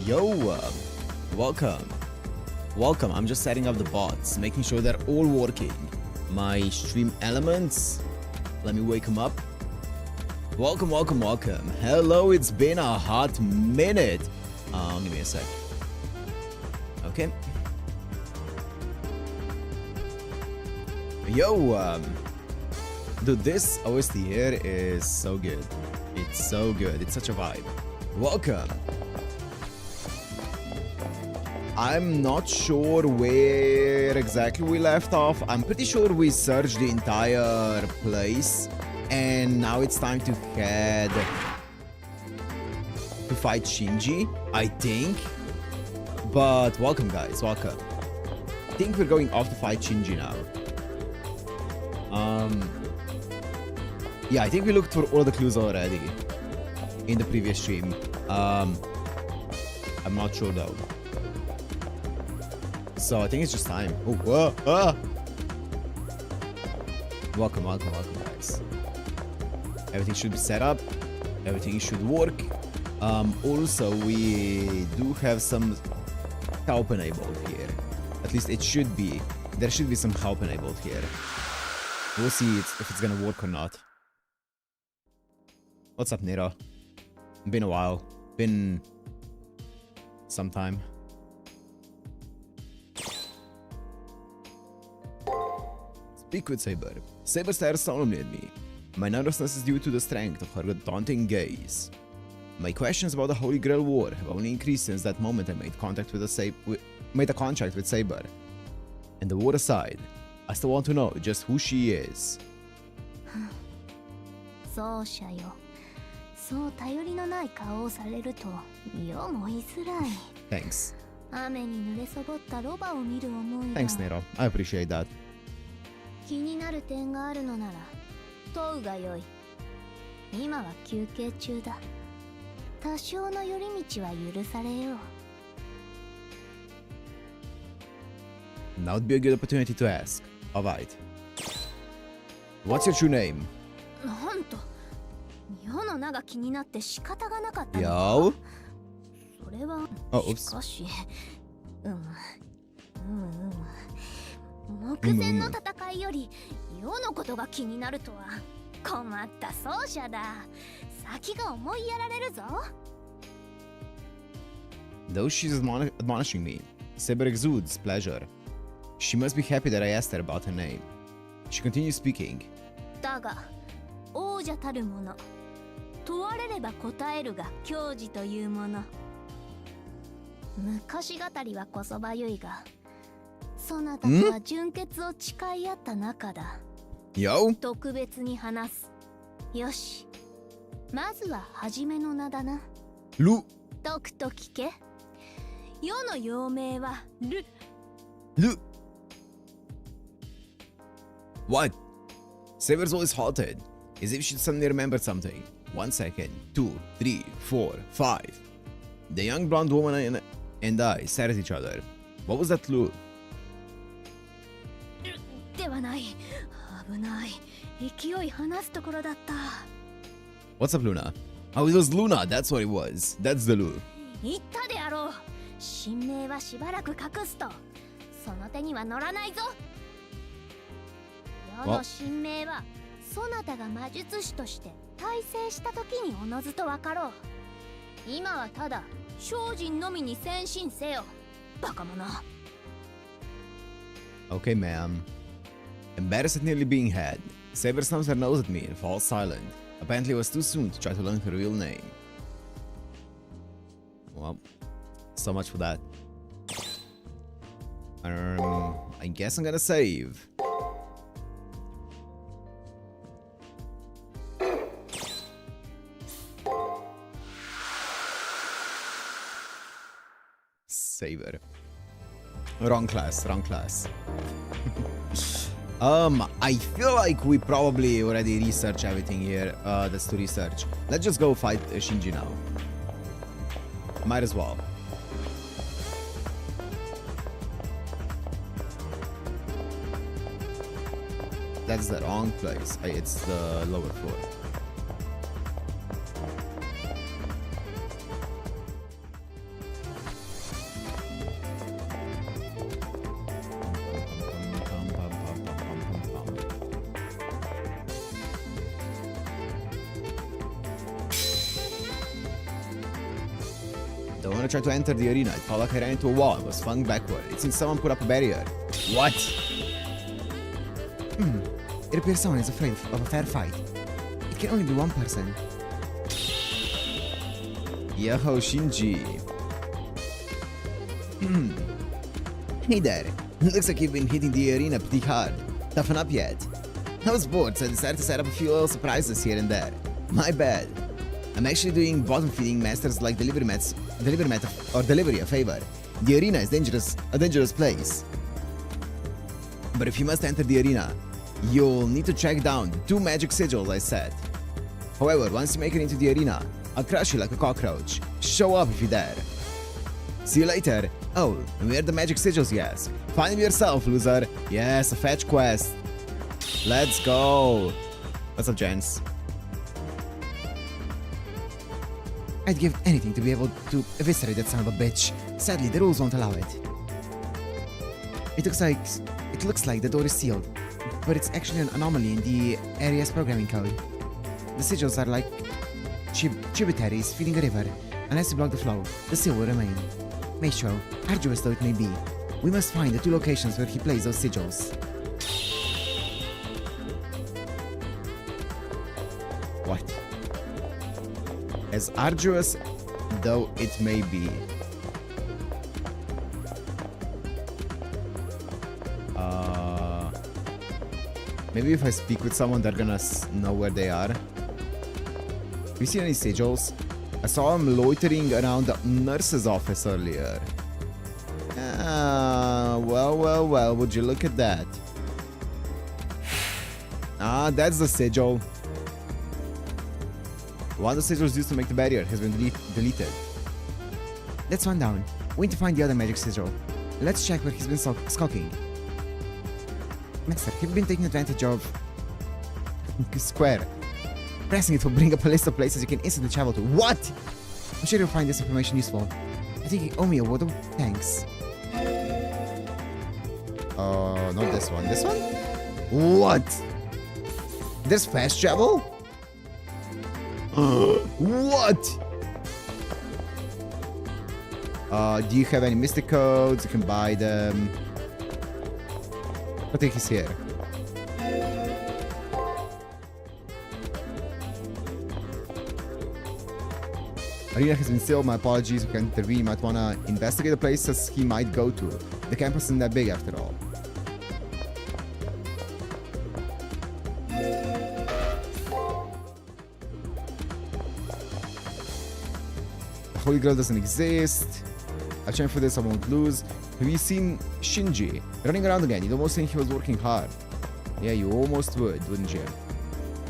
Yo, welcome. Welcome. I'm just setting up the bots, making sure they're all working. My stream elements. Let me wake them up. Welcome, welcome, welcome. Hello, it's been a hot minute. Give me a sec. Okay. Yo, dude, this OST here is so good. It's so good. It's such a vibe. Welcome. I'm not sure where exactly we left off. I'm pretty sure we searched the entire place and now it's time to head to fight Shinji, I think. But welcome guys, welcome. I think we're going off to fight Shinji now. Yeah, I think we looked for all the clues already in the previous stream. I'm not sure though. So I think it's just time. Oh, whoa, Welcome, welcome, welcome, guys. Everything should be set up. Everything should work. Also, we do have some help enabled here. At least it should be. There should be some help enabled here. We'll see if it's gonna work or not. What's up, Nero? Been a while. Been some time. Speak with Saber. Saber stares solemnly at me. My nervousness is due to the strength of her daunting gaze. My questions about the Holy Grail War have only increased since that moment I made contact with a contract with Saber. And the war aside, I still want to know just who she is. そうしゃよ。そう頼りのない顔をされると、よも言いづらい。Thanks. 雨に濡れそぼったロバを見る思いが。Thanks, Nero. I appreciate that. 気になる点があるのなら問うがよい。今は休憩中だ。多少の寄り道は許されよう。 Now would be a good opportunity to ask. Alright. What's your true name? なんと世の名が気になって仕方がなかったの。Yo? それは。 Oh, oops. しかし、目前の戦いより世のことが気になるとは困った奏者だ。先が思いやられるぞ。 Though she's admonishing me, Saber exudes pleasure. She must be happy that I asked her about her name. She continues speaking. だが王者たるもの、問われれば答えるが矜持というもの。昔語りはこそばゆいが、そなたとは純潔を誓い合った仲だ。Yo? 特別に話す。よし、まずは初めの名だな。Lu. とくと聞け。世の幼名はル。 What? Saber's voice halted, as if she'd suddenly remembered something. 1 second, 2, 3, 4, 5. The young blonde woman and I stared at each other. What was that clue? ではない。危ない。勢い離すところだった。 What's up, Luna? Oh, it was Luna. That's what it was. That's the Lu. 言ったであろう。神名はしばらく隠すと、その手には乗らないぞ。世の神名はそなたが魔術師として大成した時におのずと分かろう。今はただ精進のみに専心せよ。バカ者。 Okay, ma'am. Embarrassed at nearly being had, Saber snubs her nose at me and falls silent. Apparently it was too soon to try to learn her real name. Well, so much for that. I guess I'm gonna save. Saber. Wrong class, wrong class. I feel like we probably already researched everything here. That's to research. Let's just go fight Shinji now. Might as well. That's the wrong place. It's the lower floor. Don't wanna try to enter the arena. It felt like I ran into a wall and was flung backward. It seems someone put up a barrier. What? It appears someone is afraid of a fair fight. It can only be one person. Yoho, Shinji. Hey there. Looks like you've been hitting the arena pretty hard. Toughen up yet? I was bored, so I decided to set up a few little surprises here and there. My bad. I'm actually doing bottom-feeding masters like delivery a favor. The arena is a dangerous place. But if you must enter the arena, you'll need to track down the 2 magic sigils I set. However, once you make it into the arena, I'll crush you like a cockroach. Show up if you dare. See you later. Oh, and where are the magic sigils, you ask? Find them yourself, loser. Yes, a fetch quest. Let's go. What's up, gents? I'd give anything to be able to eviscerate that son of a bitch. Sadly, the rules won't allow it. It looks like the door is sealed, but it's actually an anomaly in the area's programming code. The sigils are like tributaries feeding a river. Unless you block the flow, the seal will remain. Make sure, arduous though it may be, we must find the 2 locations where he placed those sigils. What? As arduous though it may be. Maybe if I speak with someone, they're gonna know where they are. Have you seen any sigils? I saw him loitering around the nurse's office earlier. Well, would you look at that? Ah, that's the sigil. One of the sigils used to make the barrier has been deleted. That's one down. We need to find the other magic sigil. Let's check where he's been skulking. Master, have you been taking advantage of... Square. Pressing it will bring up a list of places you can instantly travel to. What? I'm sure you'll find this information useful. I think you owe me a word of thanks. Not this one. This one? What? There's fast travel? What? Do you have any mystic codes? You can buy them. I think he's here. Arena has been sealed. My apologies. We can't intervene. You might want to investigate the places he might go to. The campus isn't that big after all. The Holy Grail doesn't exist. I've trained for this. I won't lose. Have you seen Shinji running around again? You'd almost think he was working hard. Yeah, you almost would, wouldn't you?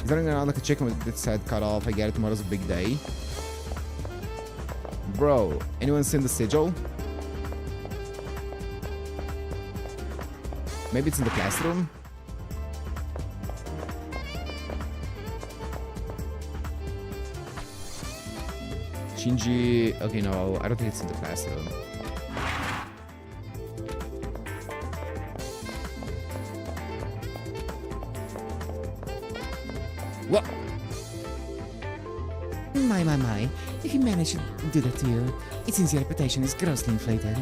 He's running around like a chicken with its head cut off. I get it. Tomorrow's a big day. Bro, anyone seen the sigil? Maybe it's in the classroom? Shinji... Okay, no, I don't think it's in the classroom. What? My. If he managed to do that to you, it seems your reputation is grossly inflated.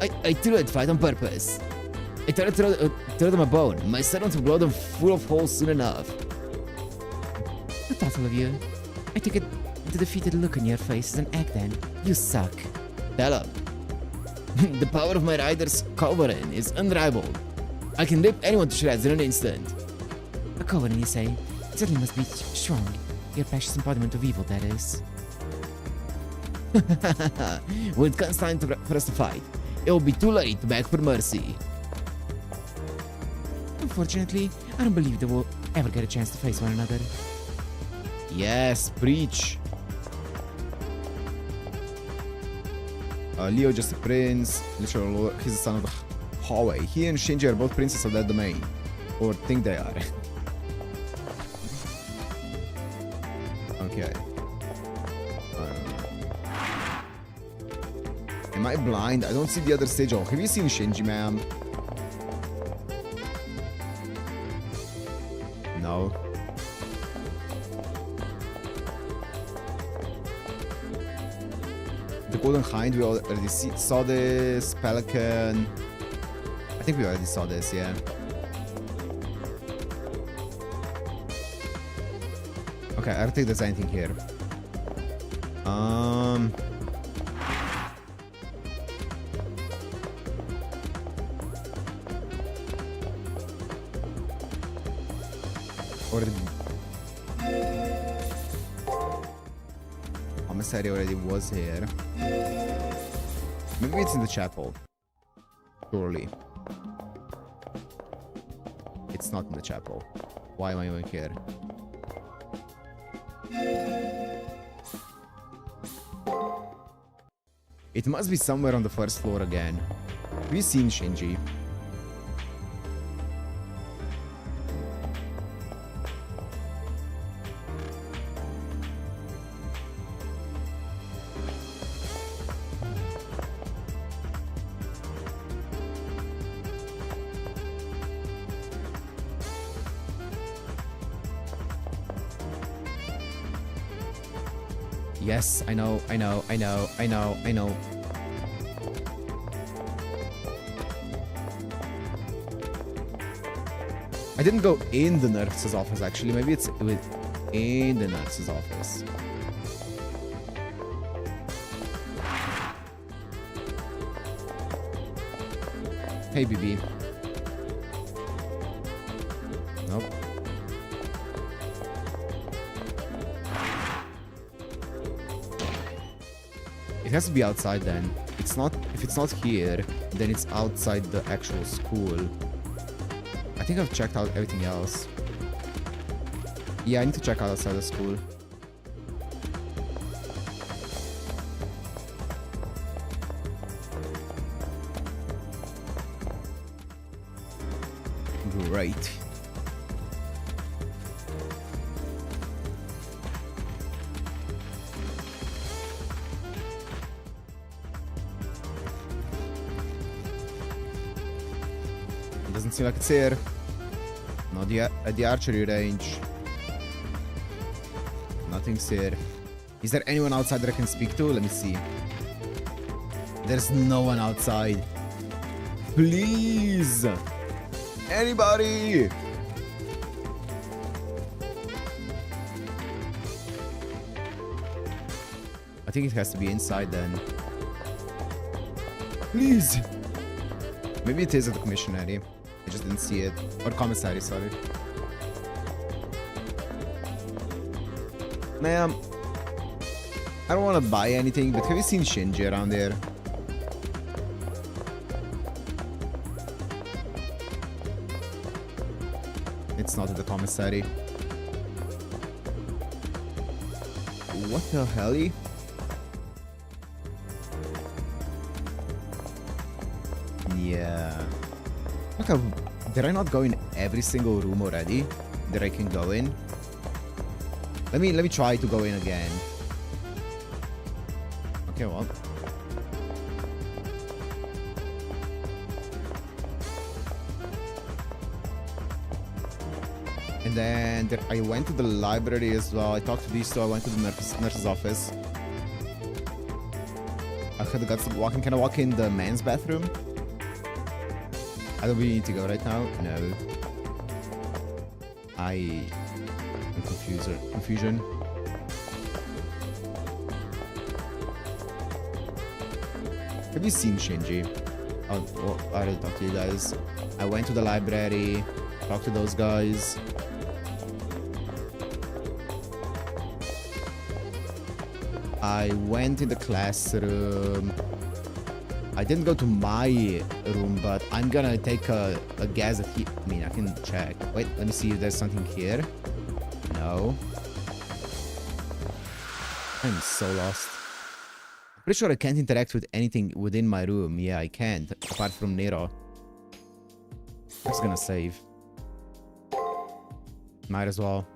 I threw that fight on purpose. I tried to throw them a bone. My servants will blow them full of holes soon enough. How thoughtful of you. I took it the defeated look on your face as an act then. You suck. Tell him. The power of my rider's Culverin is unrivaled. I can rip anyone to shreds in an instant. A Culverin, you say? It certainly must be strong. Your precious embodiment of evil, that is. When it comes time for us to fight, it will be too late to beg for mercy. Unfortunately, I don't believe they will ever get a chance to face one another. Yes, preach. Leo just a prince. Literally, he's the son of the hallway. He and Shinji are both princes of that domain. Or think they are. Okay. Am I blind? I don't see the other sigil. Have you seen Shinji, ma'am? No. The Golden Hind, we already saw this. Pelican. I think we already saw this, yeah. Okay, I don't think there's anything here. Already. Commissary already was here. Maybe it's in the chapel. Surely. It's not in the chapel. Why am I even here? It must be somewhere on the first floor again. Have you seen Shinji? Yes, I know. I didn't go in the nurse's office, actually. Maybe it's in the nurse's office. Hey, BB. Nope. It has to be outside then. It's not. If it's not here, then it's outside the actual school. I think I've checked out everything else. Yeah, I need to check out outside the school. Great. Doesn't seem like it's here. Not yet at the archery range. Nothing's here. Is there anyone outside that I can speak to? Let me see. There's no one outside. Please! Anybody! I think it has to be inside then. Please! Maybe it is at the commissionary. I just didn't see it. Or commissary, sorry. Ma'am, I don't want to buy anything, but have you seen Shinji around there? It's not at the commissary. What the hell? Yeah. Okay, did I not go in every single room already that I can go in? Let me try to go in again. Okay, well. And then I went to the library as well. I talked to these two. I went to the nurse's office. I had the guts to walk in. Can I walk in the men's bathroom? I don't really need to go right now. No. I'm confusion. Have you seen Shinji? Oh, well, I already talked to you guys. I went to the library, talked to those guys. I went in the classroom. I didn't go to my room, but I'm gonna take a guess that he... I mean, I can check. Wait, let me see if there's something here. No. I'm so lost. Pretty sure I can't interact with anything within my room. Yeah, I can't. Apart from Nero. I'm just gonna save. Might as well.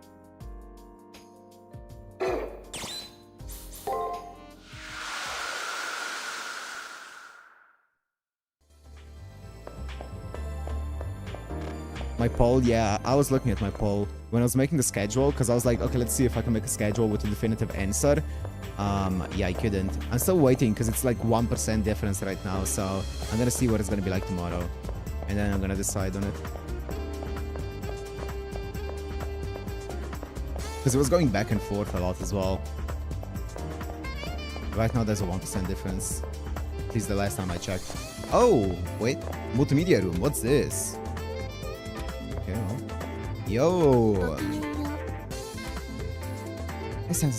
My poll, yeah, I was looking at my poll when I was making the schedule, because I was like, okay, let's see if I can make a schedule with a definitive answer. Yeah, I couldn't. I'm still waiting because it's like 1% difference right now, so I'm gonna see what it's gonna be like tomorrow. And then I'm gonna decide on it. Because it was going back and forth a lot as well. Right now there's a 1% difference. At least the last time I checked. Oh, wait. Multimedia room, what's this? Okay, well. Yo! I sense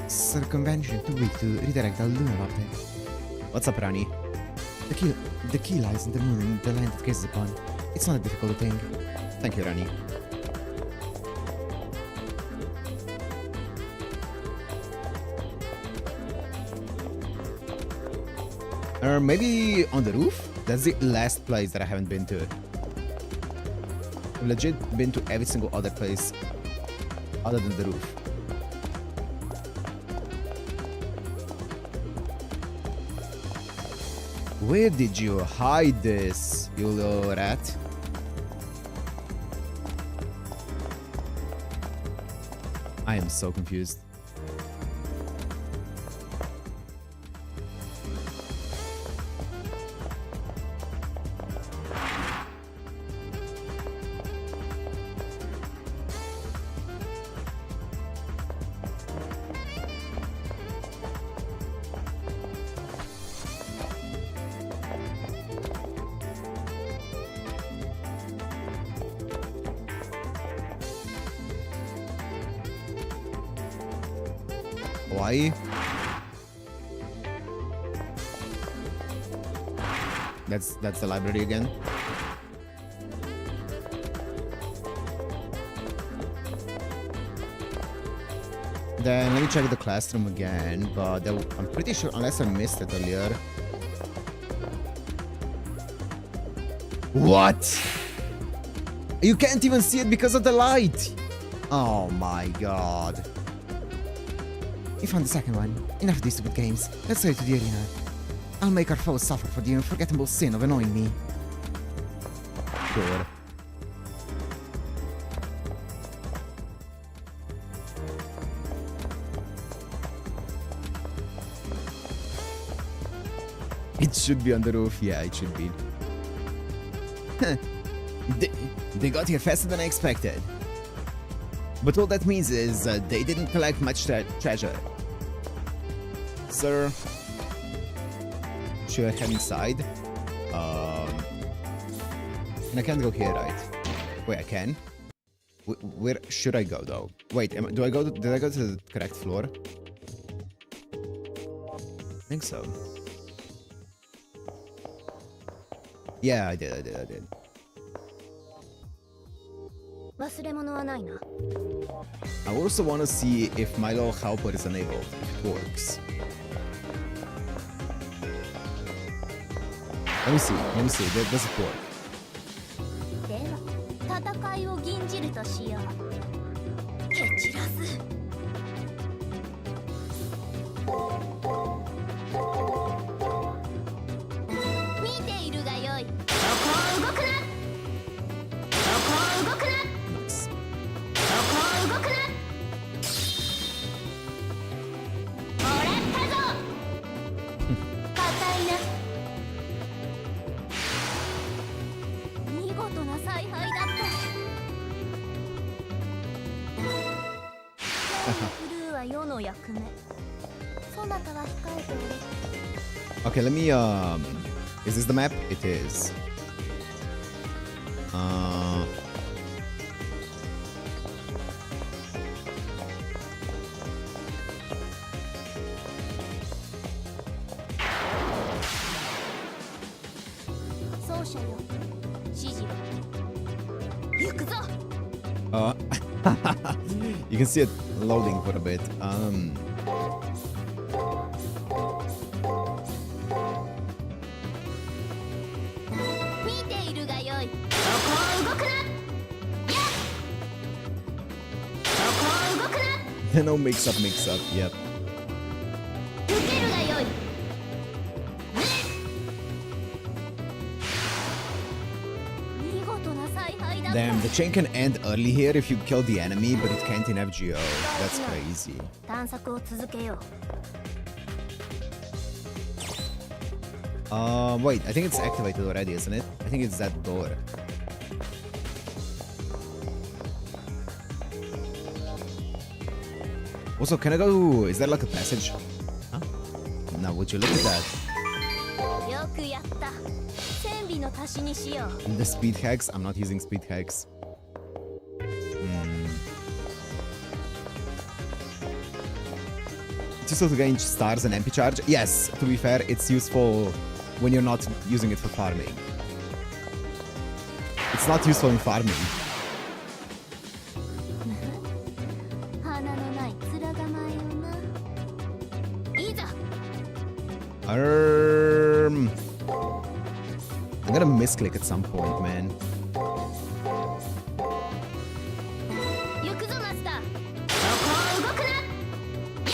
circumvention too weak to redirect the lunar update. What's up, Rani? The key lies in the moon, the land it gazes upon. It's not a difficult thing. Thank you, Rani. Maybe on the roof? That's the last place that I haven't been to. I've legit been to every single other place other than the roof. Where did you hide this, you little rat? I am so confused. Why? That's the library again. Then let me check the classroom again, but I'm pretty sure, unless I missed it earlier. What? You can't even see it because of the light. Oh my god. You found the second one. Enough of these stupid games. Let's go to the arena. I'll make our foes suffer for the unforgettable sin of annoying me. Sure. It should be on the roof. Yeah, it should be. They got here faster than I expected. But all that means is they didn't collect much treasure. Sir, should I head inside? And I can't go here, right? Wait, I can? Where should I go, though? Wait, did I go to the correct floor? I think so. Yeah, I did. I also want to see if my little helper is enabled, if it works. Let me see, does it work? Okay, let me, is this the map? It is. You can see it loading for a bit. No mix up, yep. Damn, the chain can end early here if you kill the enemy, but it can't in FGO. That's crazy. 探索を続けよう。 Wait, I think it's activated already, isn't it? I think it's that door. Also, can I go... Is there like a passage? Huh? Now, would you look at that? よくやった。戦備の足しにしよう。 The speed hacks? I'm not using speed hacks. It's useful to gain stars and MP charge? Yes, to be fair, it's useful when you're not using it for farming. It's not useful in farming. 花のない面構えよな。いざ。I'm gonna misclick at some point, man. 行くぞマスター。そこを動くな。やっ。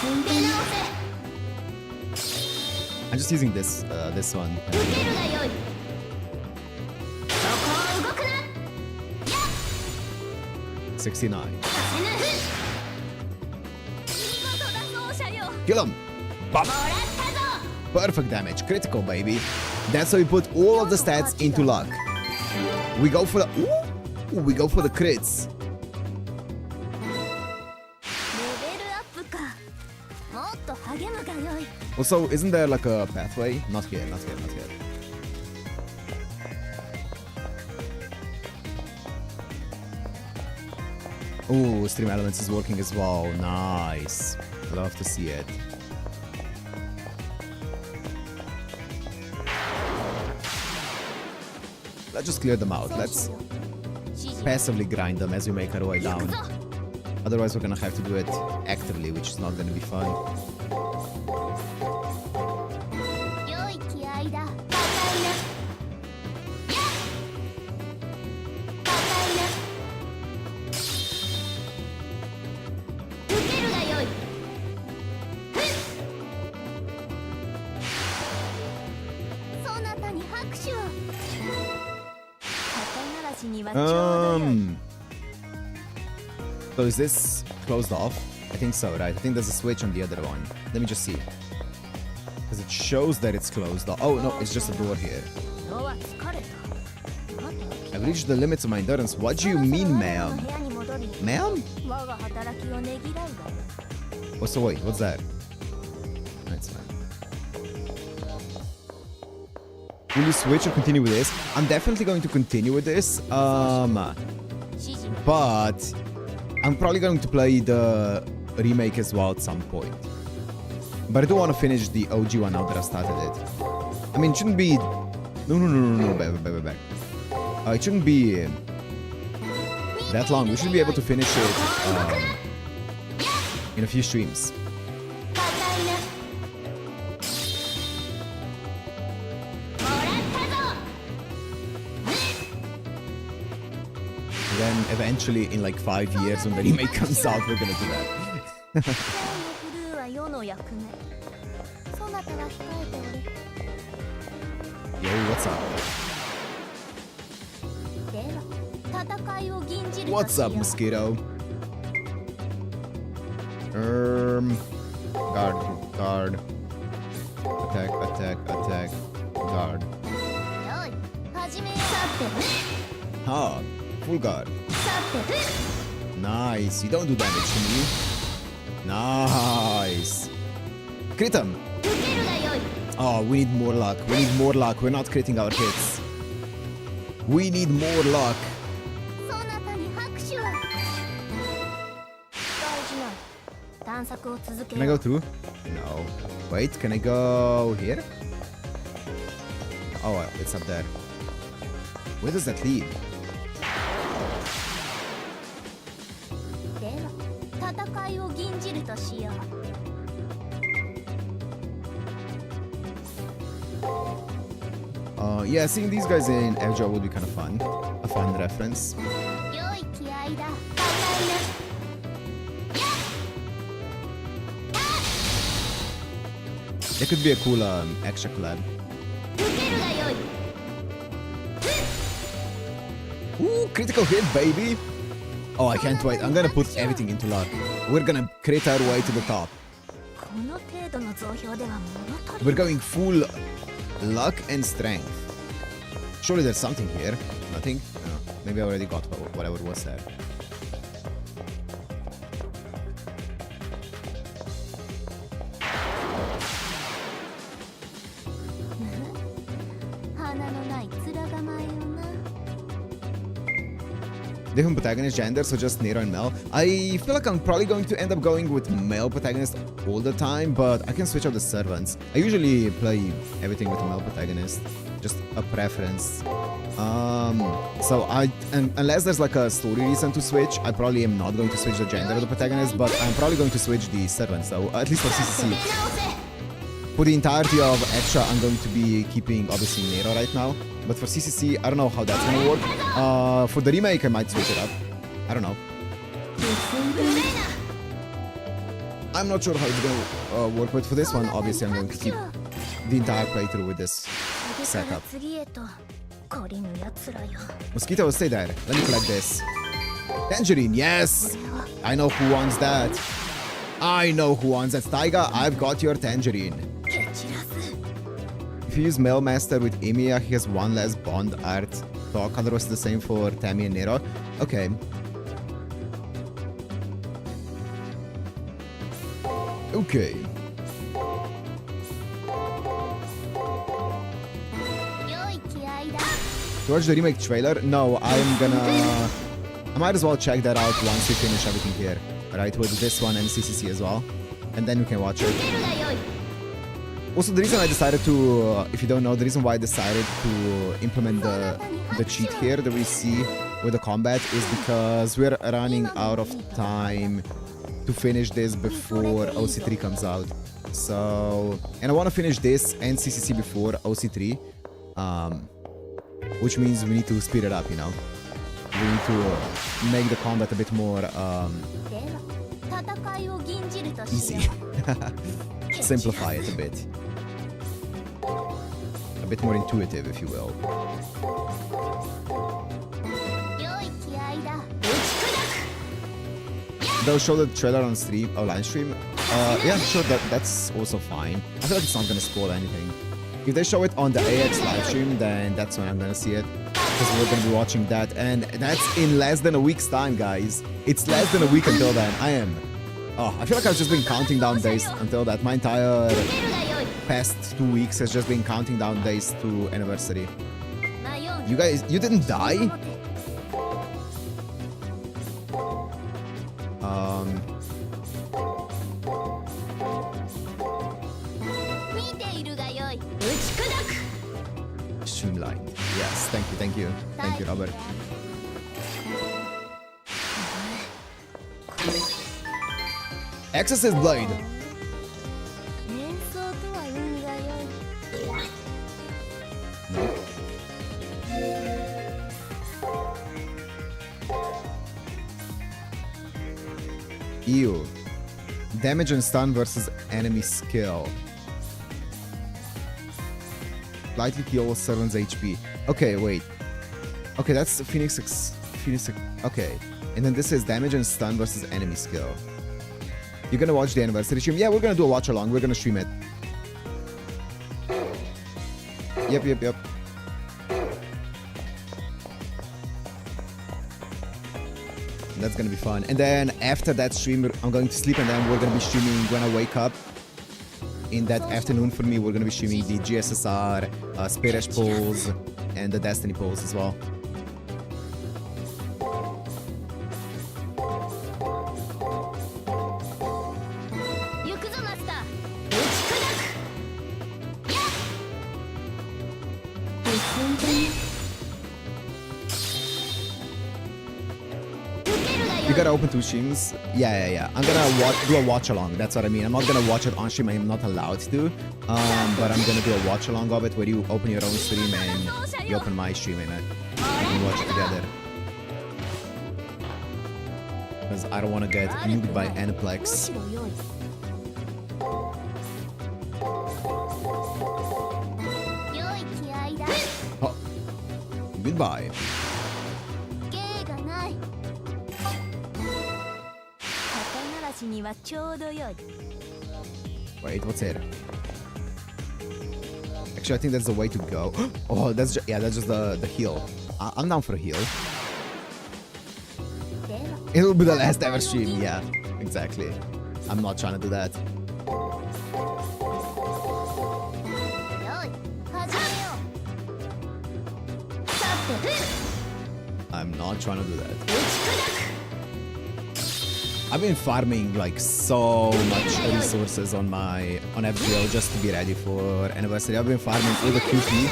進んで直せ。 I'm just using this one. 受けるがよい。そこを動くな。やっ。 69. させぬ。見事だ奏者よ。 Kill him! Bop! もらったぞ。 Perfect damage, critical, baby. That's how we put all of the stats into luck. We go for the... Ooh, we go for the crits. レベルアップか。もっと励むがよい。 Also, isn't there like a pathway? Not here, not here, not here. Oh, Stream Elements is working as well. Nice. Love to see it. Let's just clear them out. Let's passively grind them as we make our way down. Otherwise, we're gonna have to do it actively, which is not gonna be fun. 良い気合いだ。高いな。やっ。高いな。受けるがよい。ふっ。そなたに拍手を。肩慣らしにはちょうどよい。So is this closed off? I think so, right? I think there's a switch on the other one. Let me just see. Because it shows that it's closed off. Oh, no, it's just a door here. 脳は疲れた。待て。 I've reached the limits of my endurance. What do you mean, ma'am? 部屋に戻り。 Ma'am? 我が働きをねぎらうがよ。 Oh, so wait, what's that? That's fine. Will you switch or continue with this? I'm definitely going to continue with this. 指示に。 But I'm probably going to play the remake as well at some point. But I do want to finish the OG one now that I've started it. I mean, it shouldn't be... No, back. It shouldn't be that long. We should be able to finish it in a few streams. 高いな。もらったぞ。 And then eventually, in like 5 years, when the remake comes out, we're gonna do that. 今日のクルーは世の役目。そなたは控えておる。 Yo, what's up? では、戦いを吟じるとしよう。 What's up, mosquito? Guard. Attack, guard. よい、始めよう。さて、 Ah, full guard. さて、 Nice. You don't do damage to me. Nice. Crit him. 受けるがよい。 Oh, we need more luck. We're not critting our hits. We need more luck. そなたに拍手を。大事な。探索を続け Can I よ go う。 through? No. Wait, can I go here? Oh, it's up there. Where does that lead? では、戦いを吟じるとしよう。 Yeah, seeing these guys in FGO would be kind of fun. A fun reference. 良い気合いだ。高いな。 It could be a cool extra collab. 受けるがよい。ふっ。Ooh, critical hit, baby! Oh, I can't wait. I'm gonna put everything into luck. We're gonna crit our way to the top. この程度の増票では物足り We're going full luck and strength. Surely there's something here. Nothing? No. Maybe I already got whatever was there. 鼻のない面構えよな Different protagonist gender, so just Nero and Mel. I feel like I'm probably going to end up going with male protagonist all the time, but I can switch out the servants. I usually play everything with a male protagonist, just a preference. Unless there's like a story reason to switch, I probably am not going to switch the gender of the protagonist, but I'm probably going to switch the servants, so at least for CCC. For the entirety of Extra, I'm going to be keeping obviously Nero right now. But for CCC, I don't know how that's gonna work. For the remake, I might switch it up. I don't know. I'm not sure how it's gonna work, but for this one, obviously, I'm going to keep the entire playthrough with this setup. Mosquito, stay there. Let me collect this. Tangerine, yes! I know who wants that. I know who wants that. Taiga, I've got your tangerine. If you use Male Master with Emiya, he has one less bond art. Dog color was the same for Tammy and Nero. Okay. Okay. To watch the remake trailer? No, I might as well check that out once we finish everything here. Right, with this one and CCC as well. And then we can watch it. Also, the reason I decided to, if you don't know, the reason why I decided to implement the cheat here that we see with the combat is because we're running out of time to finish this before OC3 comes out. So, and I want to finish this and CCC before OC3, which means we need to speed it up, you know. We need to make the combat a bit more easy. Simplify it a bit. A bit more intuitive, if you will. They'll show the trailer on stream or live stream. Yeah, sure, that's also fine. I feel like it's not gonna spoil anything. If they show it on the AX live stream, then that's when I'm gonna see it. Because we're gonna be watching that, and that's in less than a week's time, guys. It's less than a week until then. I feel like I've just been counting down days until that. My entire past 2 weeks has just been counting down days to anniversary. You guys, you didn't die? Streamlined. Yes, thank you, Robert. Exorcist Blade. No. Ew. Damage and stun versus enemy skill. Slightly heal servant's HP. Okay, wait. Okay, that's Phoenix. Okay. And then this is damage and stun versus enemy skill. You're gonna watch the anniversary stream? Yeah, we're gonna do a watch along. We're gonna stream it. Yep. That's gonna be fun. And then after that stream, I'm going to sleep, and then we're gonna be streaming when I wake up. In that afternoon for me, we're gonna be streaming the GSSR, Spirit polls, and the Destiny polls as well. You gotta open 2 streams? Yeah. I'm gonna do a watch along. That's what I mean. I'm not gonna watch it on stream. I'm not allowed to. But I'm gonna do a watch along of it where you open your own stream and you open my stream and we can watch it together. Because I don't want to get nuked by Aniplex. Oh. Goodbye. にはちょうどよい。 Wait, what's it? Actually, I think that's the way to go. Oh, that's just, yeah, that's just the heal. I'm down for a heal. It'll be the last ever stream, yeah, exactly. I'm not trying to do that. I'm not trying to do that. I've been farming like so much resources on FGO just to be ready for anniversary. I've been farming all the QP.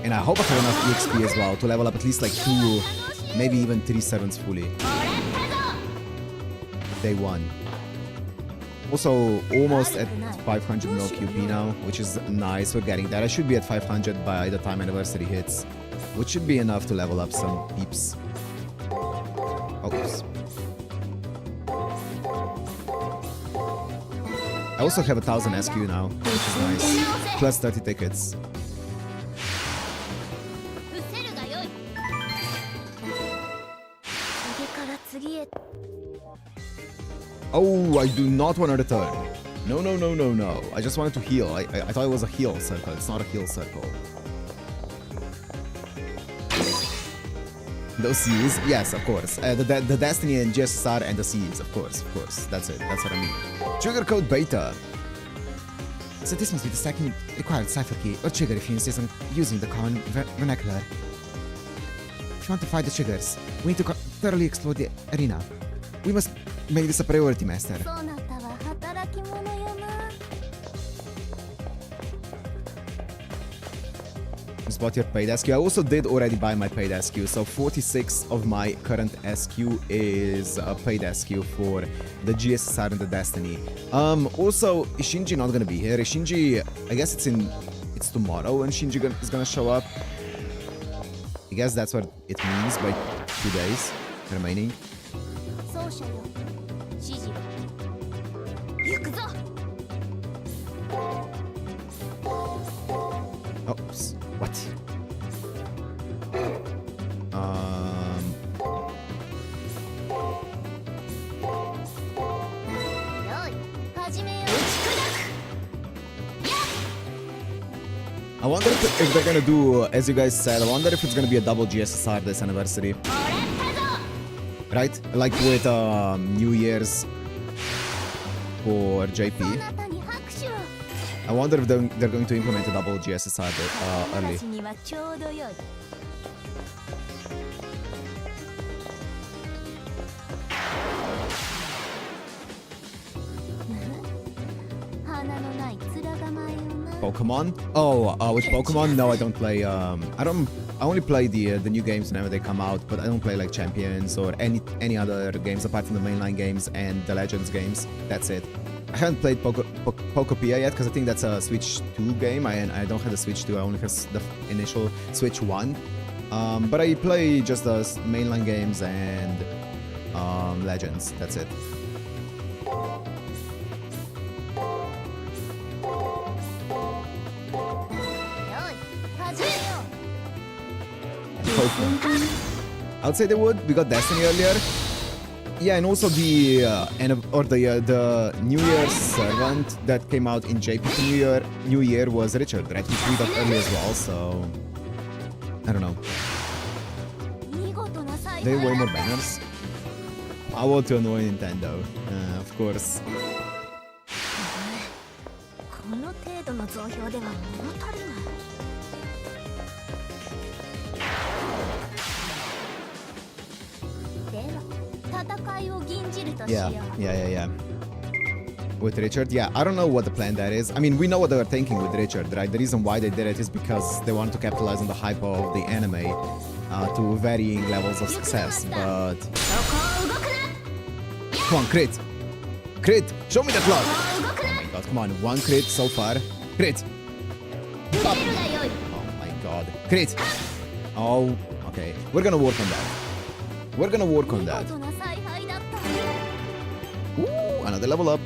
And I hope I have enough EXP as well to level up at least like 2, maybe even 3 servants fully. Day 1. Also, almost at 500 mil QP now, which is nice. We're getting that. I should be at 500 by the time anniversary hits, which should be enough to level up some peeps. Oops. I also have 1000 SQ now, which is nice. Plus 30 tickets. Oh, I do not want to return. No, no, no, no, no. I just wanted to heal. I thought it was a heal circle. It's not a heal circle. Those C's? Yes, of course. The Destiny and GSSR and the C's, of course, of course. That's it. That's what I mean. Trigger code beta. So this must be the second required cipher key or trigger if you insist on using the common vernacular. If you want to fight the triggers, we need to thoroughly explore the arena. We must make this a priority, Master. Just bought your paid SQ. I also did already buy my paid SQ, so 46 of my current SQ is a paid SQ for the GSSR and the Destiny. Also, is Shinji not gonna be here? Is Shinji, I guess it's tomorrow when Shinji is gonna show up. I guess that's what it means by 2 days remaining. Oops. What? I wonder if they're gonna do, as you guys said, I wonder if it's gonna be a double GSSR this anniversary. Right? Like with New Year's for JP. I wonder if they're going to implement a double GSSR early. Pokemon? Oh, which Pokemon? No, I don't play. I only play the new games whenever they come out, but I don't play like Champions or any other games apart from the mainline games and the Legends games. That's it. I haven't played Pokopia yet because I think that's a Switch 2 game. I don't have the Switch 2. I only have the initial Switch 1. But I play just the mainline games and Legends. That's it. I'd say they would. We got Destiny earlier. Yeah, and also the New Year's servant that came out in JP for New Year was Richard, right? He got early as well, so I don't know. There were way more banners. I want to annoy Nintendo, of course. Yeah. With Richard, yeah, I don't know what the plan there is. I mean, we know what they were thinking with Richard, right? The reason why they did it is because they wanted to capitalize on the hype of the anime to varying levels of success, but... Come on, crit! Crit! Show me that love! Oh my god, come on, 1 crit so far. Crit! Pop. Oh my god. Crit! Oh, okay. We're gonna work on that. We're gonna work on that. Ooh, another level up.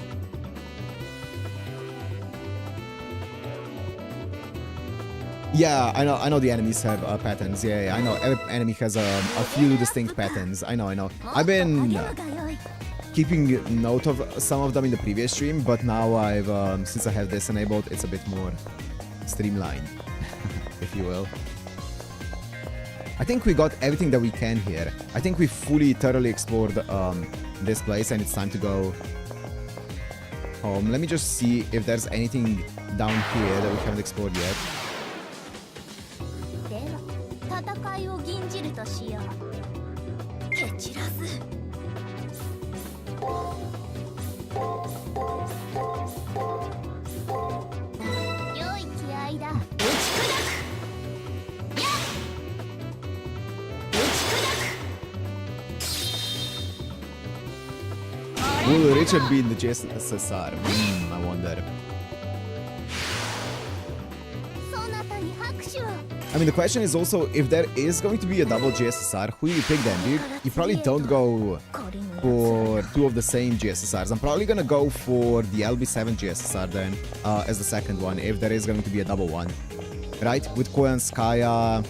Yeah, I know the enemies have patterns. Yeah, I know every enemy has a few distinct patterns. I know. I've been keeping note of some of them in the previous stream, but now I've since I have this enabled, it's a bit more streamlined, if you will. I think we got everything that we can here. I think we fully, thoroughly explored this place, and it's time to go home. Let me just see if there's anything down here that we haven't explored yet. では戦いを吟じるとしよう。蹴散らす。良い気合いだ。打ち砕く。やっ。打ち砕く。 Will Richard be in the JSSR? I wonder. そなたに拍手を。 I mean, the question is also, if there is going to be a double GSSR, who do you pick then? You probably don't go for two of the same GSSRs. I'm probably gonna go for the LB7 GSSR then, as the second one, if there is going to be a double one. Right? With Koyanskaya,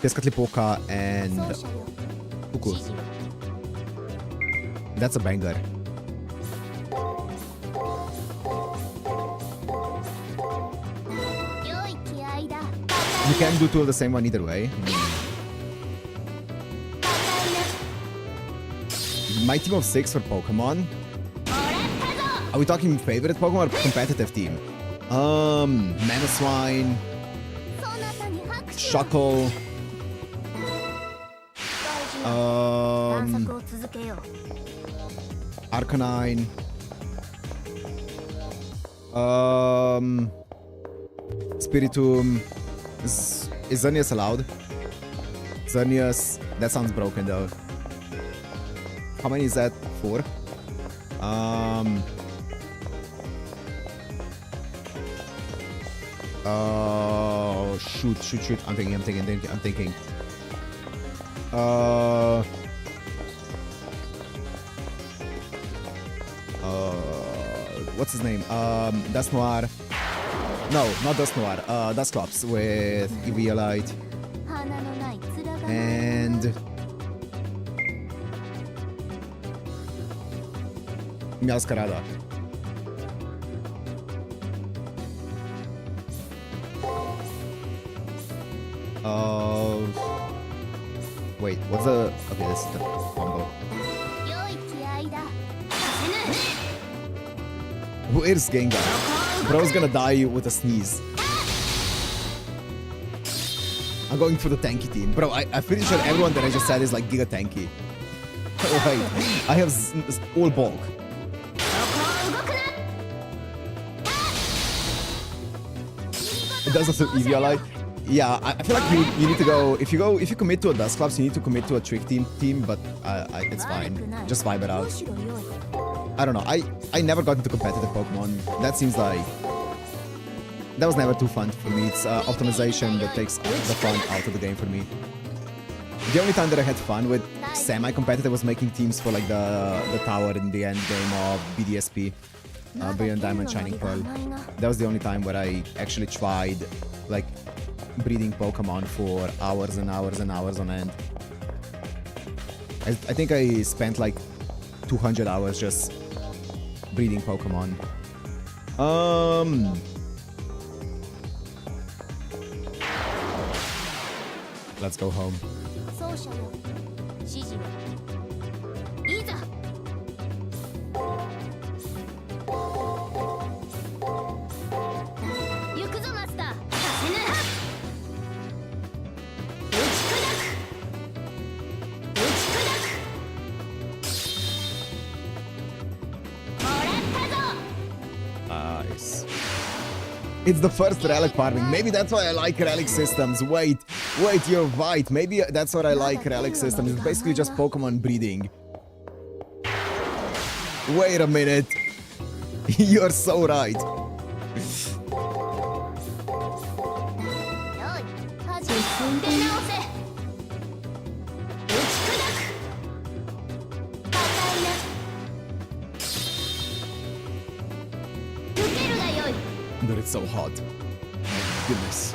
Tezcatlipoca, and Puku. That's a banger. You can do two of the same one either way. My team of 6 for Pokemon. Are we talking favorite Pokemon or competitive team? Manaswine, Shuckle, Arcanine, Spiritomb. Is Xerneas allowed? Xerneas, that sounds broken though. How many is that? 4? Shoot. I'm thinking. What's his name? Dusknoir. No, not Dusknoir. Dusclops with Eviolite. And Meowscarada. Wait, what's the... Okay, this is the combo. Where's Gengar? Bro's gonna die with a sneeze. I'm going for the tanky team. Bro, I'm pretty sure everyone that I just said is like Giga Tanky. Oh wait, I have all bulk. It does also Eviolite. Yeah, I feel like you need to go if you commit to a Dusclops, you need to commit to a Trick team, but it's fine. Just vibe it out. I don't know. I never got into competitive Pokemon. That seems like that was never too fun for me. It's optimization that takes the fun out of the game for me. The only time that I had fun with semi-competitive was making teams for like the tower in the end game of BDSP, Brilliant Diamond Shining Pearl. That was the only time where I actually tried like breeding Pokemon for hours and hours and hours on end. I think I spent like 200 hours just breeding Pokemon. Let's go home. Nice. It's the first relic farming. Maybe that's why I like relic systems. Wait, you're right. Maybe that's what I like relic systems. It's basically just Pokemon breeding. Wait a minute. You're so right. But it's so hot. Oh, goodness.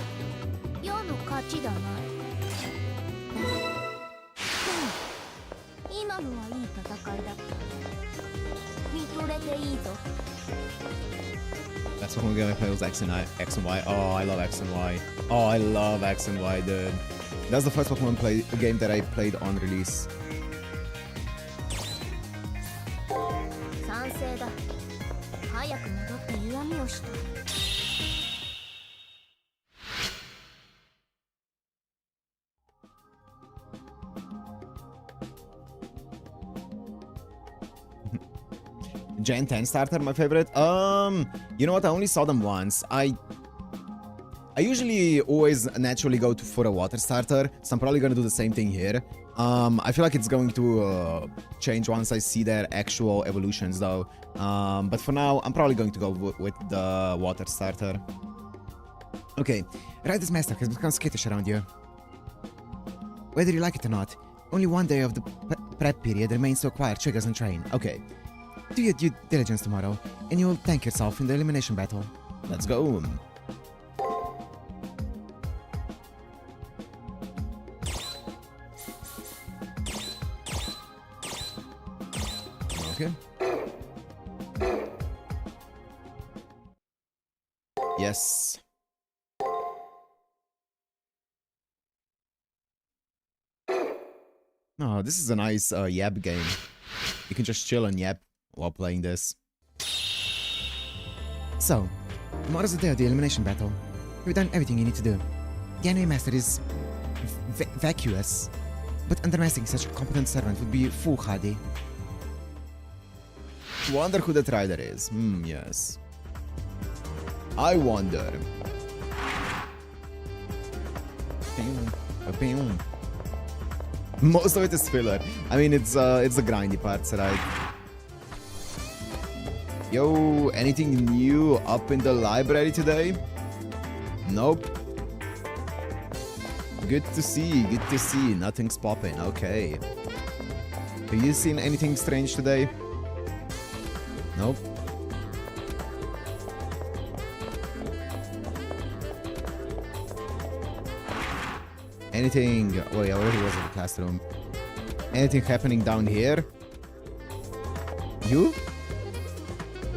いだ。見とれていいぞ。 That's the only game I played was X and Y. Oh, I love X and Y. Oh, I love X and Y, dude. That's the first Pokemon game that I played on release. 賛成だ。早く戻って嫌味をした。 Gen 10 starter, my favorite. You know what? I only saw them once. I usually always naturally go for a water starter, so I'm probably gonna do the same thing here. I feel like it's going to change once I see their actual evolutions, though. But for now, I'm probably going to go with the water starter. Okay, Rider's Master has become skittish around you. Whether you like it or not, only one day of the prep period remains to acquire triggers and train. Okay. Do your due diligence tomorrow, and you'll thank yourself in the elimination battle. Let's go. Okay. Yes. Oh, this is a nice Yab game. You can just chill and yap while playing this. So, tomorrow's the day of the elimination battle. You've done everything you need to do. The anime master is vacuous, but underestimating such a competent servant would be foolhardy. Wonder who that rider is. Yes. I wonder. Most of it is filler. I mean, it's the grindy parts, right? Yo, anything new up in the library today? Nope. Good to see, good to see. Nothing's popping, okay. Have you seen anything strange today? Nope. Anything... Wait, I already was in the classroom. Anything happening down here? You?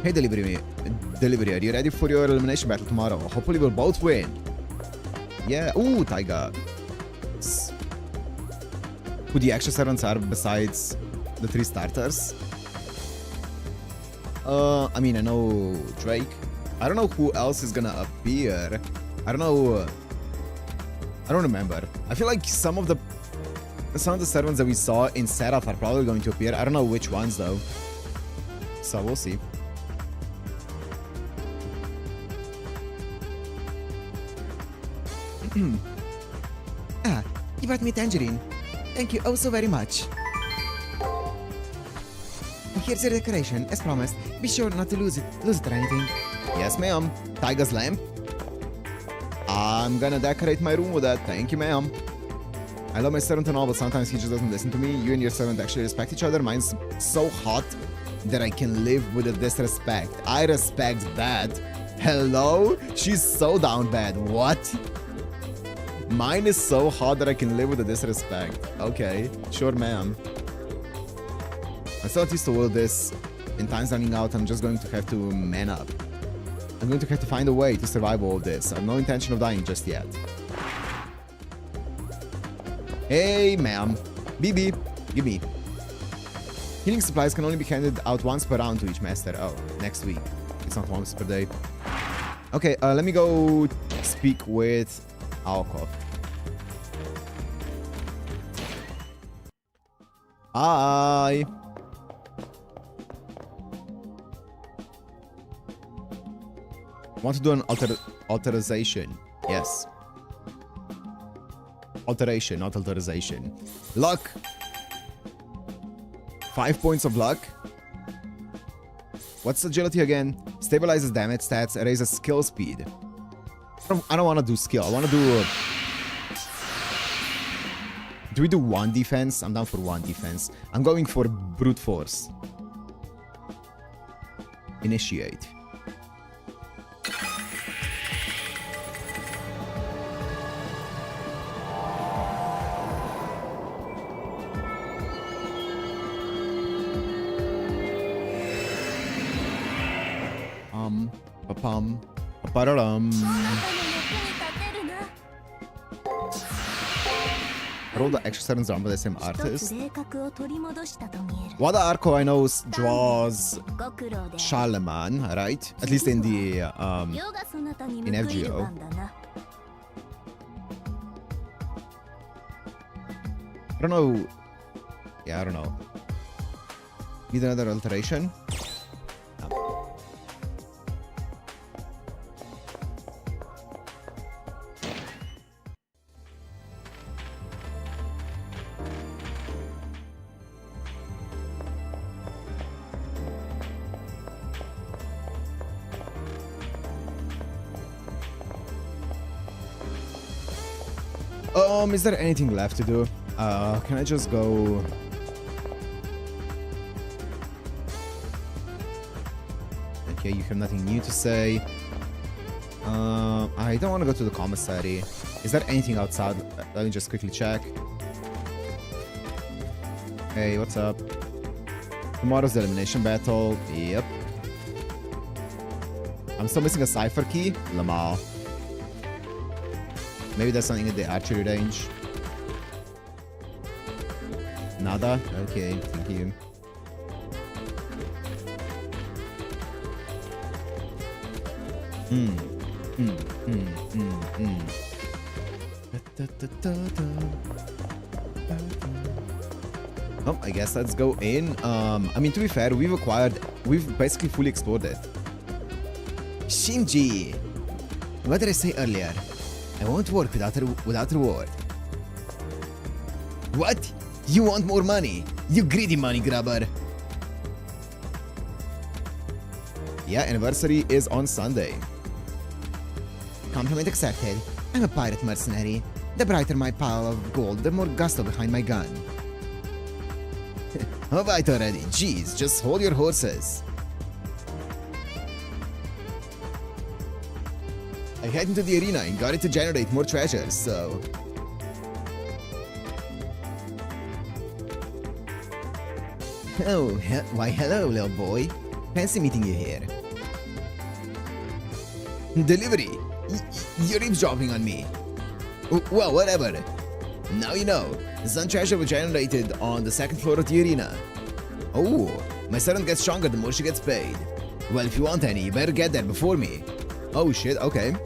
Hey, Delivery, are you ready for your elimination battle tomorrow? Hopefully we'll both win. Yeah. Ooh, Taiga. Who the extra servants are besides the 3 starters? I mean, I know Drake. I don't know who else is gonna appear. I don't know. I don't remember. I feel like some of the servants that we saw in Seraph are probably going to appear. I don't know which ones though. So we'll see. Ah, you brought me tangerine. Thank you oh so very much. Here's your decoration, as promised. Be sure not to lose it or anything. Yes, ma'am. Tiger's lamp. I'm gonna decorate my room with that. Thank you, ma'am. I love my servant and all, but sometimes he just doesn't listen to me. You and your servant actually respect each other. Mine's so hot that I can live with the disrespect. I respect that. Hello? She's so down bad. What? Mine is so hot that I can live with the disrespect. Okay, sure, ma'am. I still used to will this. In time's running out, I'm just going to have to man up. I'm going to have to find a way to survive all of this. I have no intention of dying just yet. Hey, ma'am. BB, give me. Healing supplies can only be handed out once per round to each master. Oh, next week. It's not once per day. Okay, let me go speak with Aoko. Hi. Want to do an alteration? Yes. Alteration, not alteration. Luck. 5 points of luck. What's agility again? Stabilizes damage stats, raises skill speed. I don't want to do skill. I want to do... Do we do 1 defense? I'm down for 1 defense. I'm going for brute force. Initiate. Pa-pam. Pa-pa-da-dum. あなたの役に立てるな Roll the extra 7s done by the same 一つ artist. 霊覚を取り戻したと見える What arco I know draws ご苦労で Charlemagne, right? At least in the 世がそなたに報 in いる FGO. 番だな I don't know. Yeah, I don't know. Need another alteration? Is there anything left to do? Can I just go? Okay, you have nothing new to say. I don't want to go to the commissary. Is there anything outside? Let me just quickly check. Hey, what's up? Tomorrow's the elimination battle. Yep. I'm still missing a cipher key. Lamar. Maybe there's something in the archery range. Nada? Okay, thank you. Oh, I guess let's go in. I mean, to be fair, we've basically fully explored it. Shinji! What did I say earlier? I won't work without reward. What? You want more money? You greedy money grabber. Yeah, anniversary is on Sunday. Compliment accepted. I'm a pirate mercenary. The brighter my pile of gold, the more gusto behind my gun. Alright already, jeez, just hold your horses. I head into the arena and got it to generate more treasures, so... Oh, why hello, little boy. Fancy meeting you here. Delivery! You're eavesdropping on me. Well, whatever. Now you know. Some treasure was generated on the second floor of the arena. Oh, my servant gets stronger the more she gets paid. Well, if you want any, you better get there before me. Oh shit, okay.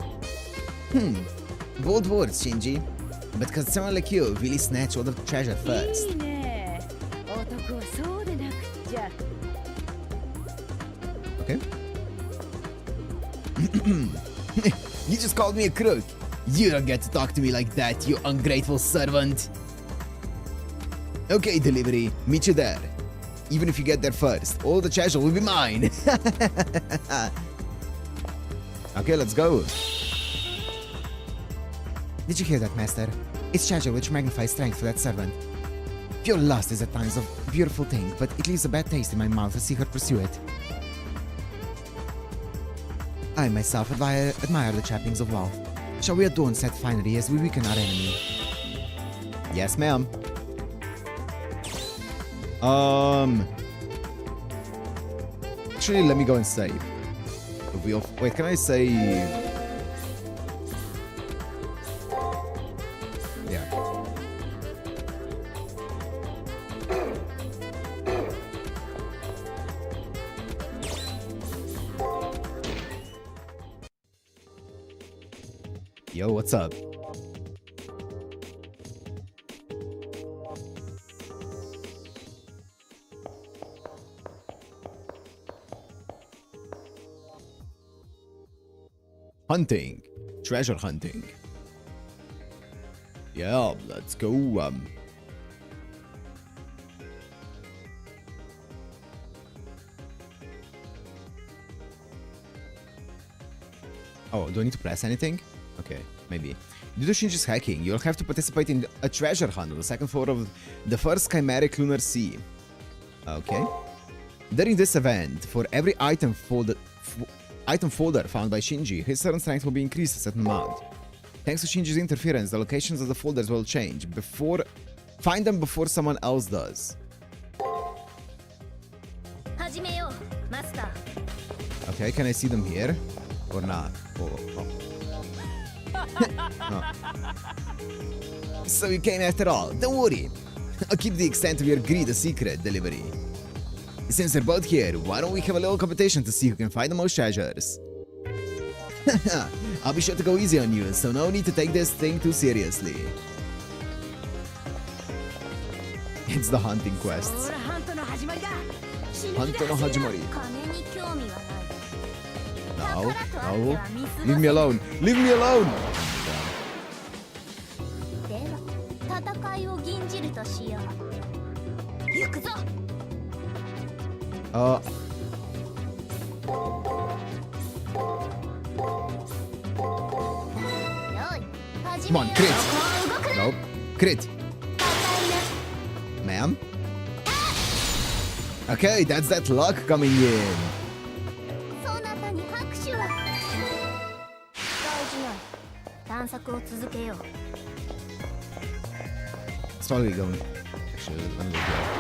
Bold words, Shinji. But cause someone like you really snatch all the treasure first. Okay. You just called me a crook. You don't get to talk to me like that, you ungrateful servant. Okay, delivery. Meet you there. Even if you get there first, all the treasure will be mine. Okay, let's go. Did you hear that, master? It's treasure which magnifies strength for that servant. Pure lust is at times a beautiful thing, but it leaves a bad taste in my mouth to see her pursue it. I myself admire the trappings of wealth. Shall we adorn said finery as we weaken our enemy? Yes, ma'am. Actually, let me go and save. Wait, can I say... Yeah. Yo, what's up? Hunting. Treasure hunting. Yeah, let's go. Oh, do I need to press anything? Okay, maybe. Due to Shinji's hacking, you'll have to participate in a treasure hunt on the second floor of the first chimeric lunar sea. Okay. During this event, for every item folder found by Shinji, his certain strength will be increased a certain amount. Thanks to Shinji's interference, the locations of the folders will change. Find them before someone else does. Okay, can I see them here? Or not? Oh. No. So you came after all. Don't worry. I'll keep the extent of your greed a secret, delivery. Since we're both here, why don't we have a little competition to see who can find the most treasures? I'll be sure to go easy on you, so no need to take this thing too seriously. It's the hunting quests. Hunt no Hajimari. No, no. Leave me alone. Leave me alone! Come on, crit! Nope. Crit! Ma'am? Okay, that's that luck coming in. It's probably going. Actually, let me go here.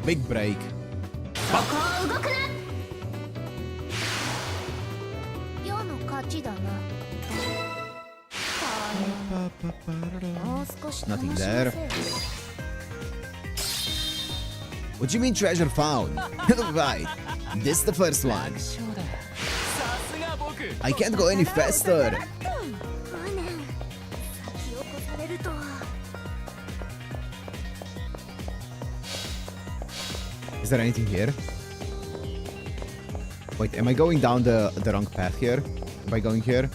Big break. Nothing there. What do you mean treasure found? Right, this is the first one. I can't go any faster. Is there anything here? Wait, am I going down the wrong path here? Am I going here?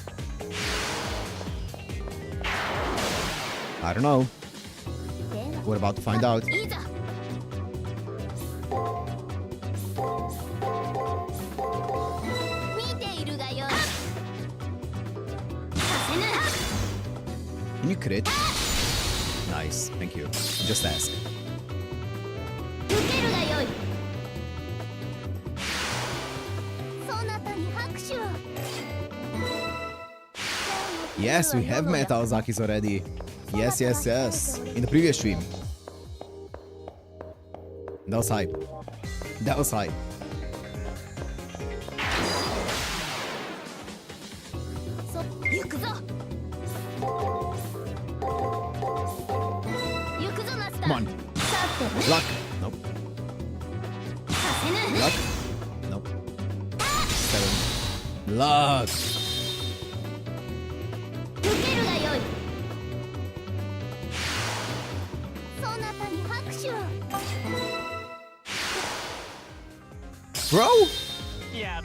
I don't know. We're about to find out. Can you crit? Nice, thank you. Just ask. Yes, we have met Aozakis already. Yes, yes, yes. In the previous stream. That was hype. That was hype. Come on. Luck. Nope. Luck. Nope. 7. Luck. Bro? Yeah,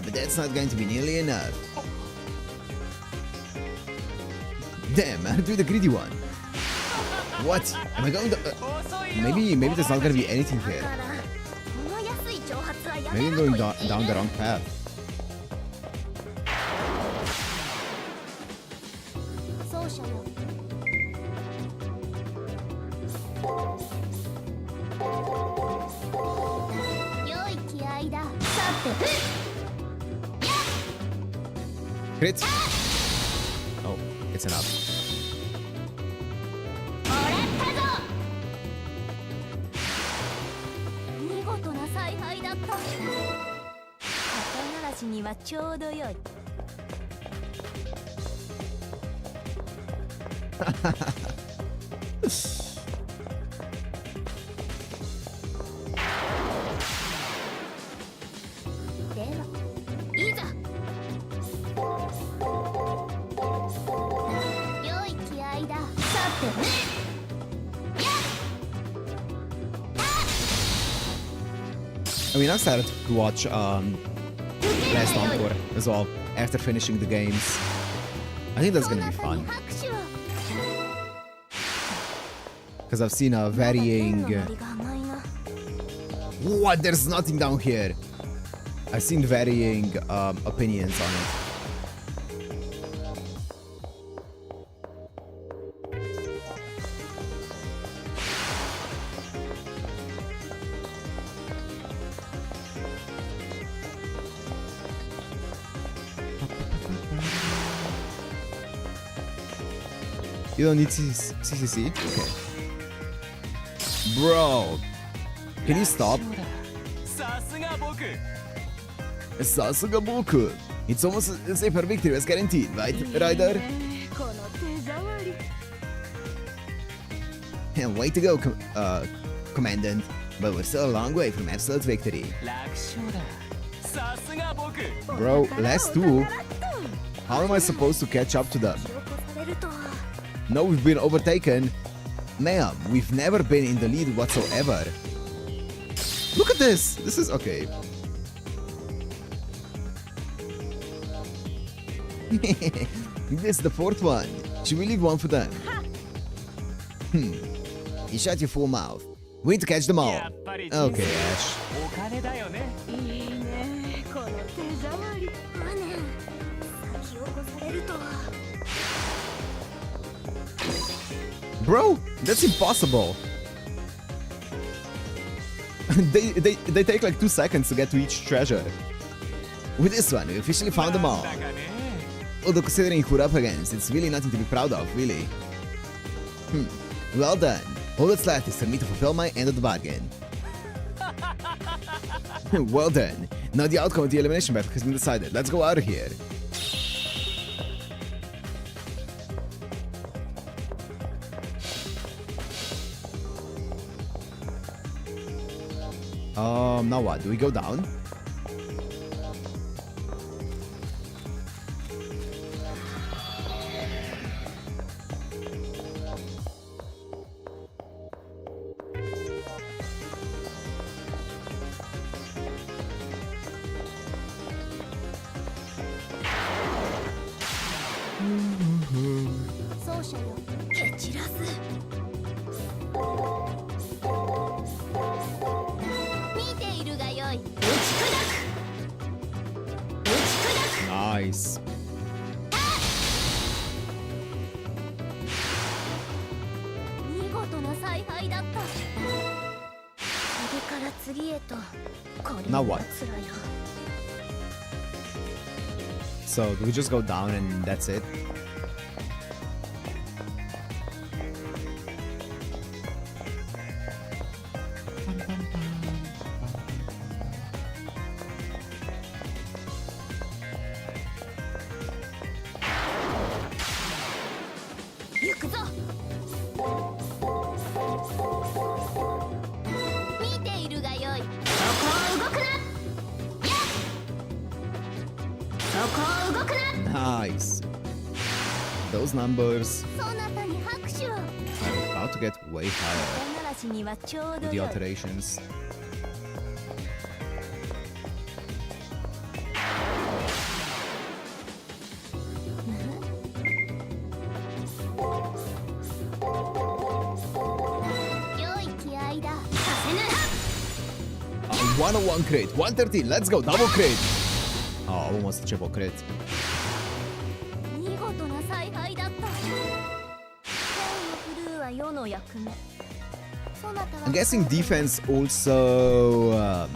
but that's not going to be nearly enough. Damn, I'll do the greedy one. What? Am I going to... maybe there's not going to be anything here. Maybe I'm going down the wrong path. Crit. Oh, it's enough. I mean, I started to watch Last Encore as well after finishing the games. I think that's gonna be fun. Because I've seen a varying... What? There's nothing down here. I've seen varying opinions on it. You don't need CCC? Okay. Bro, can you stop? Sasuga Boku. It's almost as if her victory was guaranteed, right, Ryder? Way to go, Commandant. But we're still a long way from absolute victory. Bro, last two? How am I supposed to catch up to them? No, we've been overtaken. Ma'am, we've never been in the lead whatsoever. Look at this! This is okay. This is the fourth one. Should we leave one for them? You shut your full mouth. We need to catch them all. Okay, Ash. Bro, that's impossible. they take like 2 seconds to get to each treasure. With this one, we officially found them all. Although considering who we're up against, it's really nothing to be proud of, really. Well done. All that's left is for me to fulfill my end of the bargain. Well done. Now the outcome of the elimination battle has been decided. Let's go out of here. Now what? Do we go down? Nice. Now what? So do we just go down and that's it? Nice. Those numbers are about to get way higher with the alterations. A 101 crit, 113, let's go, double crit. Oh, almost a triple crit. I'm guessing defense also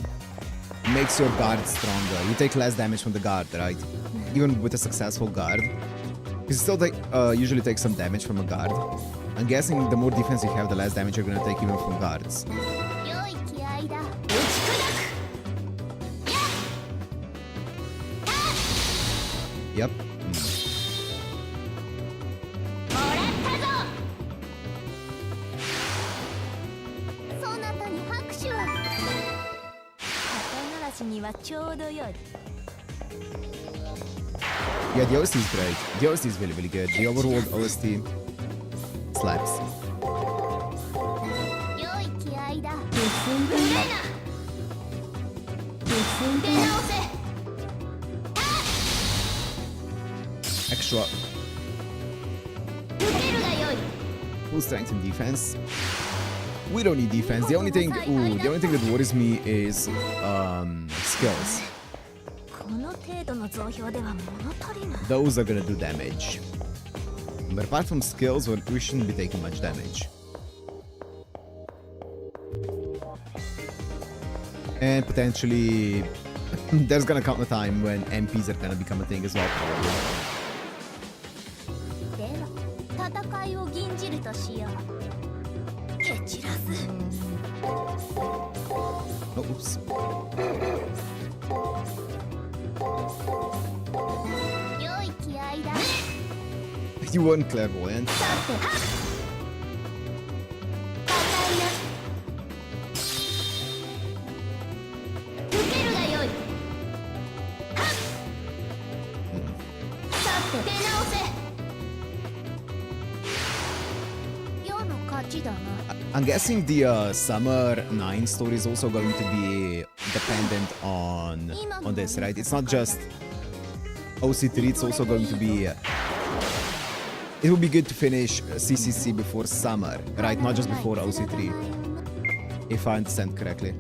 makes your guard stronger. You take less damage from the guard, right? Even with a successful guard. You still usually take some damage from a guard. I'm guessing the more defense you have, the less damage you're gonna take even from guards. Yep. Yeah, the OST is great. The OST is really, really good. The overworld OST slaps. Extra. Full strength and defense. We don't need defense. The only thing that worries me is skills. Those are gonna do damage. But apart from skills, we shouldn't be taking much damage. And potentially, there's gonna come a time when MPs are gonna become a thing as well. Oops. You weren't clairvoyant. I'm guessing the Summer 9 story is also going to be dependent on this, right? It's not just OC3, it's also going to be... it would be good to finish CCC before Summer, right? Not just before OC3, if I understand correctly.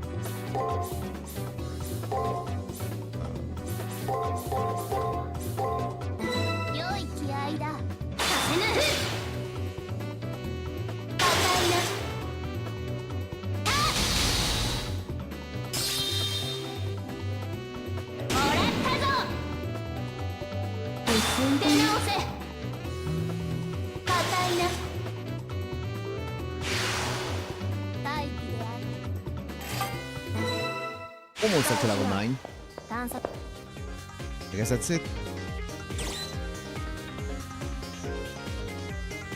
Almost up to level 9. I guess that's it.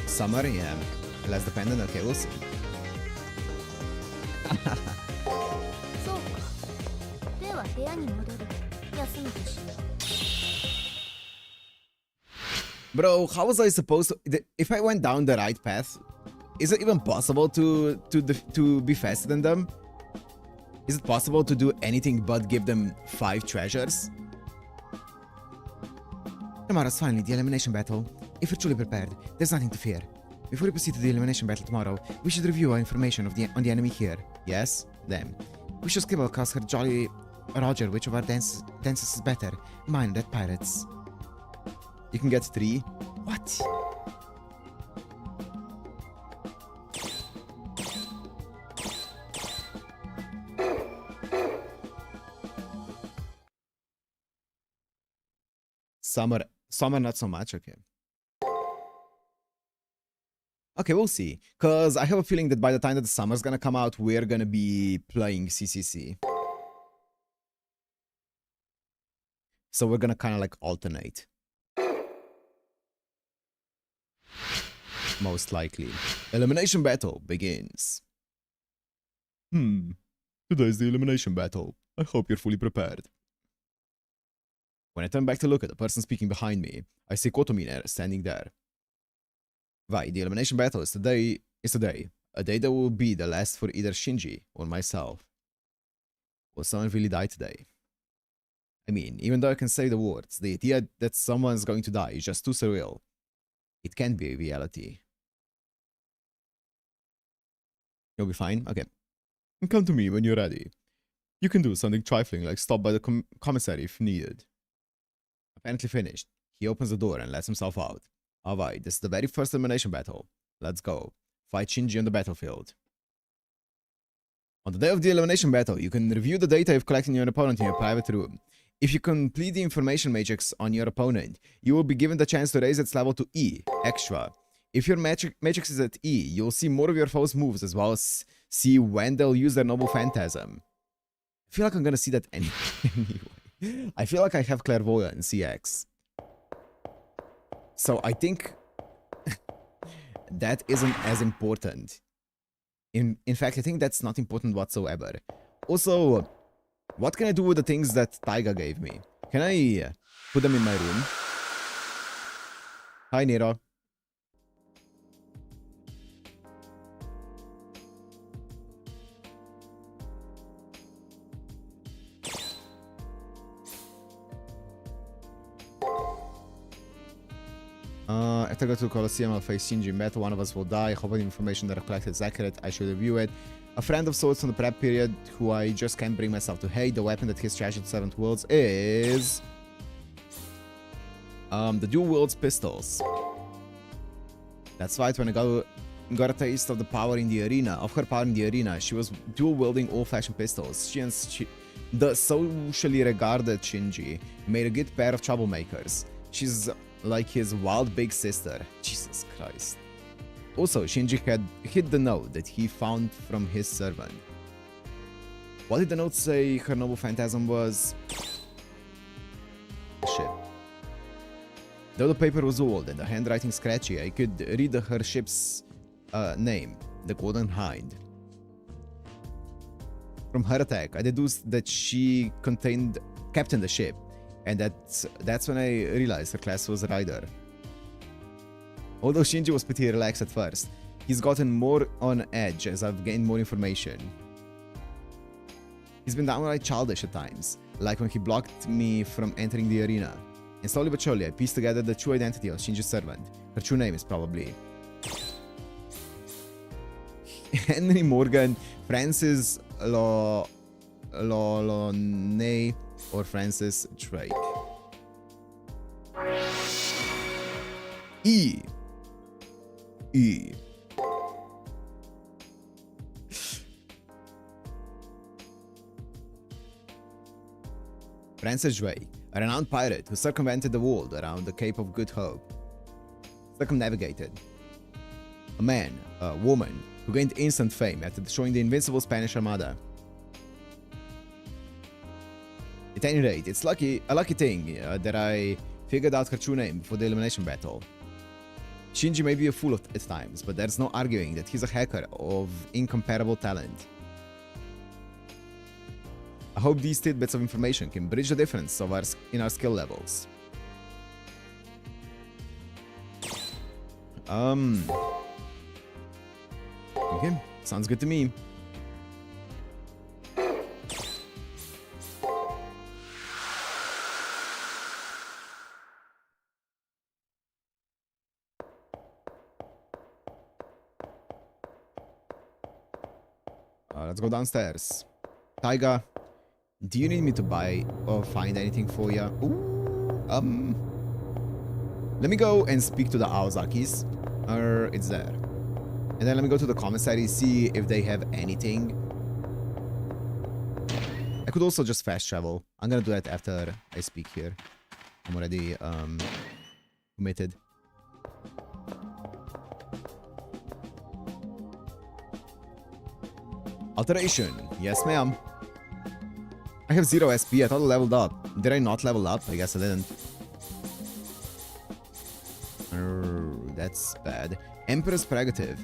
Summer, yeah. Less dependent, okay, we'll see. Bro, how was I supposed to... if I went down the right path, is it even possible to be faster than them? Is it possible to do anything but give them 5 treasures? Tomorrow's finally the elimination battle. If you're truly prepared, there's nothing to fear. Before we proceed to the elimination battle tomorrow, we should review our information on the enemy here. Yes? Them. We should scribble across her Jolly Roger which of our dances is better. Mine or that pirates. You can get 3. What? Summer not so much, okay. Okay, we'll see. Because I have a feeling that by the time that the summer's gonna come out, we're gonna be playing CCC. So we're gonna kind of like alternate. Most likely. Elimination battle begins. Today is the elimination battle. I hope you're fully prepared. When I turn back to look at the person speaking behind me, I see Kotomine standing there. Why, the elimination battle is today. A day that will be the last for either Shinji or myself. Will someone really die today? I mean, even though I can say the words, the idea that someone's going to die is just too surreal. It can't be a reality. You'll be fine? Okay. Come to me when you're ready. You can do something trifling like stop by the commissary if needed. Apparently finished. He opens the door and lets himself out. Alright, this is the very first elimination battle. Let's go. Fight Shinji on the battlefield. On the day of the elimination battle, you can review the data you've collected on your opponent in your private room. If you complete the information matrix on your opponent, you will be given the chance to raise its level to E, extra. If your matrix is at E, you'll see more of your foe's moves as well as see when they'll use their noble phantasm. I feel like I'm gonna see that anyway. I feel like I have clairvoyance CX. So I think that isn't as important. In fact, I think that's not important whatsoever. Also, what can I do with the things that Taiga gave me? Can I put them in my room? Hi, Nero. If I go to the Colosseum, I'll face Shinji in battle. One of us will die. I hope the information that I collected is accurate. I should review it. A friend of sorts from the prep period who I just can't bring myself to hate. The weapon that he's trashed at 7th Worlds is... the dual wields pistols. That's right, when I got a taste of the power in the arena, of her power in the arena, she was dual wielding old-fashioned pistols. The socially regarded Shinji made a good pair of troublemakers. She's like his wild big sister. Jesus Christ. Also, Shinji had hid the note that he found from his servant. What did the note say her noble phantasm was? Ship. Though the paper was old and the handwriting scratchy, I could read her ship's name, the Golden Hind. From her attack, I deduced that she captained the ship, and that's when I realized her class was Rider. Although Shinji was pretty relaxed at first, he's gotten more on edge as I've gained more information. He's been downright childish at times, like when he blocked me from entering the arena. And slowly but surely, I pieced together the true identity of Shinji's servant. Her true name is probably Henry Morgan, Francis Lolonay, or Francis Drake. E. Francis Drake, a renowned pirate who circumvented the world around the Cape of Good Hope. Circumnavigated. A man, a woman, who gained instant fame after destroying the invincible Spanish Armada. At any rate, it's a lucky thing that I figured out her true name before the elimination battle. Shinji may be a fool at times, but there's no arguing that he's a hacker of incomparable talent. I hope these tidbits of information can bridge the difference in our skill levels. Okay, sounds good to me. Let's go downstairs. Taiga, do you need me to buy or find anything for you? Ooh, let me go and speak to the Aozakis. It's there. And then let me go to the commissary, see if they have anything. I could also just fast travel. I'm gonna do that after I speak here. I'm already committed. Alteration. Yes, ma'am. I have 0 SP. I thought I leveled up. Did I not level up? I guess I didn't. That's bad. Emperor's Prerogative.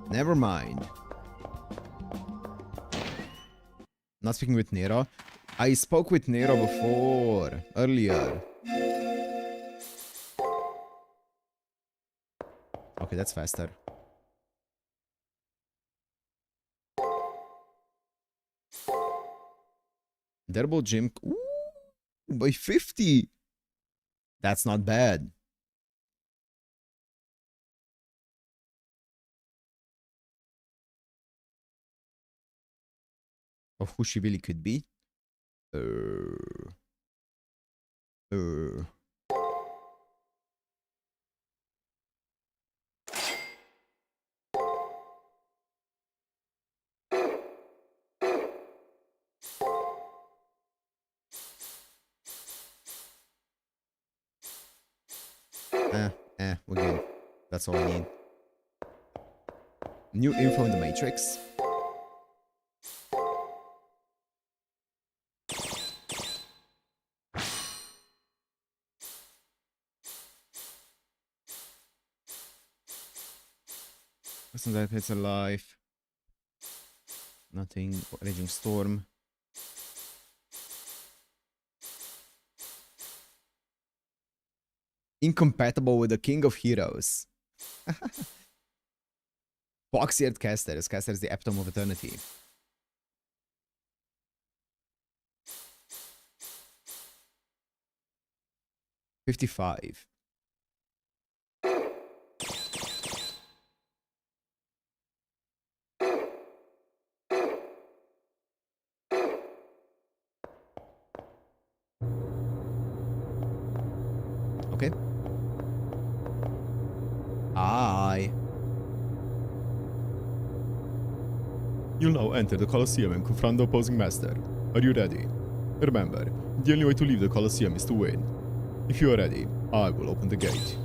Never mind. Not speaking with Nero. I spoke with Nero before. Earlier. Okay, that's faster. Derbo Gym. Ooh, by 50. That's not bad. Of who she really could be. We're good. That's all I need. New info in the Matrix. Person that hits alive. Nothing. Raging Storm. Incompatible with the King of Heroes. Box-eared casters. Casters the epitome of eternity. $55. Okay. Aye. You'll now enter the Colosseum and confront the opposing master. Are you ready? Remember, the only way to leave the Colosseum is to win. If you are ready, I will open the gate.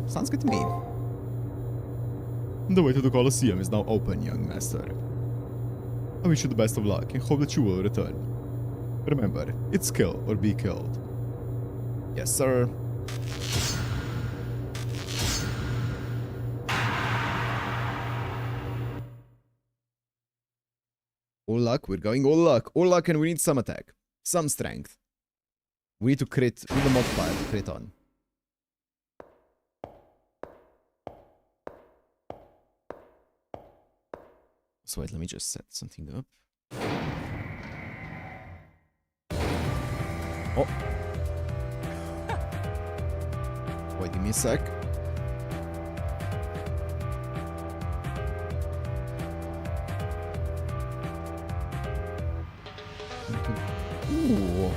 Sounds good to me. The way to the Colosseum is now open, young master. I wish you the best of luck and hope that you will return. Remember, it's kill or be killed. Yes, sir. All luck, we're going all luck. All luck, and we need some attack. Some strength. We need to crit, we need a multiplier to crit on. So wait, let me just set something up. Oh. Wait, give me a sec. Ooh.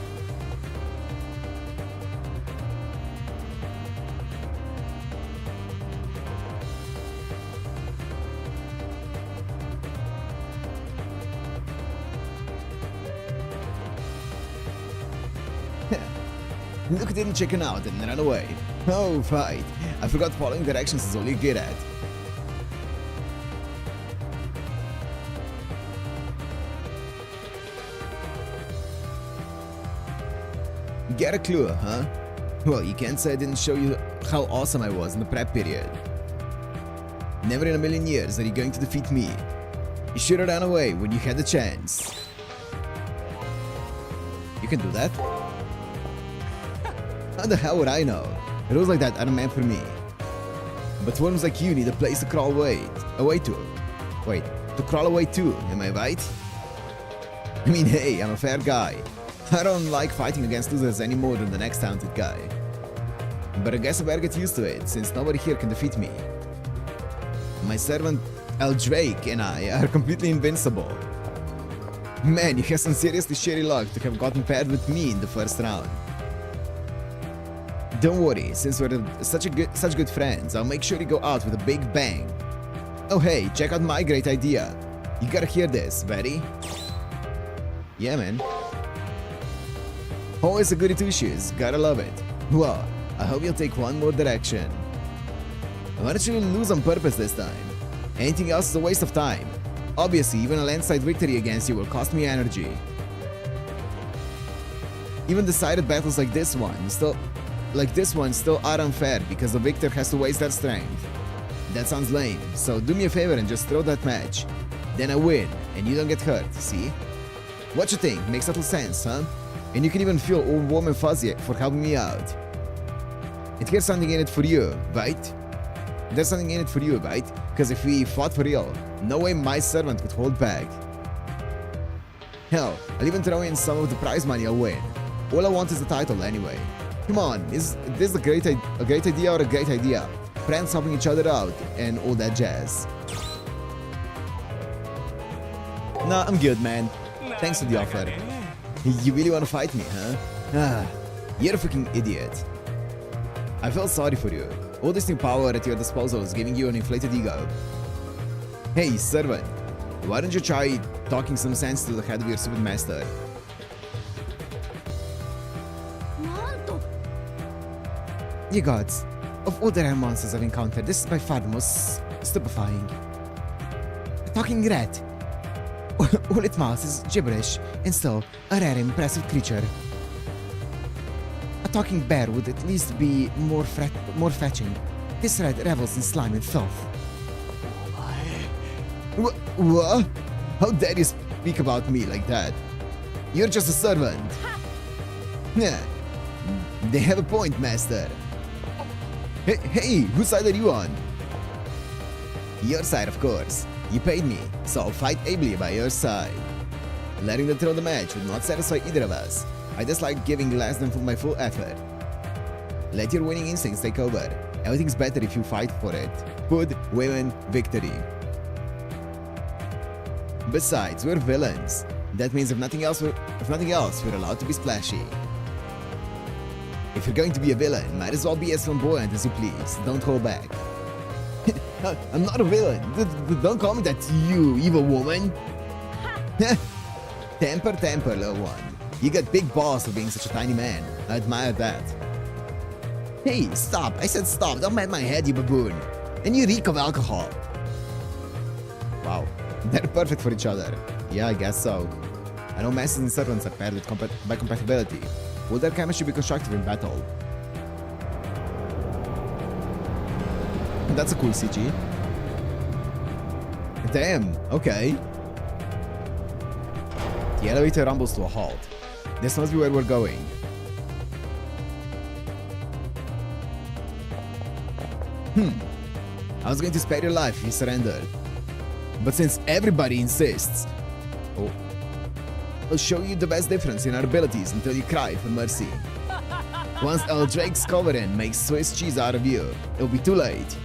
Look, didn't chicken out and run away. Oh, right. I forgot following directions is all you get at. Get a clue, huh? Well, you can't say I didn't show you how awesome I was in the prep period. Never in a million years are you going to defeat me. You should have ran away when you had the chance. You can do that? How the hell would I know? Rules like that aren't meant for me. But worms like you need a place to crawl away to. Wait, to crawl away to, am I right? I mean, hey, I'm a fair guy. I don't like fighting against losers any more than the next talented guy. But I guess I better get used to it, since nobody here can defeat me. My servant Eldrake and I are completely invincible. Man, you have some seriously shitty luck to have gotten paired with me in the first round. Don't worry, since we're such good friends, I'll make sure you go out with a big bang. Oh hey, check out my great idea. You gotta hear this, ready? Yeah, man. Always a goody two-shoes, gotta love it. Well, I hope you'll take one more direction. Why don't you lose on purpose this time? Anything else is a waste of time. Obviously, even a landslide victory against you will cost me energy. Even decided battles like this one still are unfair because the victor has to waste their strength. That sounds lame, so do me a favor and just throw that match. Then I win, and you don't get hurt, see? What you think? Makes little sense, huh? And you can even feel all warm and fuzzy for helping me out. And here's something in it for you, right? There's something in it for you, right? Because if we fought for real, no way my servant would hold back. Hell, I'll even throw in some of the prize money I'll win. All I want is the title anyway. Come on, is this a great idea or a great idea? Friends helping each other out and all that jazz. Nah, I'm good, man. Thanks for the offer. You really want to fight me, huh? Ah, you're a freaking idiot. I feel sorry for you. All this new power at your disposal is giving you an inflated ego. Hey, servant, why don't you try talking some sense to the head of your stupid master? Ye gods, of all the rare monsters I've encountered, this is by far the most stupefying. A talking rat. All its mouth is gibberish, and still a rare impressive creature. A talking bear would at least be more fetching. This rat revels in slime and filth. What? How dare you speak about me like that? You're just a servant. Yeah, they have a point, master. Hey, whose side are you on? Your side, of course. You paid me, so I'll fight ably by your side. Letting them throw the match would not satisfy either of us. I just like giving less than my full effort. Let your winning instincts take over. Everything's better if you fight for it. Food, women, victory. Besides, we're villains. That means if nothing else, we're allowed to be splashy. If you're going to be a villain, might as well be as flamboyant as you please. Don't hold back. I'm not a villain. Don't call me that, you evil woman. Temper, little one. You got big balls for being such a tiny man. I admire that. Hey, stop. I said stop. Don't bite my head, you baboon. And you reek of alcohol. Wow. They're perfect for each other. Yeah, I guess so. I know masters and servants are paired with by compatibility. Will their chemistry be constructive in battle? That's a cool CG. Damn, okay. The elevator rumbles to a halt. This must be where we're going. I was going to spare your life if you surrendered. But since everybody insists, I'll show you the best difference in our abilities until you cry for mercy. Once El Drake's Coverin makes Swiss cheese out of you, it'll be too late.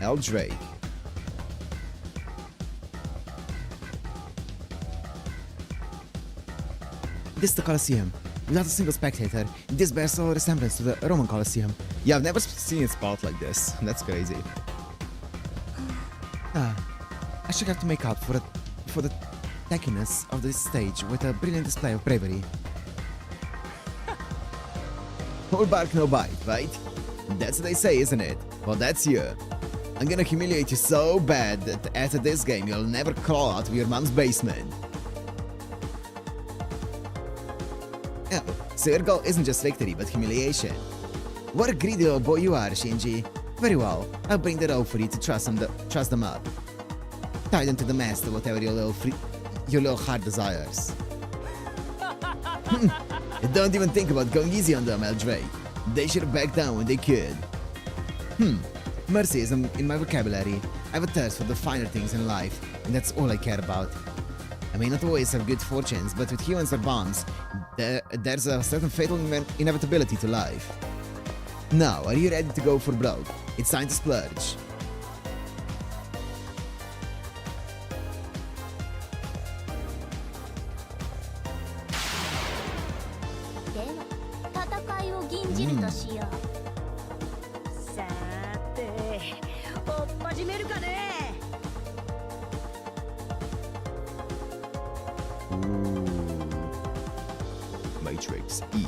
El Drake. This is the Colosseum. Without a single spectator, this bears all resemblance to the Roman Colosseum. Yeah, I've never seen it spot like this. That's crazy. I should have to make up for the tackiness of this stage with a brilliant display of bravery. Whole bark, no bite, right? That's what they say, isn't it? Well, that's you. I'm gonna humiliate you so bad that after this game you'll never crawl out of your mom's basement. Oh, so your goal isn't just victory, but humiliation. What a greedy little boy you are, Shinji. Very well, I'll bring the rope for you to trust them up. Tie them to the mast or whatever your little heart desires. Don't even think about going easy on them, El Drake. They should have backed down when they could. Mercy isn't in my vocabulary. I have a thirst for the finer things in life, and that's all I care about. I may not always have good fortunes, but with humans or bombs, there's a certain fatal inevitability to life. Now, are you ready to go for broke? It's time to splurge. Matrix E.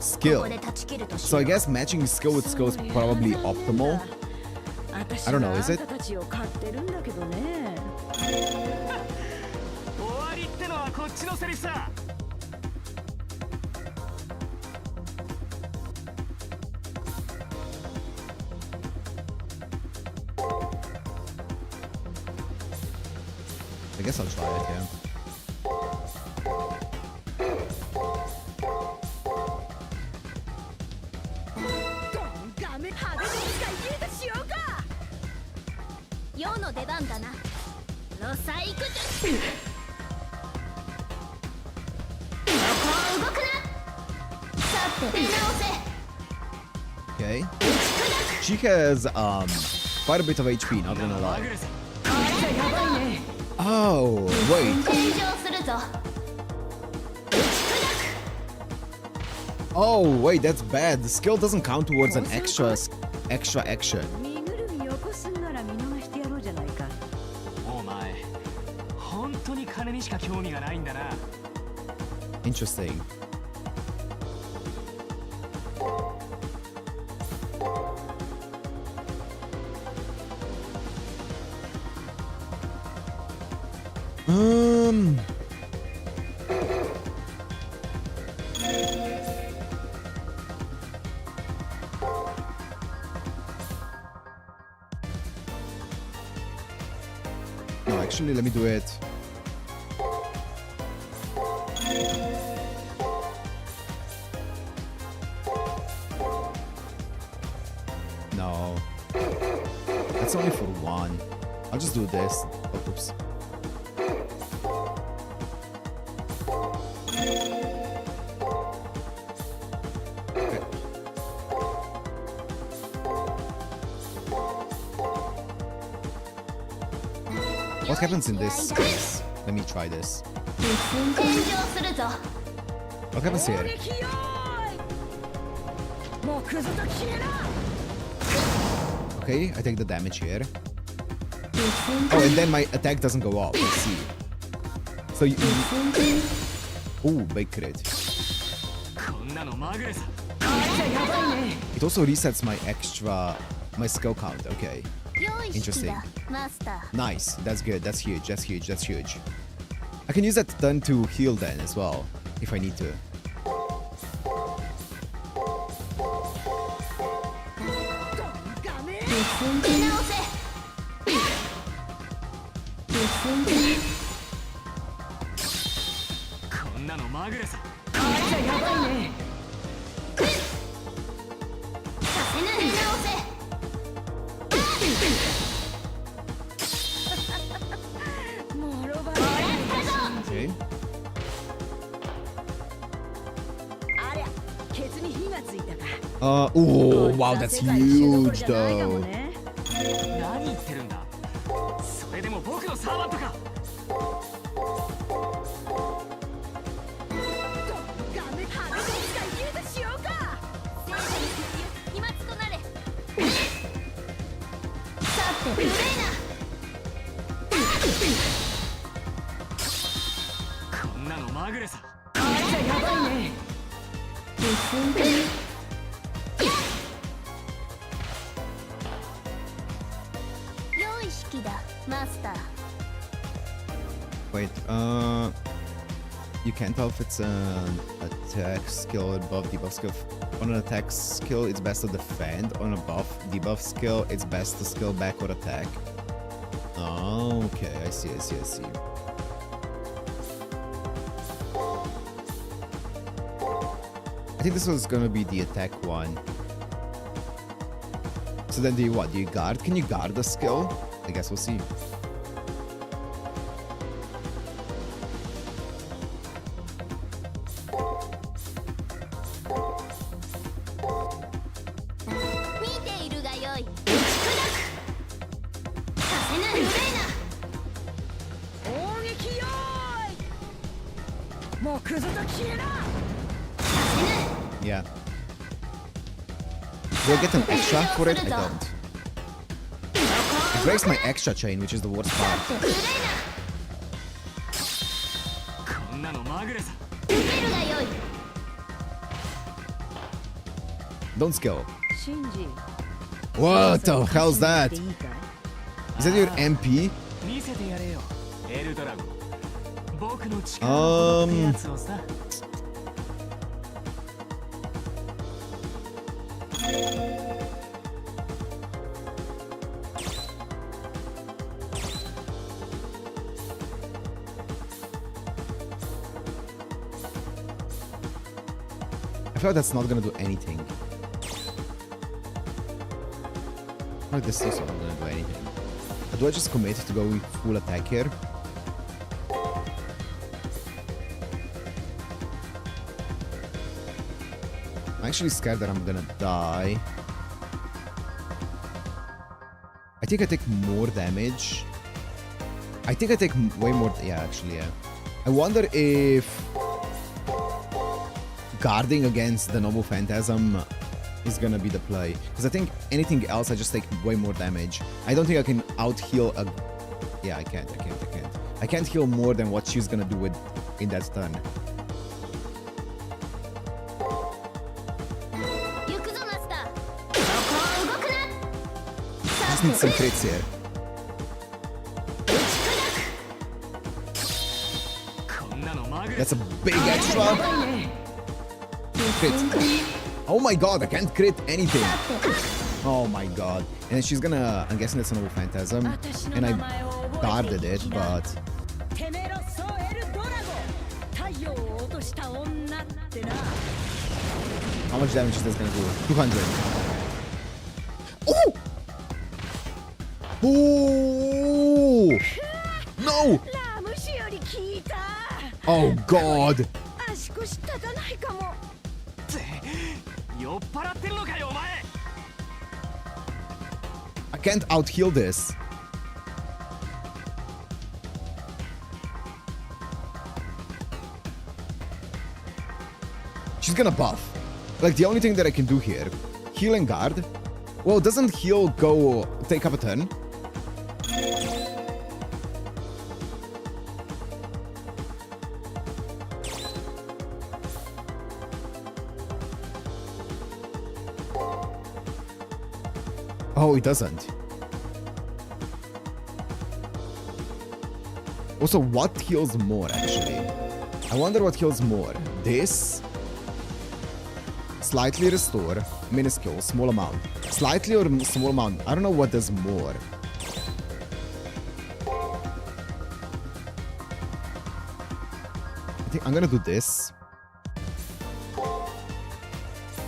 Skill. So I guess matching skill with skill is probably optimal. I don't know, is it? I guess I'll try it, yeah. Okay. She has quite a bit of HP, not gonna lie. Oh, wait. Oh, wait, that's bad. The skill doesn't count towards an extra action. Interesting. No, actually, let me do it. No. That's only for one. I'll just do this. Oh, oops. What happens in this case? Let me try this. What happens here? Okay, I take the damage here. Oh, and then my attack doesn't go off. Let's see. So you... Ooh, big crit. It also resets my extra My skill count, okay. Interesting. Nice, that's good, that's huge, that's huge, that's huge. I can use that turn to heal then as well, if I need to. Oh, wow, that's huge though. Wait, you can't tell if it's an attack skill or buff debuff skill. On an attack skill, it's best to defend. On a buff debuff skill, it's best to skill back or attack. Oh, okay, I see. I think this was gonna be the attack one. So then do you what? Do you guard? Can you guard the skill? I guess we'll see. Yeah. Do I get an extra for it? I don't. It breaks my extra chain, which is the worst part. Don't skill. Shinji. What the hell's that? Is that your MP? I feel like that's not gonna do anything. I feel like this is not gonna do anything. Do I just commit to go with full attack here? I'm actually scared that I'm gonna die. I think I take more damage. I think I take way more. Yeah, actually, yeah. I wonder if guarding against the Noble Phantasm is gonna be the play. Because I think anything else, I just take way more damage. I don't think I can out-heal a... Yeah, I can't. I can't heal more than what she's gonna do with in that turn. I just need some crits here. That's a big extra. Crit. Oh my god, I can't crit anything. Oh my god. And then she's gonna... I'm guessing it's a Noble Phantasm. And I guarded it, but... How much damage is this gonna do? 200. Oh! Oh! No! Oh god! I can't out-heal this. She's gonna buff. Like, the only thing that I can do here, heal and guard. Well, doesn't heal go take up a turn? Oh, it doesn't. Also, what heals more, actually? I wonder what heals more. This? Slightly restore. Minuscule. Small amount. Slightly or small amount. I don't know what does more. I think I'm gonna do this.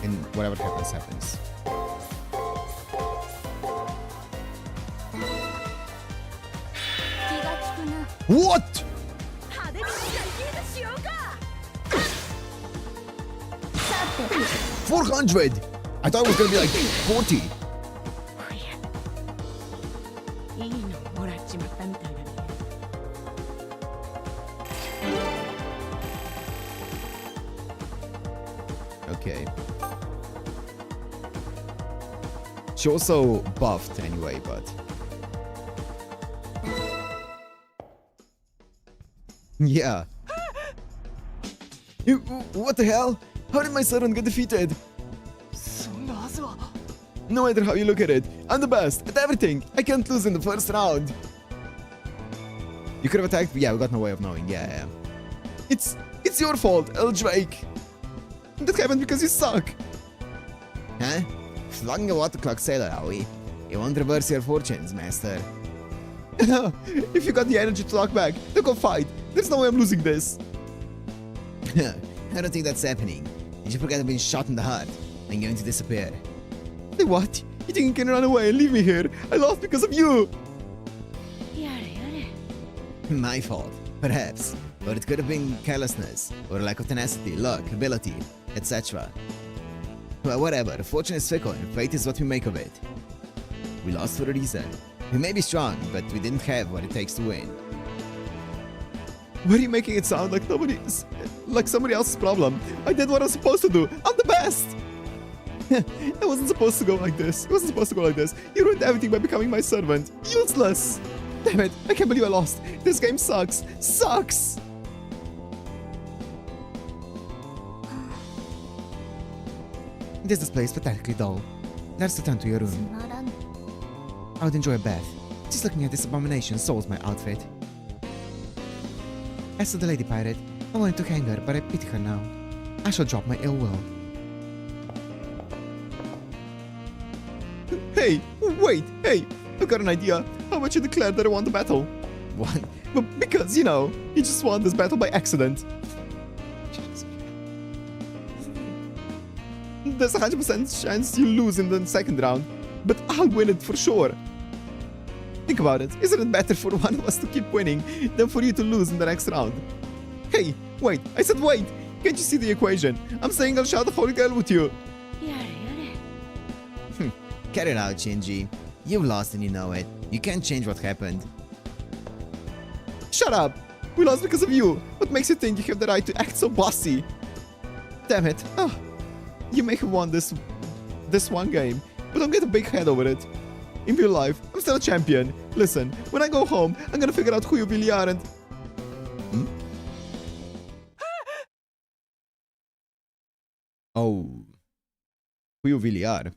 And whatever happens, happens. What? 400! I thought it was gonna be like 40. いいのもらっちまったみたいだね。 Okay. She also buffed anyway, but... Yeah. What the hell? How did my servant get defeated? そんなはずは。 No matter how you look at it, I'm the best at everything. I can't lose in the first round. You could have attacked. Yeah, we got no way of knowing. Yeah. It's your fault, Eldrake. That happened because you suck. Huh? Flogging a water clock sailor, are we? You won't reverse your fortunes, master. If you got the energy to lock back, then go fight. There's no way I'm losing this. I don't think that's happening. Did you forget I've been shot in the heart? I'm going to disappear. What? You think you can run away and leave me here? I lost because of you! やれやれ。 My fault, perhaps. Or it could have been carelessness, or lack of tenacity, luck, ability, etc. Well, whatever. Fortune is fickle, and fate is what we make of it. We lost for a reason. We may be strong, but we didn't have what it takes to win. Why are you making it sound like somebody else's problem? I did what I was supposed to do. I'm the best! It wasn't supposed to go like this. It wasn't supposed to go like this. You ruined everything by becoming my servant. Useless! Damn it, I can't believe I lost. This game sucks. Sucks! This display is pathetically dull. Let's return to your room. I would enjoy a bath. Just looking at this abomination soils my outfit. As to the lady pirate, I wanted to hang her, but I pity her now. I shall drop my ill will. Hey, wait, hey, I've got an idea. How about you declare that I won the battle? What? But because, you know, you just won this battle by accident. There's a 100% chance you lose in the second round, but I'll win it for sure. Think about it. Isn't it better for one of us to keep winning than for you to lose in the next round? Hey, wait. I said wait. Can't you see the equation? I'm saying I'll shout the Holy Grail with you. やれやれ。 Cut it out, Shinji. You've lost and you know it. You can't change what happened. Shut up. We lost because of you. What makes you think you have the right to act so bossy? Damn it. Oh, you may have won this one game, but don't get a big head over it. In real life, I'm still a champion. Listen, when I go home, I'm gonna figure out who you really are and... Hmm? Oh. Who you really are?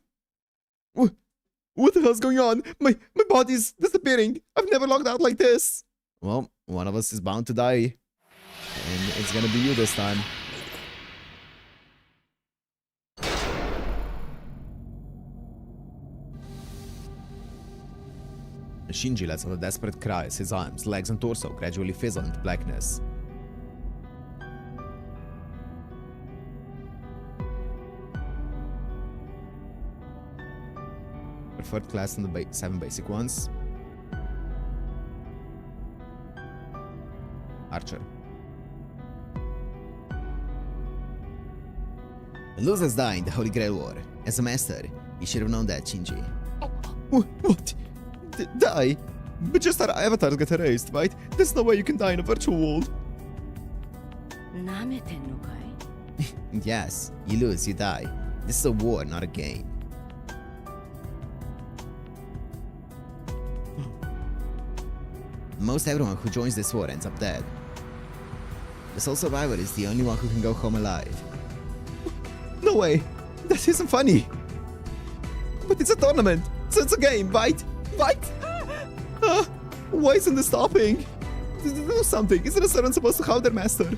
What the hell's going on? My body's disappearing. I've never logged out like this. Well, one of us is bound to die. And it's gonna be you this time. Shinji lets out a desperate cry as his arms, legs, and torso gradually fizzle into blackness. Preferred class in the 7 basic ones. Archer. The losers die in the Holy Grail War. As a master, you should have known that, Shinji. What? Die? But just our avatars get erased, right? There's no way you can die in a virtual world. なめてんのかい？ Yes, you lose, you die. This is a war, not a game. Most everyone who joins this war ends up dead. The sole survivor is the only one who can go home alive. No way! That isn't funny! But it's a tournament! So it's a game, right? Right? Why isn't this stopping? Do something. Isn't a servant supposed to have their master?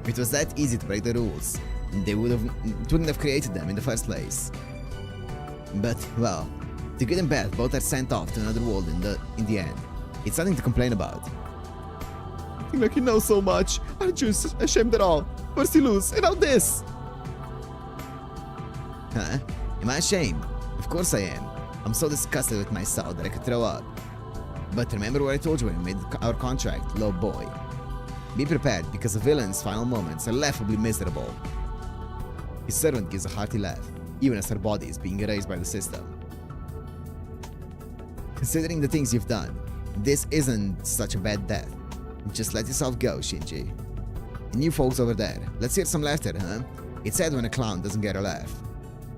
If it was that easy to break the rules, they wouldn't have created them in the first place. But, well, the good and bad both are sent off to another world in the end. It's nothing to complain about. I think like you know so much. Aren't you ashamed at all? First you lose, and now this! Huh? Am I ashamed? Of course I am. I'm so disgusted with myself that I could throw up. But remember what I told you when we made our contract, little boy. Be prepared, because the villain's final moments are laughably miserable. His servant gives a hearty laugh, even as her body is being erased by the system. Considering the things you've done, this isn't such a bad death. Just let yourself go, Shinji. And you folks over there, let's hear some laughter, huh? It's sad when a clown doesn't get a laugh.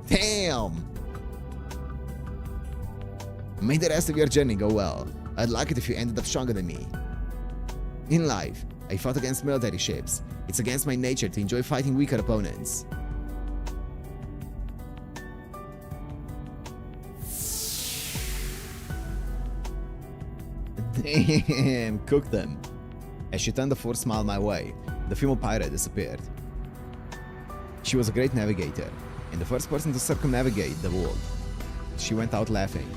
Damn! May the rest of your journey go well. I'd like it if you ended up stronger than me. In life, I fought against military ships. It's against my nature to enjoy fighting weaker opponents. Damn, cook them. As she turned a forced smile my way, the female pirate disappeared. She was a great navigator, and the first person to circumnavigate the world. She went out laughing.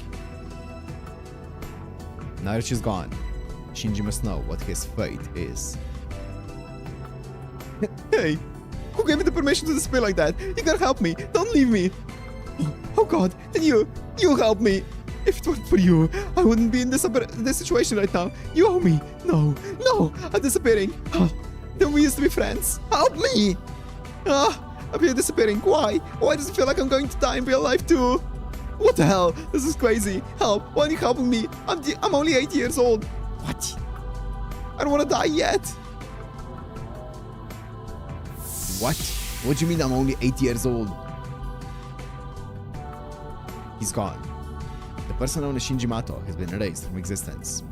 Now that she's gone, Shinji must know what his fate is. Hey! Who gave me the permission to disappear like that? You gotta help me! Don't leave me! Oh god, then you help me! If it weren't for you, I wouldn't be in this situation right now. You owe me! No, I'm disappearing! Then we used to be friends! Help me! I'm here disappearing. Why? Why does it feel like I'm going to die in real life too? What the hell? This is crazy. Help! Why aren't you helping me? I'm only 8 years old. What? I don't want to die yet. What? What do you mean I'm only 8 years old? He's gone. The person known as Shinji Mato has been erased from existence.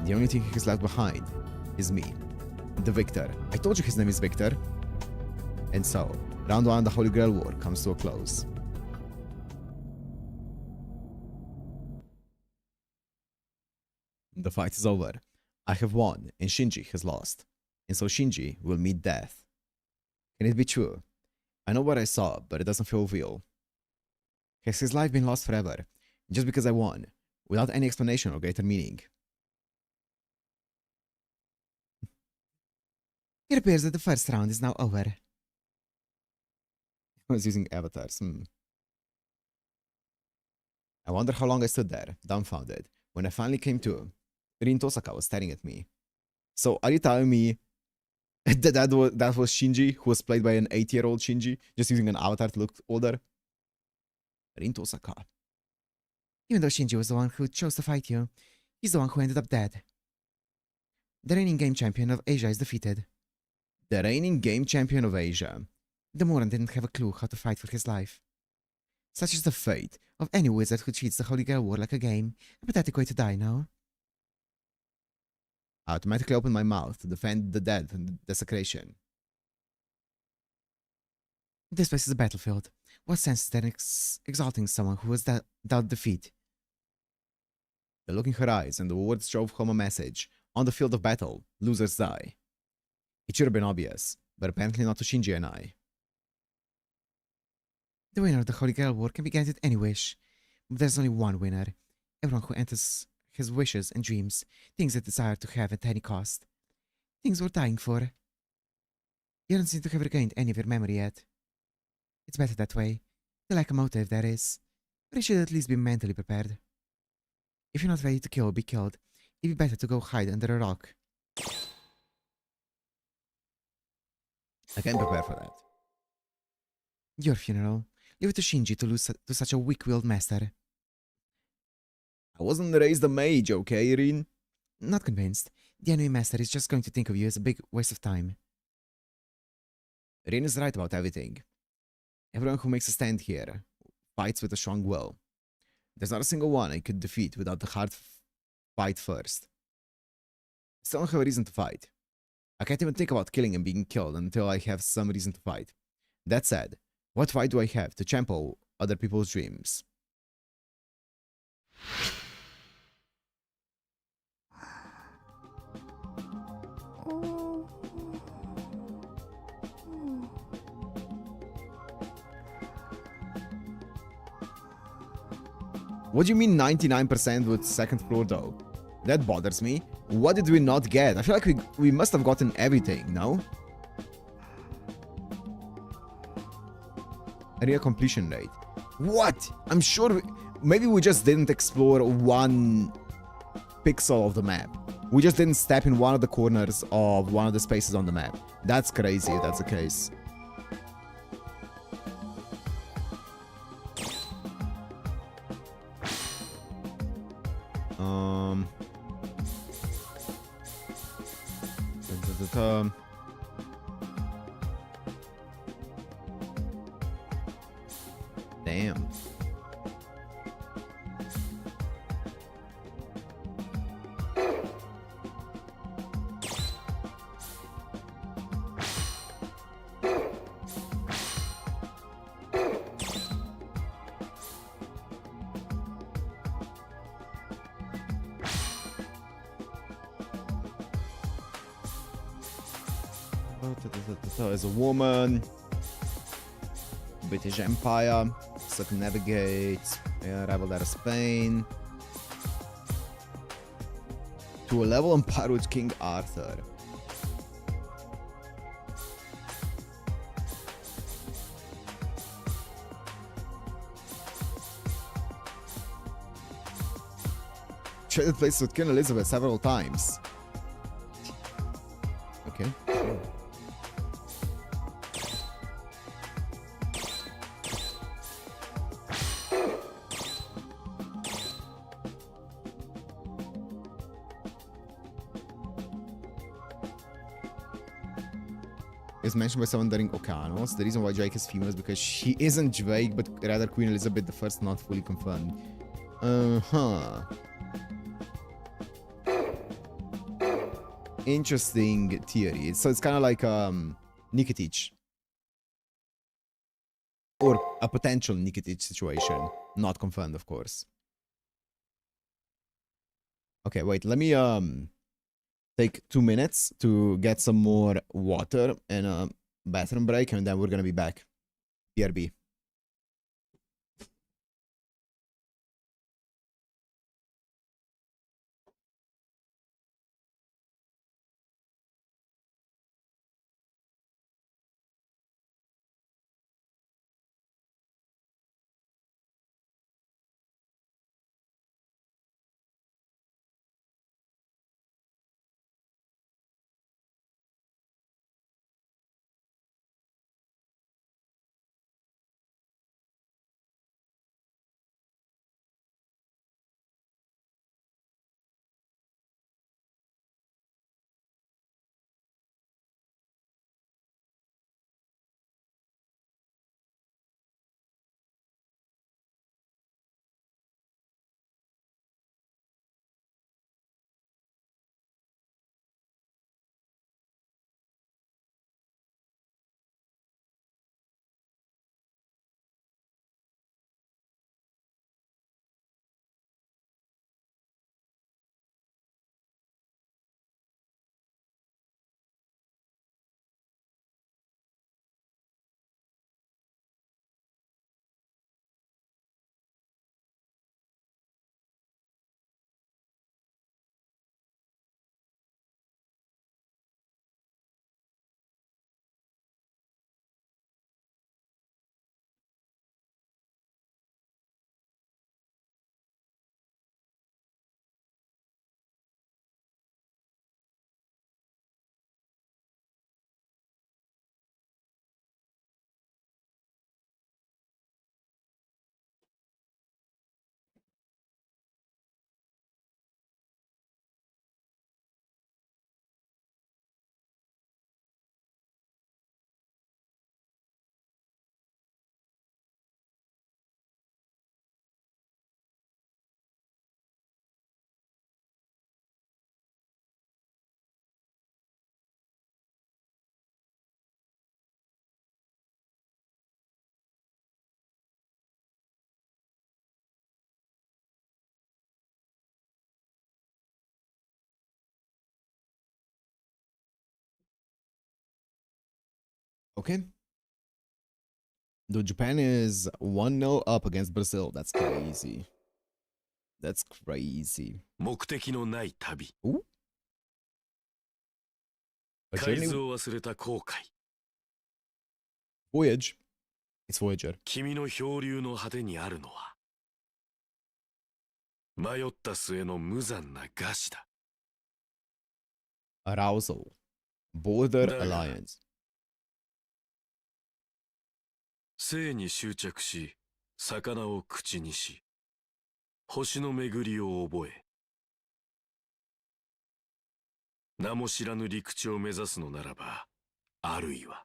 The only thing he has left behind is me, the Victor. I told you his name is Victor. And so, round 1 of the Holy Grail War comes to a close. The fight is over. I have won, and Shinji has lost. And so Shinji will meet death. Can it be true? I know what I saw, but it doesn't feel real. Has his life been lost forever, just because I won, without any explanation or greater meaning? It appears that the first round is now over. I was using avatars. I wonder how long I stood there, dumbfounded, when I finally came to. Rin Tosaka was staring at me. So, are you telling me that was Shinji, who was played by an 8-year-old Shinji, just using an avatar to look older? Rin Tosaka. Even though Shinji was the one who chose to fight you, he's the one who ended up dead. The reigning game champion of Asia is defeated. The reigning game champion of Asia. The Moran didn't have a clue how to fight for his life. Such is the fate of any wizard who treats the Holy Grail War like a game. A pathetic way to die, no? I automatically opened my mouth to defend the dead and desecration. This place is a battlefield. What sense is there in exalting someone who was dealt defeat? The look in her eyes and the words drove home a message. On the field of battle, losers die. It should have been obvious, but apparently not to Shinji and I. The winner of the Holy Grail War can be granted any wish, but there's only one winner. Everyone who enters his wishes and dreams, things they desire to have at any cost. Things we're dying for. You don't seem to have regained any of your memory yet. It's better that way. You lack a motive, that is. But you should at least be mentally prepared. If you're not ready to kill or be killed, it'd be better to go hide under a rock. I can't prepare for that. Your funeral. Leave it to Shinji to lose to such a weak-willed master. I wasn't raised a mage, okay, Rin? Not convinced. The enemy master is just going to think of you as a big waste of time. Rin is right about everything. Everyone who makes a stand here fights with a strong will. There's not a single one I could defeat without the hard fight first. I still don't have a reason to fight. I can't even think about killing and being killed until I have some reason to fight. That said, what right do I have to trample other people's dreams. What do you mean 99% with second floor though? That bothers me. What did we not get? I feel like we must have gotten everything, no? Area completion rate. What? I'm sure maybe we just didn't explore one pixel of the map. We just didn't step in one of the corners of one of the spaces on the map. That's crazy if that's the case. Damn. As a woman, British Empire, circumnavigate, arrival out of Spain, to a level on par with King Arthur. Traded places with Queen Elizabeth several times. Okay. Sure. Is mentioned by someone during Okanos. The reason why Drake is female is because she isn't Drake, but rather Queen Elizabeth I, not fully confirmed. Interesting theory. So it's kind of like Nikitic. Or a potential Nikitic situation. Not confirmed, of course. Okay, wait, let me take 2 minutes to get some more water and a bathroom break, and then we're gonna be back. BRB. Okay. Though Japan is 1-0 up against Brazil. That's crazy. That's crazy. 目的のない旅。 Ooh. A 海 journey 図を忘れた後悔。 voyage. It's Voyager. 君の漂流の果てにあるのは、迷った末の無残な餓死だ。 Arousal. Border Da- Alliance. 生に執着し、魚を口にし、星の巡りを覚え、名も知らぬ陸地を目指すのならば、あるいは、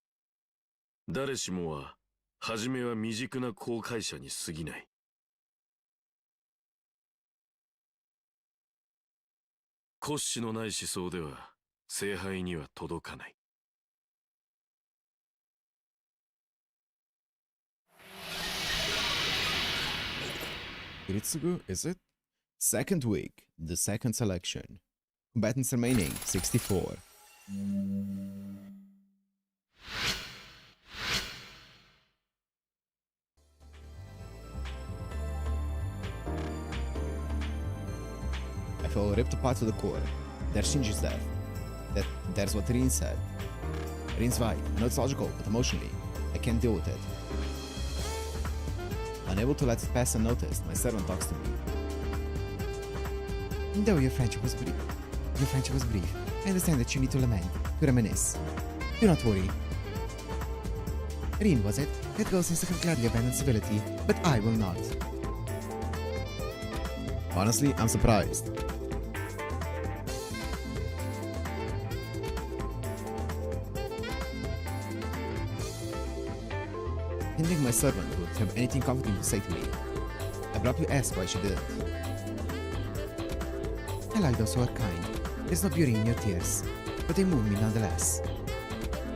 誰しもは、初めは未熟な航海者に過ぎない。骨子のない思想では、聖杯には届かない。Kiritsugu, is it? Second week, the second selection. Combatants remaining, 64. I feel ripped apart to the core. There's Shinji's death. There's what Rin said. Rin's right. I know it's logical, but emotionally, I can't deal with it. Unable to let it pass unnoticed, my servant talks to me. Though your friendship was brief, I understand that you need to lament, to reminisce. Do not worry. Rin, was it? That girl seems to have gladly abandoned civility, but I will not. Honestly, I'm surprised. Hinting my servant would have anything comforting to say to me. Abruptly asked why she didn't. I like those who are kind. There's no beauty in your tears, but they move me nonetheless.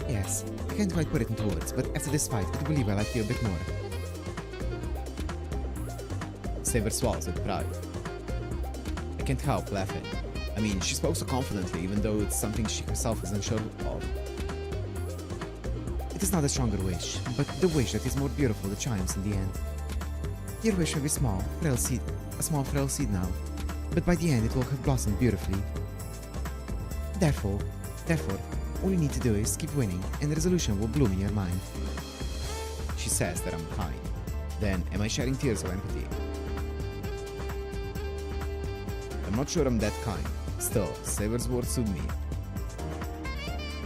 Yes, I can't quite put it into words, but after this fight, I do believe I like you a bit more. Saber swallows with pride. I can't help laughing. I mean, she spoke so confidently, even though it's something she herself is unsure of. It is not a stronger wish, but the wish that is more beautiful that triumphs in the end. Your wish may be small, frail seed, a small frail seed now, but by the end it will have blossomed beautifully. Therefore, all you need to do is keep winning, and the resolution will bloom in your mind. She says that I'm kind. Then, am I shedding tears of empathy? I'm not sure I'm that kind. Still, Saber's words soothe me.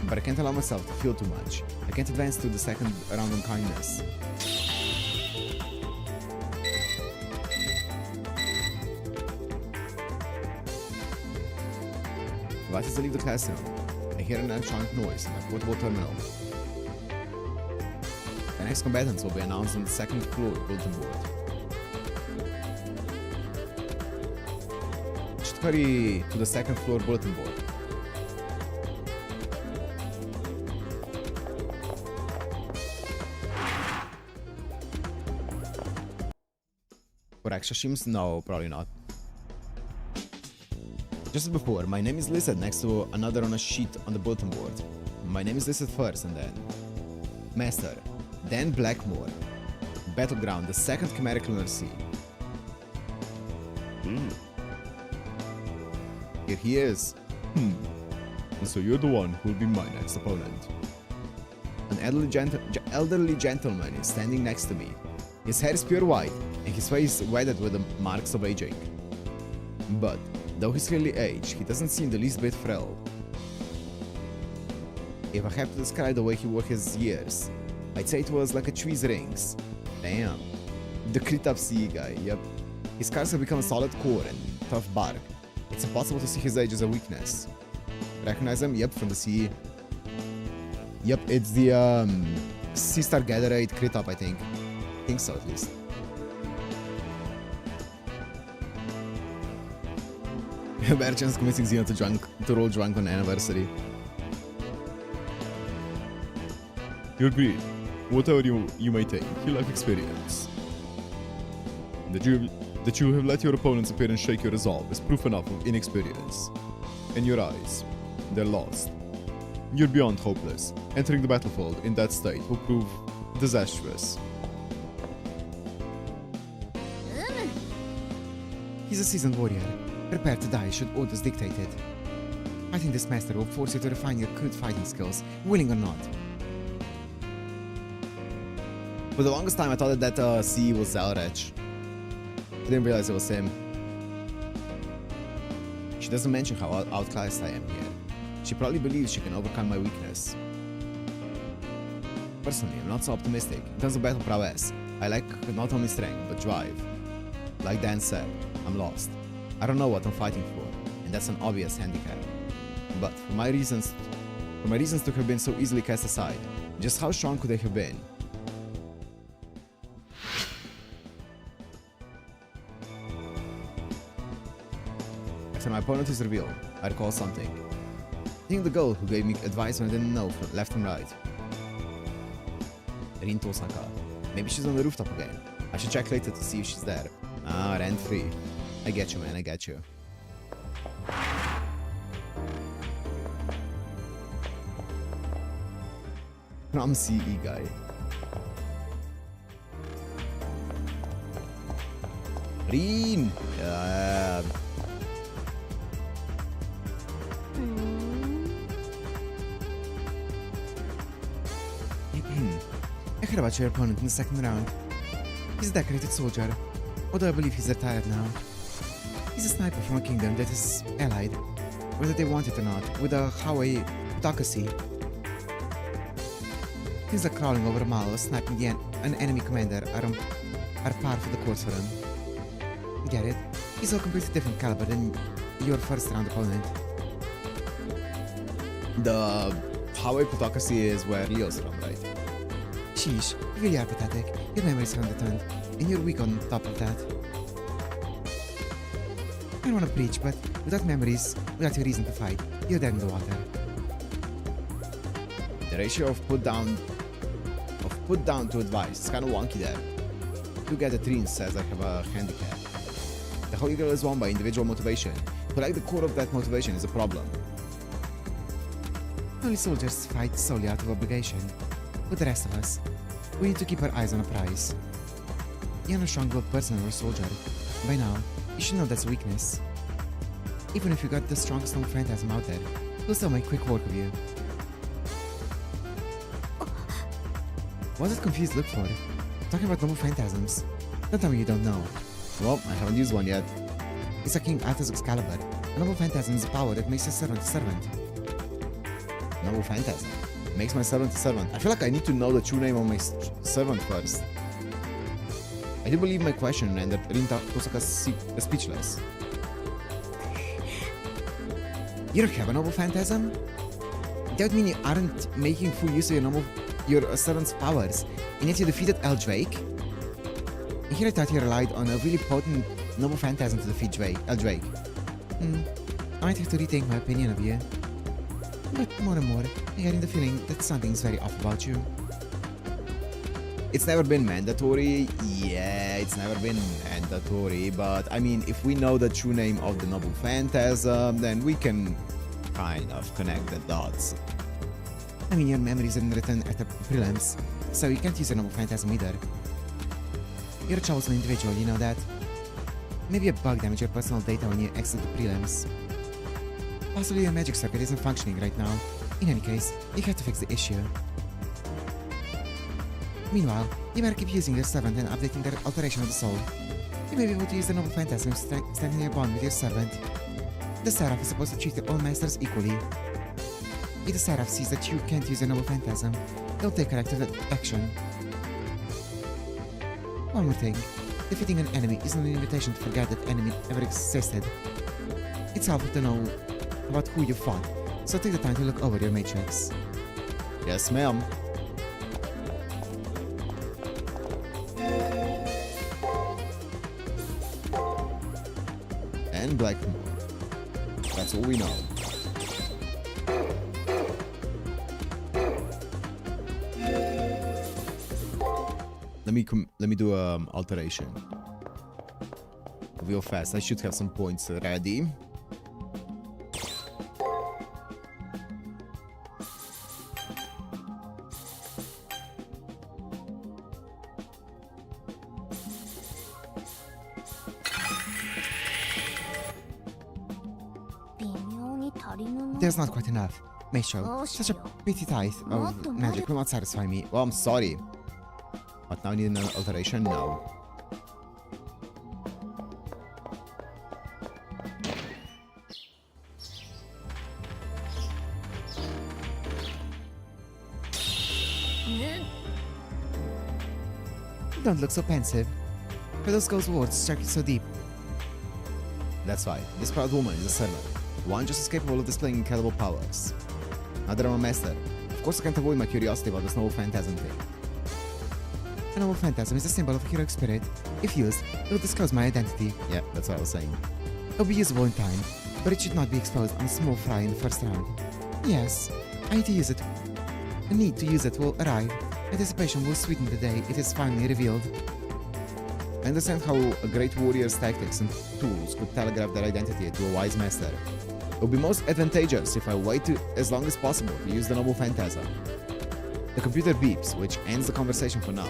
But I can't allow myself to feel too much. I can't advance to the second round on kindness. Right as I leave the classroom, I hear an electronic noise in my portable terminal. The next combatants will be announced on the second floor bulletin board. I should hurry to the second floor bulletin board. For extra streams? No, probably not. Just as before, my name is listed next to another on a sheet on the bulletin board. My name is listed first and then Master, Dan Blackmore. Battleground, the second chimeric lunar sea. Here he is. And so you're the one who will be my next opponent. An elderly gentleman is standing next to me. His hair is pure white, and his face weathered with the marks of aging. But, though he's clearly aged, he doesn't seem the least bit frail. If I had to describe the way he wore his years, I'd say it was like a tree's rings. Damn. The Kritap sea guy, yep. His scars have become a solid core and tough bark. It's impossible to see his age as a weakness. Recognize him? Yep, from the sea. Yep, it's the Sea Star Gatherite Kritap, I think. I think so, at least. Better chance convincing Xena to roll drunk on anniversary. You're great. Whatever you may take, your life experience. That you have let your opponents appear and shake your resolve is proof enough of inexperience. In your eyes, they're lost. You're beyond hopeless. Entering the battlefield in that state will prove disastrous. He's a seasoned warrior, prepared to die should orders dictate it. Fighting this master will force you to refine your good fighting skills, willing or not. For the longest time I thought that C was Zelrech. I didn't realize it was him. She doesn't mention how outclassed I am here. She probably believes she can overcome my weakness. Personally, I'm not so optimistic. In terms of battle prowess, I lack not only strength, but drive. Like Dan said, I'm lost. I don't know what I'm fighting for, and that's an obvious handicap. But for my reasons to have been so easily cast aside, just how strong could they have been? After my opponent is revealed, I recall something. I think the girl who gave me advice when I didn't know from left and right. Rin Tosaka. Maybe she's on the rooftop again. I should check later to see if she's there. Ah, Ren 3. I get you, man, I get you. From CE guy. Rin! Yeah. I heard about your opponent in the second round. He's a decorated soldier, although I believe he's retired now. He's a sniper from a kingdom that is allied, whether they want it or not, with the Hawaii plutocracy. Things like crawling over a mile or sniping an enemy commander are par for the course for him. Get it? He's a completely different caliber than your first round opponent. The Hawaii plutocracy is where Leo's from, right? Sheesh, you really are pathetic. Your memories are underturned, and you're weak on top of that. I don't want to preach, but without memories, without your reason to fight, you're dead in the water. The ratio of put down to advice is kind of wonky there. You get that Rin says I have a handicap. The Holy Grail is won by individual motivation, but like the core of that motivation is a problem. Only soldiers fight solely out of obligation. With the rest of us, we need to keep our eyes on a prize. You're not a strong-willed person or a soldier. By now, you should know that's a weakness. Even if you got the strongest known phantasm out there, we'll still make quick work of you. What's that confused look for? Talking about noble phantasms. Don't tell me you don't know. Well, I haven't used one yet. It's a King Arthur's Excalibur. A noble phantasm is a power that makes a servant a servant. Noble phantasm? Makes my servant a servant. I feel like I need to know the true name of my servant first. I do believe my question rendered Rin Tosaka speechless. You don't have a noble phantasm? That would mean you aren't making full use of your servant's powers, and yet you defeated Eldrake? Here I thought you relied on a really potent noble phantasm to defeat Eldrake. I might have to rethink my opinion of you. But more and more, I'm getting the feeling that something's very off about you. It's never been mandatory. Yeah, it's never been mandatory, but I mean, if we know the true name of the noble phantasm, then we can kind of connect the dots. I mean, your memories are written at the prelims, so you can't use a noble phantasm either. You're a chosen individual, you know that? Maybe a bug damaged your personal data when you exit the prelims. Possibly your magic circuit isn't functioning right now. In any case, you have to fix the issue. Meanwhile, you better keep using your servant and updating their alteration of the soul. You may be able to use the noble phantasm standing in a bond with your servant. The Seraph is supposed to treat all masters equally. If the Seraph sees that you can't use a noble phantasm, they'll take corrective action. One more thing. Defeating an enemy isn't an invitation to forget that enemy ever existed. It's helpful to know about who you fought, so take the time to look over your matrix. Yes, ma'am. And Blackmore. That's all we know. Let me do alteration. Real fast. I should have some points ready. There's not quite enough. Maestro, such a petty tithe of magic will not satisfy me. Well, I'm sorry. But now I need an alteration? No. Don't look so pensive. Where those ghost words struck you so deep? That's right. This proud woman is a servant. One just as capable of displaying incredible powers. Now that I'm a master, of course I can't avoid my curiosity about this noble phantasm thing. A noble phantasm is a symbol of heroic spirit. If used, it will disclose my identity. Yeah, that's what I was saying. It will be usable in time, but it should not be exposed on a small fry in the first round. Yes, I need to use it. The need to use it will arrive. Anticipation will sweeten the day it is finally revealed. I understand how a great warrior's tactics and tools could telegraph their identity to a wise master. It would be most advantageous if I wait as long as possible to use the noble phantasm. The computer beeps, which ends the conversation for now.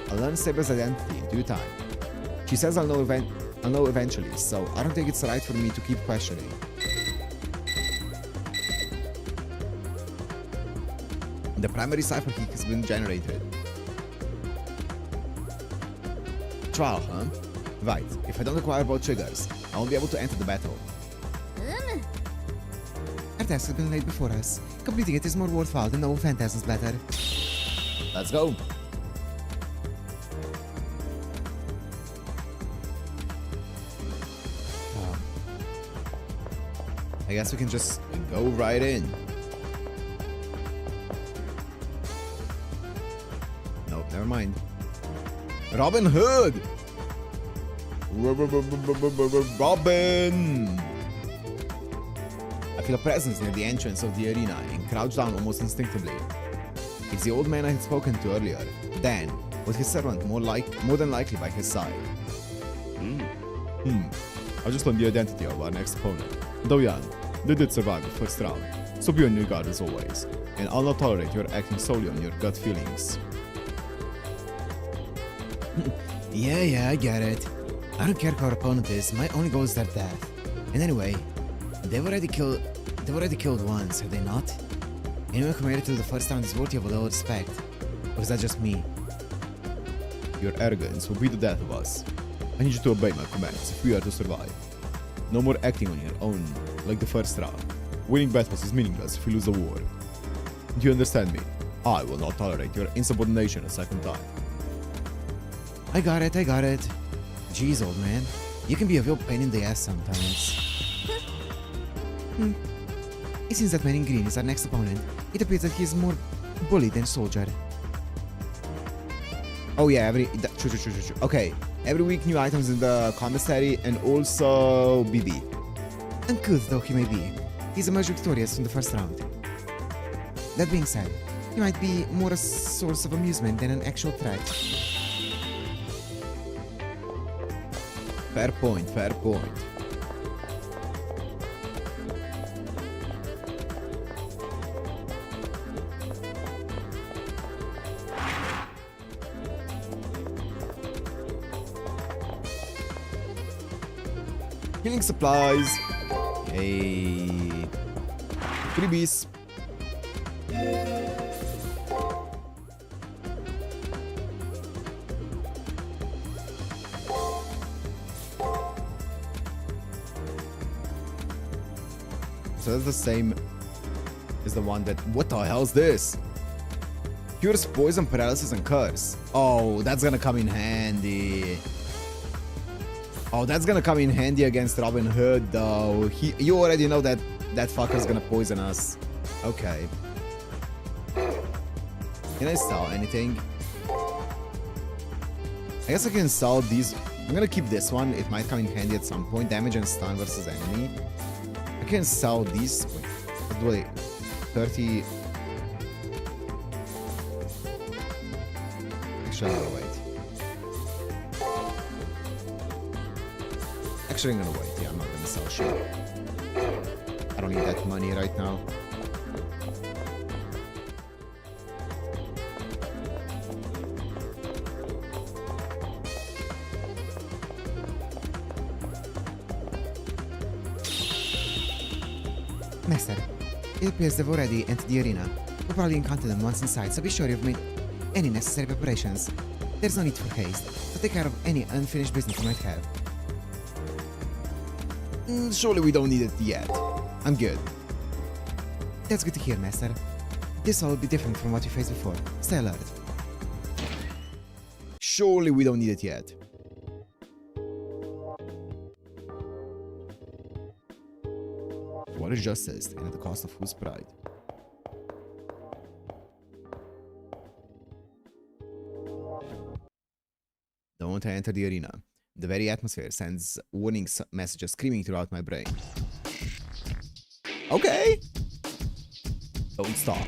I'll learn Saber's identity in due time. She says I'll know eventually, so I don't think it's right for me to keep questioning. The primary cipher key has been generated. Trial, huh? Right, if I don't acquire both triggers, I won't be able to enter the battle. Our task has been laid before us. Completing it is more worthwhile than noble phantasm's letter. Let's go! I guess we can just go right in. Nope, never mind. Robin Hood! Robin! I feel a presence near the entrance of the arena and crouch down almost instinctively. It's the old man I had spoken to earlier, Dan, with his servant more than likely by his side. I just learned the identity of our next opponent. Though young, they did survive the first round, so be on your guard as always, and I'll not tolerate your acting solely on your gut feelings. Yeah, I get it. I don't care who our opponent is, my only goal is their death. And anyway, they've already killed once, have they not? Anyone who made it to the first round is worthy of a little respect. Or is that just me? Your arrogance will be the death of us. I need you to obey my commands if we are to survive. No more acting on your own, like the first round. Winning battles is meaningless if we lose the war. Do you understand me? I will not tolerate your insubordination a second time. I got it. Jeez, old man. You can be a real pain in the ass sometimes. It seems that man in green is our next opponent. It appears that he is more bully than soldier. Oh yeah, true. Okay, every week new items in the commissary and also BB. Uncouth though he may be, he's emerged victorious from the first round. That being said, he might be more a source of amusement than an actual threat. Fair point. Healing supplies. Yay. Freebies. So that's the same as the one that... What the hell is this? Cures poison, paralysis, and curse. Oh, that's gonna come in handy. Oh, that's gonna come in handy against Robin Hood, though. You already know that that fucker's gonna poison us. Okay. Can I sell anything? I guess I can sell these. I'm gonna keep this one. It might come in handy at some point. Damage and stun versus enemy. I can sell these. Wait, 30. Actually, I'm gonna wait. Actually, I'm gonna wait. Yeah, I'm not gonna sell shit. I don't need that money right now. Master, it appears they've already entered the arena. We'll probably encounter them once inside, so be sure you've made any necessary preparations. There's no need for haste, so take care of any unfinished business you might have. Surely we don't need it yet. I'm good. That's good to hear, Master. This all will be different from what you faced before. Stay alert. Surely we don't need it yet. What is justice, and at the cost of whose pride? The moment I enter the arena, the very atmosphere sends warning messages screaming throughout my brain. Okay! Don't stop.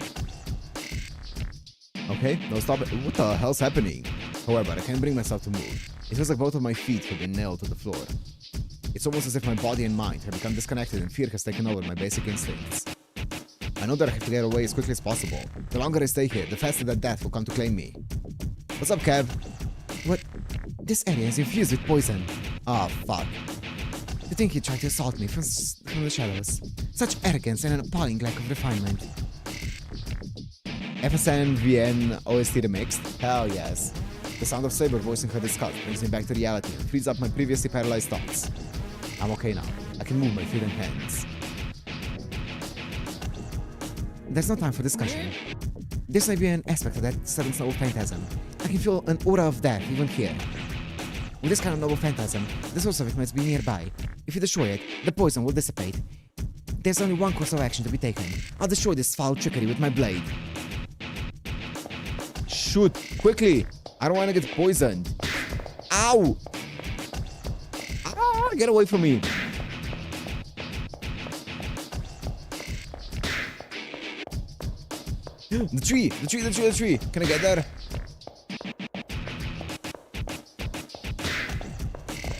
Okay, don't stop it. What the hell's happening? However, I can't bring myself to move. It feels like both of my feet have been nailed to the floor. It's almost as if my body and mind have become disconnected and fear has taken over my basic instincts. I know that I have to get away as quickly as possible. The longer I stay here, the faster that death will come to claim me. What's up, Kev? What? This area is infused with poison. Ah, fuck. To think he tried to assault me from the shadows. Such arrogance and an appalling lack of refinement. FSN VN OST remixed? Hell yes. The sound of Saber voicing her disgust brings me back to reality and frees up my previously paralyzed thoughts. I'm okay now. I can move my feet and hands. There's no time for discussion. This may be an aspect of that seventh noble phantasm. I can feel an aura of death even here. With this kind of noble phantasm, the source of it must be nearby. If you destroy it, the poison will dissipate. There's only one course of action to be taken. I'll destroy this foul trickery with my blade. Shoot! Quickly! I don't want to get poisoned. Ow! Ah, get away from me! The tree! Can I get there?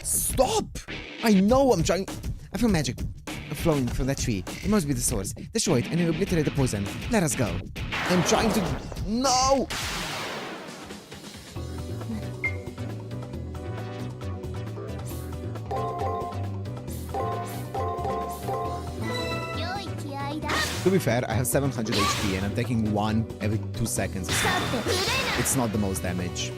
Stop! I know I'm trying. I feel magic flowing from that tree. It must be the source. Destroy it and it obliterate the poison. Let us go. I'm trying to. No! To be fair, I have 700 HP and I'm taking one every 2 seconds. It's not the most damage.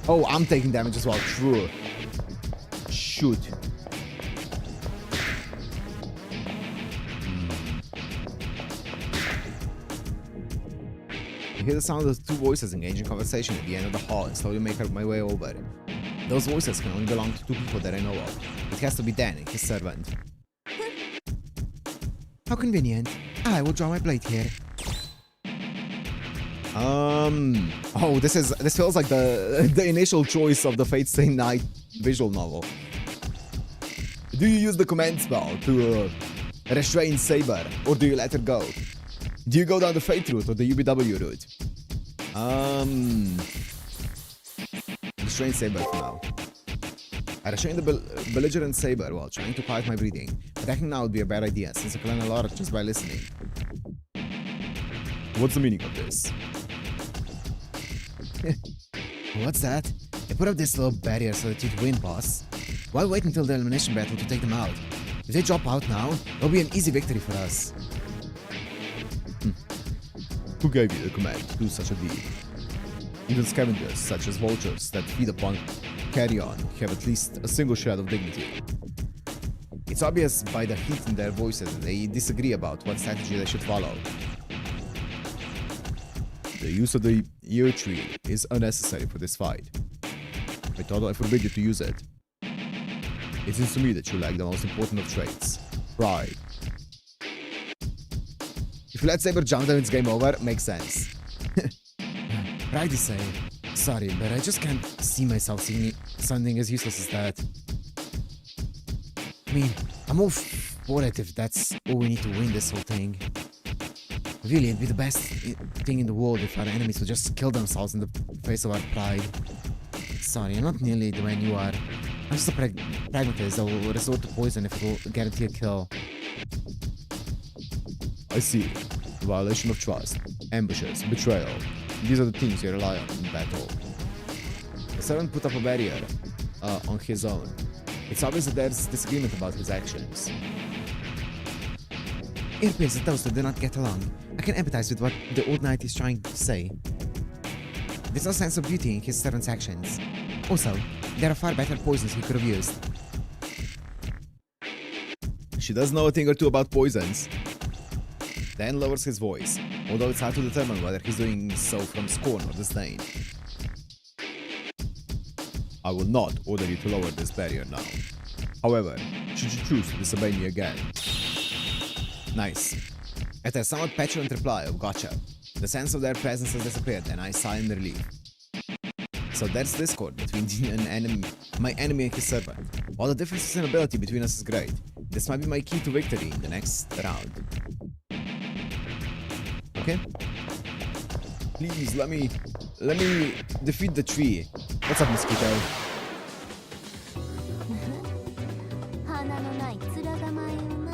Oh, I'm taking damage as well. True. Shoot. I hear the sound of two voices engaging conversation at the end of the hall and slowly make my way over. Those voices can only belong to two people that I know of. It has to be Dan and his servant. How convenient. I will draw my blade here. Oh, this feels like the initial choice of the Fate Stay Night visual novel. Do you use the command spell to restrain Saber, or do you let her go? Do you go down the Fate route or the UBW route? Restrain Saber for now. I restrain the belligerent Saber while trying to quiet my breathing. Attacking now would be a bad idea, since I can learn a lot just by listening. What's the meaning of this? What's that? They put up this little barrier so that you can win, boss. Why wait until the elimination battle to take them out? If they drop out now, it'll be an easy victory for us. Who gave you the command to do such a deed? Even scavengers, such as vultures that feed upon carrion, have at least a single shred of dignity. It's obvious by the heat in their voices that they disagree about what strategy they should follow. The use of the year tree is unnecessary for this fight. I thought I forbid you to use it. It seems to me that you lack the most important of traits, pride. If you let Saber jump, then it's game over. Makes sense. Pride is saying, sorry, but I just can't see myself seeing something as useless as that. I mean, I'm all for it if that's all we need to win this whole thing. Really, it'd be the best thing in the world if our enemies would just kill themselves in the face of our pride. Sorry, I'm not nearly the man you are. I'm just a pragmatist that will resort to poison if it will guarantee a kill. I see. Violation of trust, ambushes, betrayal. These are the things you rely on in battle. The servant put up a barrier on his own. It's obvious that there's disagreement about his actions. It appears that those two do not get along. I can empathize with what the old knight is trying to say. There's no sense of beauty in his servant's actions. Also, there are far better poisons he could have used. She does know a thing or two about poisons. Dan lowers his voice, although it's hard to determine whether he's doing so from scorn or disdain. I will not order you to lower this barrier now. However, should you choose to disobey me again... Nice. At a somewhat petulant reply of gotcha, the sense of their presence has disappeared and I sigh in relief. So that's discord between my enemy and his servant. While the difference in ability between us is great, this might be my key to victory in the next round. Okay? Please, let me defeat the tree. What's up, Mosquito? 花のない面構えよな。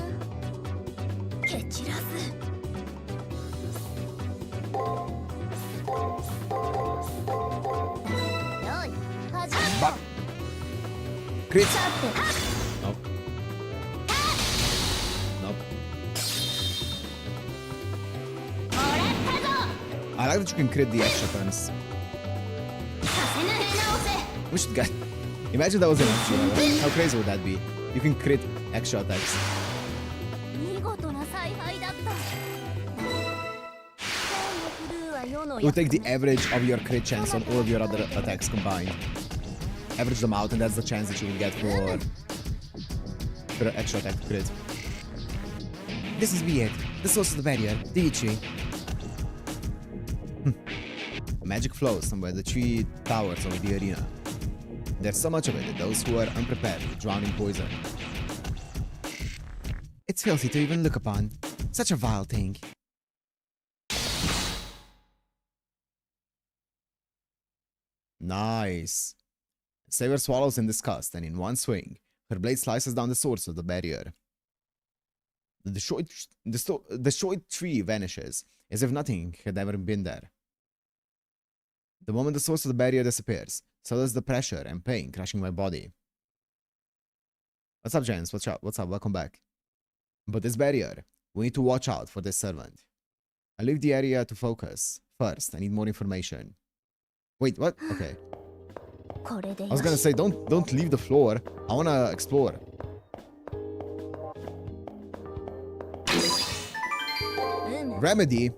蹴散らす。よい、始めろ。 Crit! さて、 Nope. Nope. もらったぞ。 I like that you can crit the extra turns. させぬへ直せ。 We should get... Imagine that was an extra. How crazy would that be? You can crit extra attacks. 見事な采配だった。 It would take the average of your crit chance on all of your other attacks combined. Average them out and that's the chance that you will get for an extra attack crit. This is be it. The source of the barrier, the tree. Magic flows somewhere the tree towers over the arena. There's so much of it that those who are unprepared will drown in poison. It's filthy to even look upon. Such a vile thing. Nice. Saber swallows in disgust, and in one swing, her blade slices down the source of the barrier. The destroyed tree vanishes, as if nothing had ever been there. The moment the source of the barrier disappears, so does the pressure and pain crushing my body. What's up, James? What's up? Welcome back. But this barrier, we need to watch out for this servant. I leave the area to focus. First, I need more information. Wait, what? Okay. I was gonna say, don't leave the floor. I wanna explore. Remedy?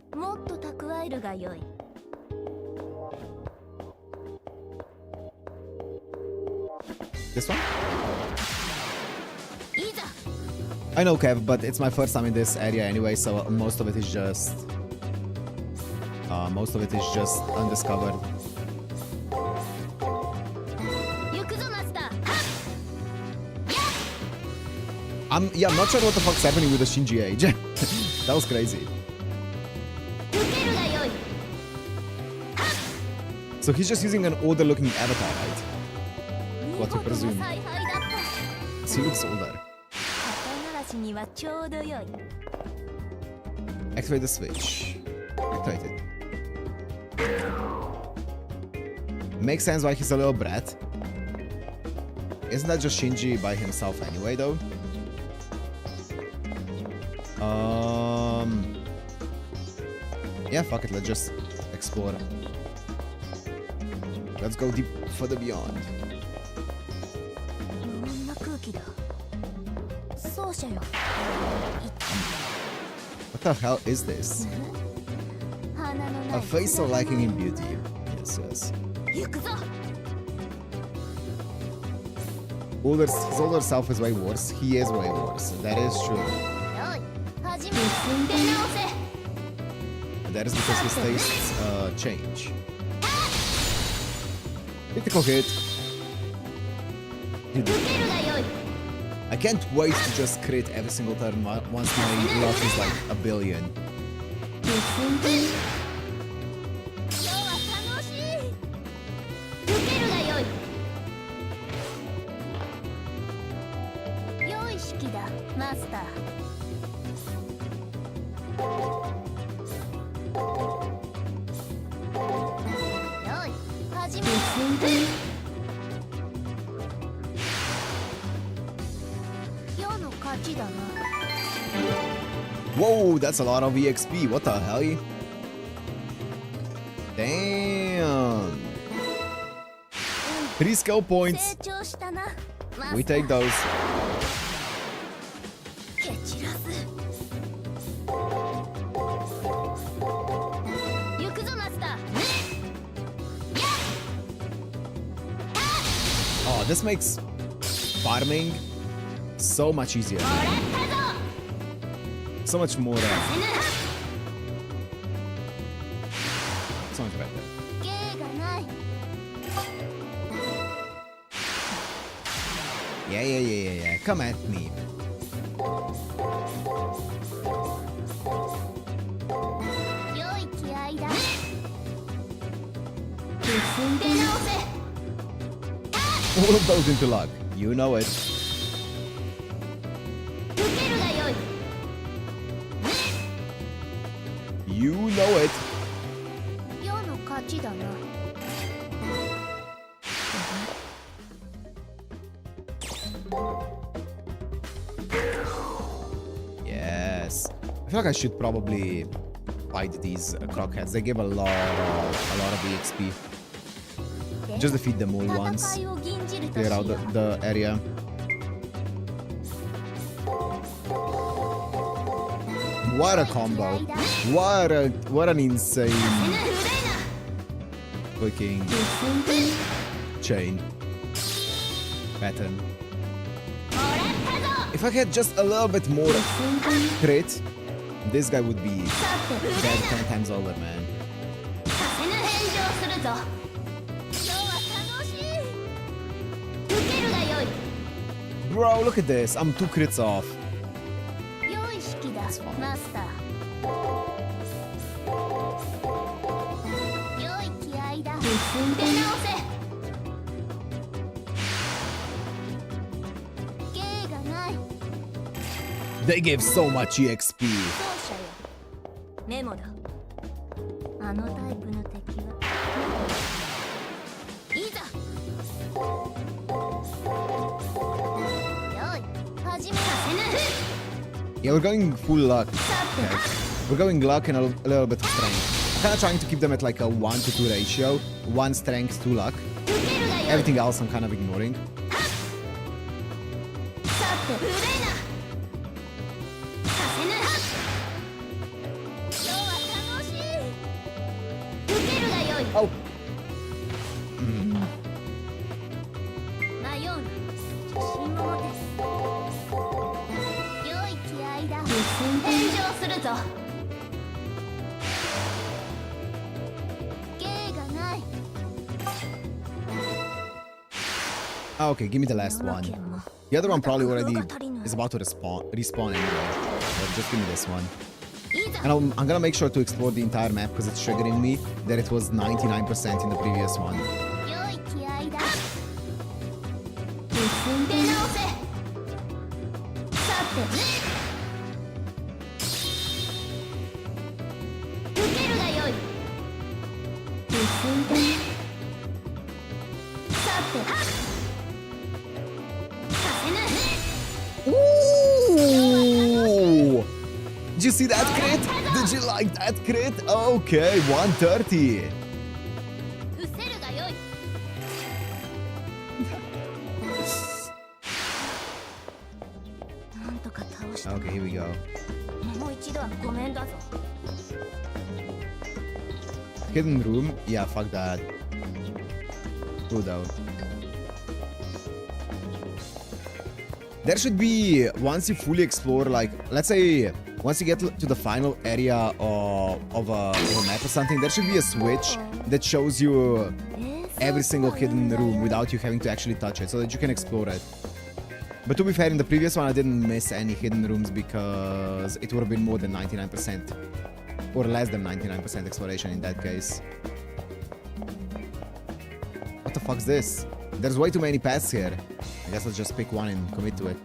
This one? I know, Kev, but it's my first time in this area anyway, so most of it is just undiscovered. I'm not sure what the fuck's happening with the Shinji age. That was crazy. So he's just using an older looking avatar, right? What you presume. So he looks older. Activate the switch. Activate it. Makes sense why he's a little brat. Isn't that just Shinji by himself anyway, though? Yeah, fuck it, let's just explore. Let's go deep further beyond. What the hell is this? A face so lacking in beauty. Yes, yes. His older self is way worse. He is way worse. That is true. And that is because his tastes change. Critical hit. I can't wait to just crit every single turn once my luck is like a billion. マスター。よい、始めよう。世の勝ちだな。 Whoa, that's a lot of EXP. What the hell? Damn. 3 skill points. 成長したな。マスター We take those. 蹴散らす。行くぞマスター。 Oh, this makes farming so much easier. もらったぞ。 So much more. せぬは So much better. 芸がない。 Yeah. Come at me. 良い気合いだ。出直せ。 All of those into luck. You know it. 受けるがよい。 You know it. 世の勝ちだな。 Yes. I feel like I should probably fight these crockheads. They give a lot of EXP. Just defeat them all once. 戦いを吟じるとし Clear よ out う。 the area. What a combo. What an insane せぬ古い freaking chain pattern. な。もらったぞ。 If I had just a little bit more crit, this guy would be さて古い dead な。 10 times over, man. せぬ返上するぞ。今日は楽しい。受けるがよい。 Bro, look at this. I'm 2 crits off. 良い式だ fine. マスター。良い気合いだ。出直せ。芸がない。 They give so much EXP. 奏者よ。メモだ。あのタイプの敵は。いざ。よい、始めさせぬ。 Yeah, we're going full luck. さて Okay. We're going luck and a little bit of strength. Kind of trying to keep them at like a 1 to 2 ratio. 1 strength, 2 luck. 受けるがよい。 Everything else I'm kind of ignoring. さて古いな。させぬは。今日は楽しい。受けるがよい。 Oh. 迷うな。自信を持て。良い気合いだ。返上するぞ。芸がない。 Ah, okay, give me the last 世の one. 剣も The other one probably また already 工夫が足りぬ。 is about to respawn anyway. So just give me this one. いざ。 And I'm gonna make sure to explore the entire map because it's triggering me that it was 99% in the previous one. 良い気合いだ。出直せ。さて。受けるがよい。さて。させぬ。 Ooh! Did you see that crit? Did you like that crit? Okay, 130. 失せるがよい。なんとか倒した。 Okay, here we go. もう一度はごめんだぞ。 Hidden room? Yeah, fuck that. True though. There should be, once you fully explore, like, let's say, once you get to the final area of a map or something, there should be a switch that shows you every single hidden room without you having to actually touch it, so that you can explore it. But to be fair, in the previous one, I didn't miss any hidden rooms because it would have been more than 99%. Or less than 99% exploration in that case. What the fuck's this? There's way too many paths here. I guess I'll just pick one and commit to it.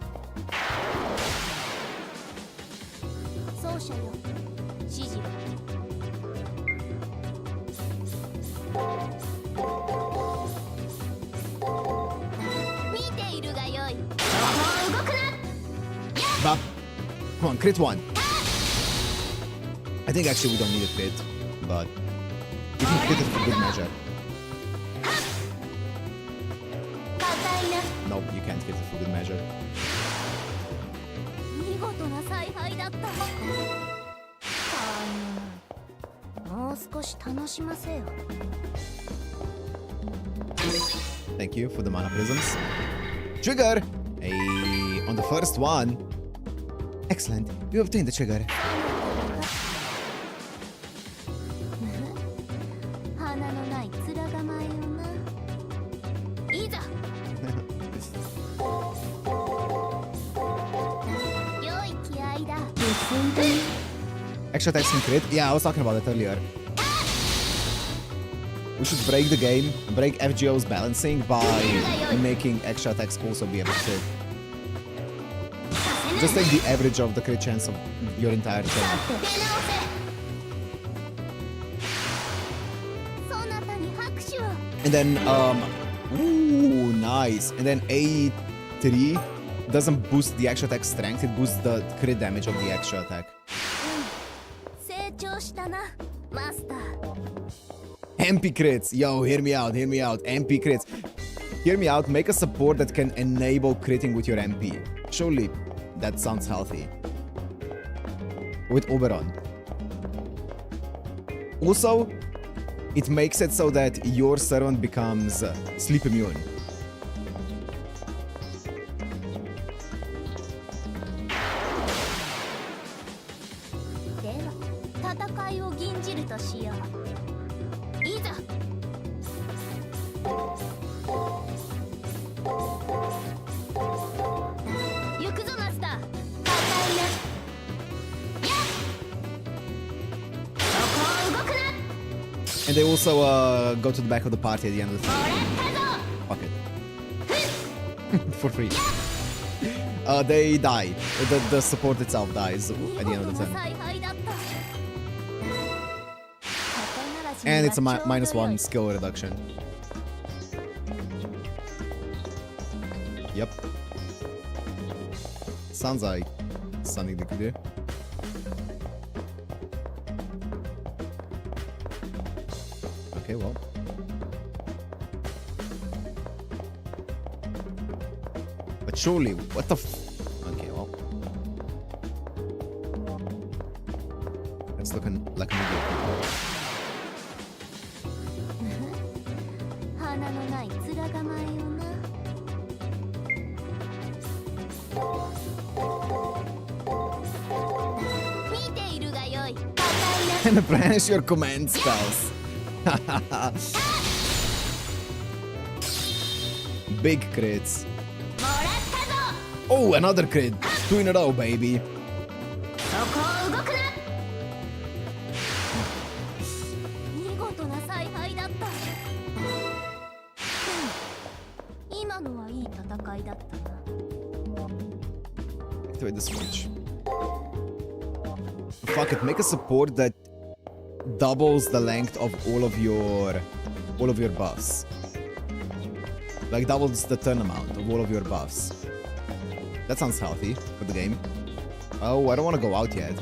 見ているがよい。そこを動くな。 Bop. Come on, crit one. I think actually we don't need a crit, but you can crit it for good measure. 硬いな。 Nope, you can't crit it for good measure. 見事な采配だった。たわいもない。もう少し楽しませよ。 Thank you for the mana prisms. Trigger! Hey, on the first one. Excellent, you obtained the trigger. 花のない面構えよな。いざ。良い気合だ。 Extra attacks can crit? Yeah, I was talking about that earlier. We should break the game, break FGO's balancing by making extra attacks also be able to crit. Just take the average of the crit chance of your entire turn. そなたに拍手を。 And then, ooh, nice. And then A3 doesn't boost the extra attack strength, it boosts the crit damage of the extra attack. 成長したな、マスター。 MP crits. Yo, hear me out, hear me out. MP crits. Hear me out, make a support that can enable critting with your MP. Surely that sounds healthy. With Oberon. Also, it makes it so that your servant becomes sleep immune. では、戦いを吟じるとしよう。いざ。行くぞマスター。硬いな。やっ。そこを動くな。 And they also go to the back of the party at the end of the も turn. らったぞ。 Fuck it. For free. They die. The support itself dies at the end of the turn. 采配だった。 And it's a -1 skill reduction. Yep. Sounds like something they could do. Okay, well. But surely, what the okay, well. It's looking like a good. 花のない面構えよな。 見ているがよい。硬いな。 And branch your command spells. Big crits. もらったぞ。 Oh, another crit. 2 in a row, baby. そこを動くな。見事な采配だった。今のはいい戦いだったな。 Activate the switch. Fuck it, make a support that doubles the length of all of your buffs. Like doubles the turn amount of all of your buffs. That sounds healthy for the game. Oh, I don't want to go out yet.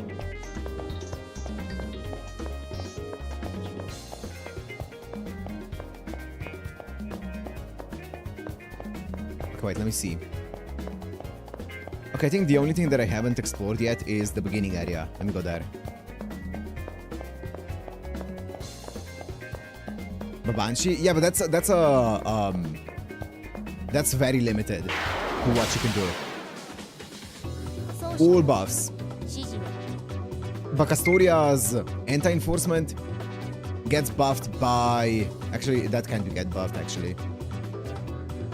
Okay, wait, let me see. Okay, I think the only thing that I haven't explored yet is the beginning area. Let me go there. Babanshi? Yeah, but that's very limited to what you can do. All buffs. 指示を。 Bacastoria's anti-enforcement gets buffed by... Actually, that can't get buffed, actually.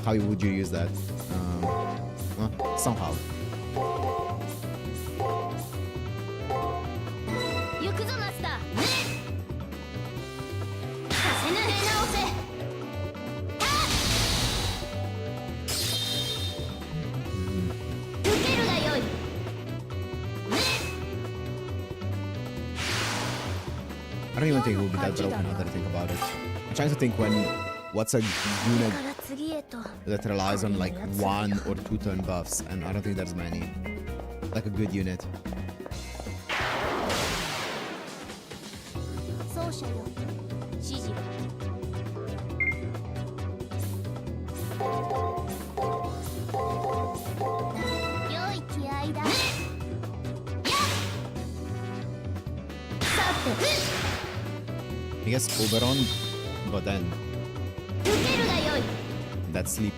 How would you use that? Somehow. 行くぞマスター。させぬ出直せ。受けるがよい。 I don't even think it would be that broken now that I think about it. I'm trying to think what's a unit から次へと that relies on like 1 or 2 turn buffs, and I don't think there's many. Like a good unit. 奏者よ指示を良い気合いださて I guess Oberon, but then 受けるがよい that's sleep.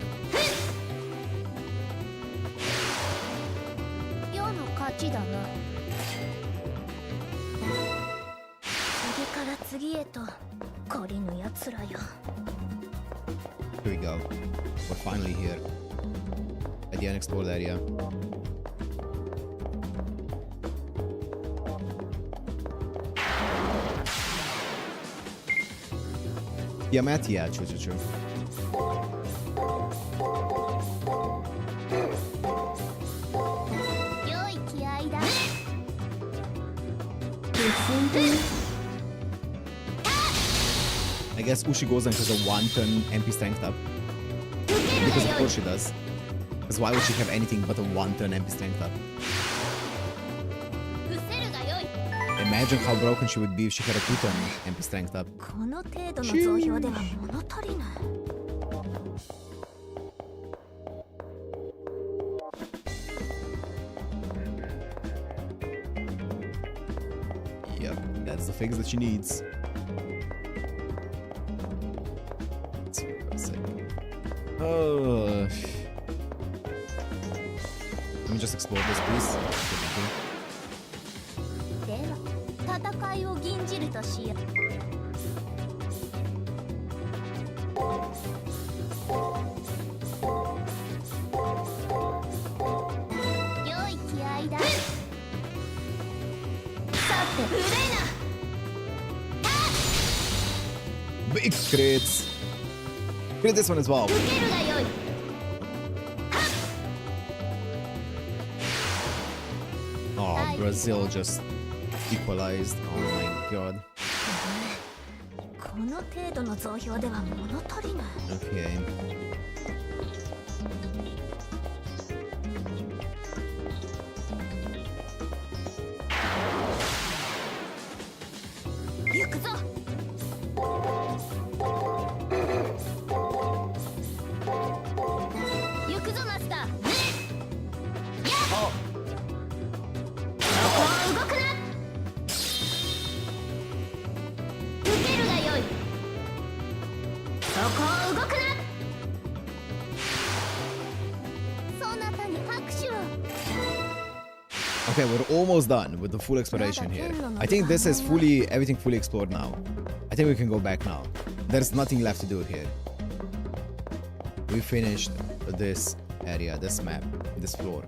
世の勝ちだな次から次へと懲りぬ奴らよ Here we go. We're finally here. At the unexplored area. Tiamat? Yeah, true. 良い気合いだ I guess Ushi goes in because of 1 turn MP strength up. 受ける Because が of よい course she does. Because why would she have anything but a 1 turn MP strength up? 伏せるがよい Imagine how broken she would be if she had a 2 turn MP strength up. この程度の増票では物足りぬ Yep, that's the fix that she needs. Sick. Oh. Let me just explore this, please. では戦いを吟じるとしよう良い気合いださて憂いな Big crits! Crit this one as well. 受けるがよい Oh, Brazil just equalized. Oh my god. この程度の増票では物足りぬ Okay. 行くぞ行くぞマスターやっそこは動くな受けるがよいそこは動くなそなたに拍手を Okay, we're almost done with the full exploration here. I think this is everything fully explored now. I think we can go back now. There's nothing left to do here. We finished this area, this map, this floor.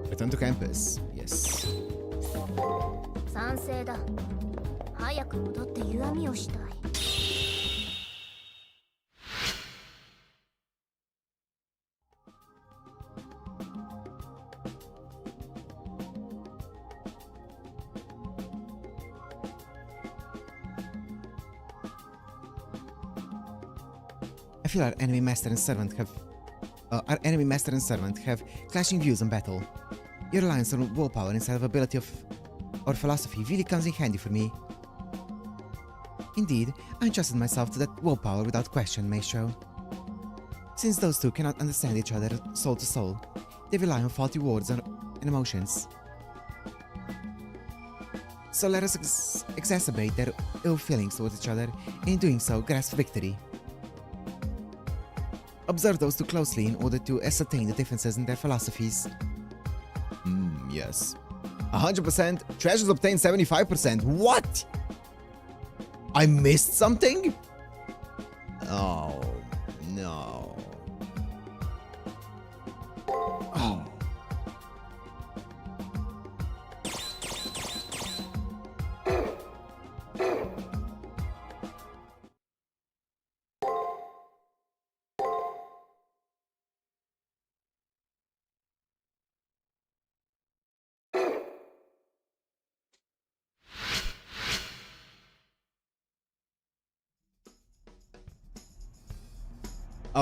Return to campus. Yes. 賛成だ早く戻って湯あみをしたい I feel our enemy master and servant have clashing views on battle. Your reliance on willpower instead of ability or philosophy really comes in handy for me. Indeed, I entrusted myself to that willpower without question, Maestro. Since those two cannot understand each other soul to soul, they rely on faulty words and emotions. So let us exacerbate their ill feelings towards each other, and in doing so, grasp victory. Observe those two closely in order to ascertain the differences in their philosophies. Yes. 100%. Treasures obtained 75%. What? I missed something? Oh, no. Oh.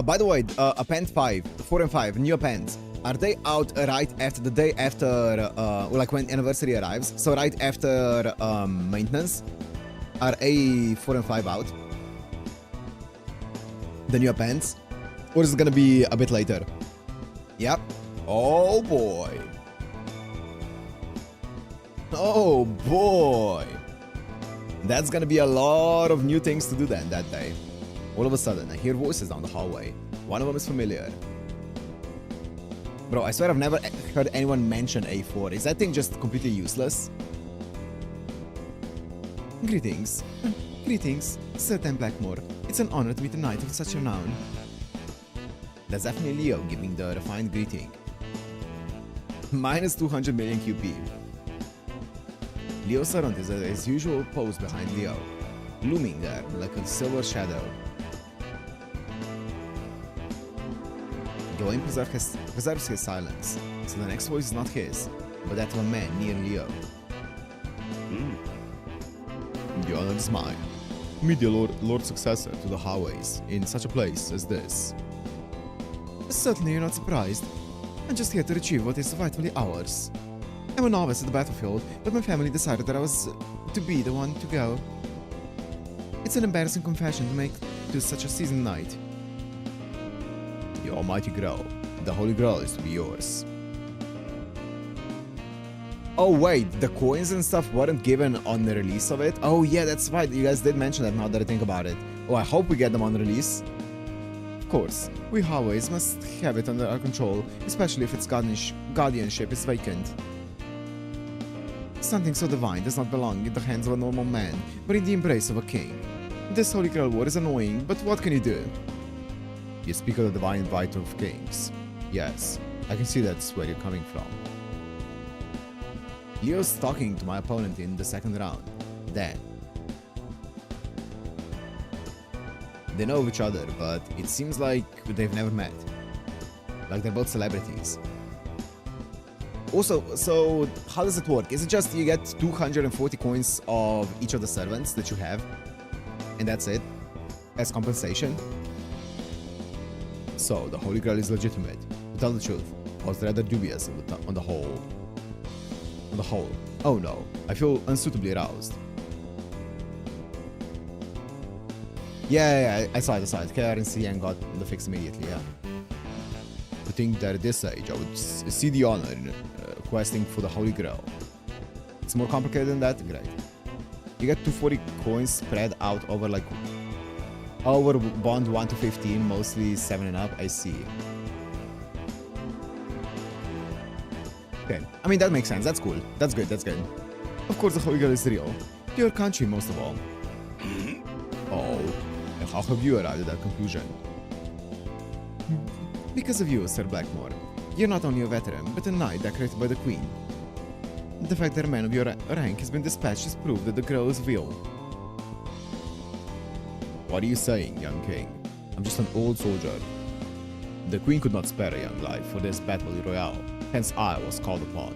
By the way, Append 5, 4 and 5, new appends. Are they out right after the day after, like when anniversary arrives? So right after maintenance? Are A4 and 5 out? The new appends? Or is it gonna be a bit later? Yep. Oh boy. Oh boy. That's gonna be a lot of new things to do then that day. All of a sudden, I hear voices down the hallway. One of them is familiar. Bro, I swear I've never heard anyone mention A4. Is that thing just completely useless? Greetings. Greetings, Sir Dan Blackmore. It's an honor to meet a knight of such renown. That's definitely Leo giving the refined greeting. Minus 200 million QP. Leo Sarant is at his usual pose behind Leo, looming there like a silver shadow. Gawain preserves his silence, so the next voice is not his, but that of a man near Leo. The honor is mine. Meet the Lord Successor to the highways in such a place as this. Certainly you're not surprised. I'm just here to retrieve what is rightfully ours. I'm a novice at the battlefield, but my family decided that I was to be the one to go. It's an embarrassing confession to make to such a seasoned knight. The almighty Grail. The Holy Grail is to be yours. Oh wait, the coins and stuff weren't given on the release of it? Oh yeah, that's right, you guys did mention that now that I think about it. Oh, I hope we get them on release. Of course, we Haways must have it under our control, especially if its guardianship is vacant. Something so divine does not belong in the hands of a normal man, but in the embrace of a king. This Holy Grail war is annoying, but what can you do? You speak of the divine right of kings. Yes, I can see that's where you're coming from. Leo's talking to my opponent in the second round. Then. They know of each other, but it seems like they've never met. Like they're both celebrities. Also, so how does it work? Is it just you get 240 coins of each of the servants that you have? And that's it? As compensation? So, the Holy Grail is legitimate. To tell the truth, I was rather dubious on the whole. On the whole. Oh no, I feel unsuitably aroused. Yeah, I saw it. KRNC and got the fix immediately, yeah. To think that at this age, I would see the honor in questing for the Holy Grail. It's more complicated than that? Great. You get 240 coins spread out over like... over bond 1 to 15, mostly 7 and up, I see. Okay, I mean that makes sense, that's cool. That's good. Of course the Holy Grail is real. Your country most of all. Oh, and how have you arrived at that conclusion? Because of you, Sir Blackmore. You're not only a veteran, but a knight decorated by the Queen. The fact that a man of your rank has been dispatched is proof that the Grail is real. What are you saying, young king? I'm just an old soldier. The Queen could not spare a young life for this battle royale, hence I was called upon.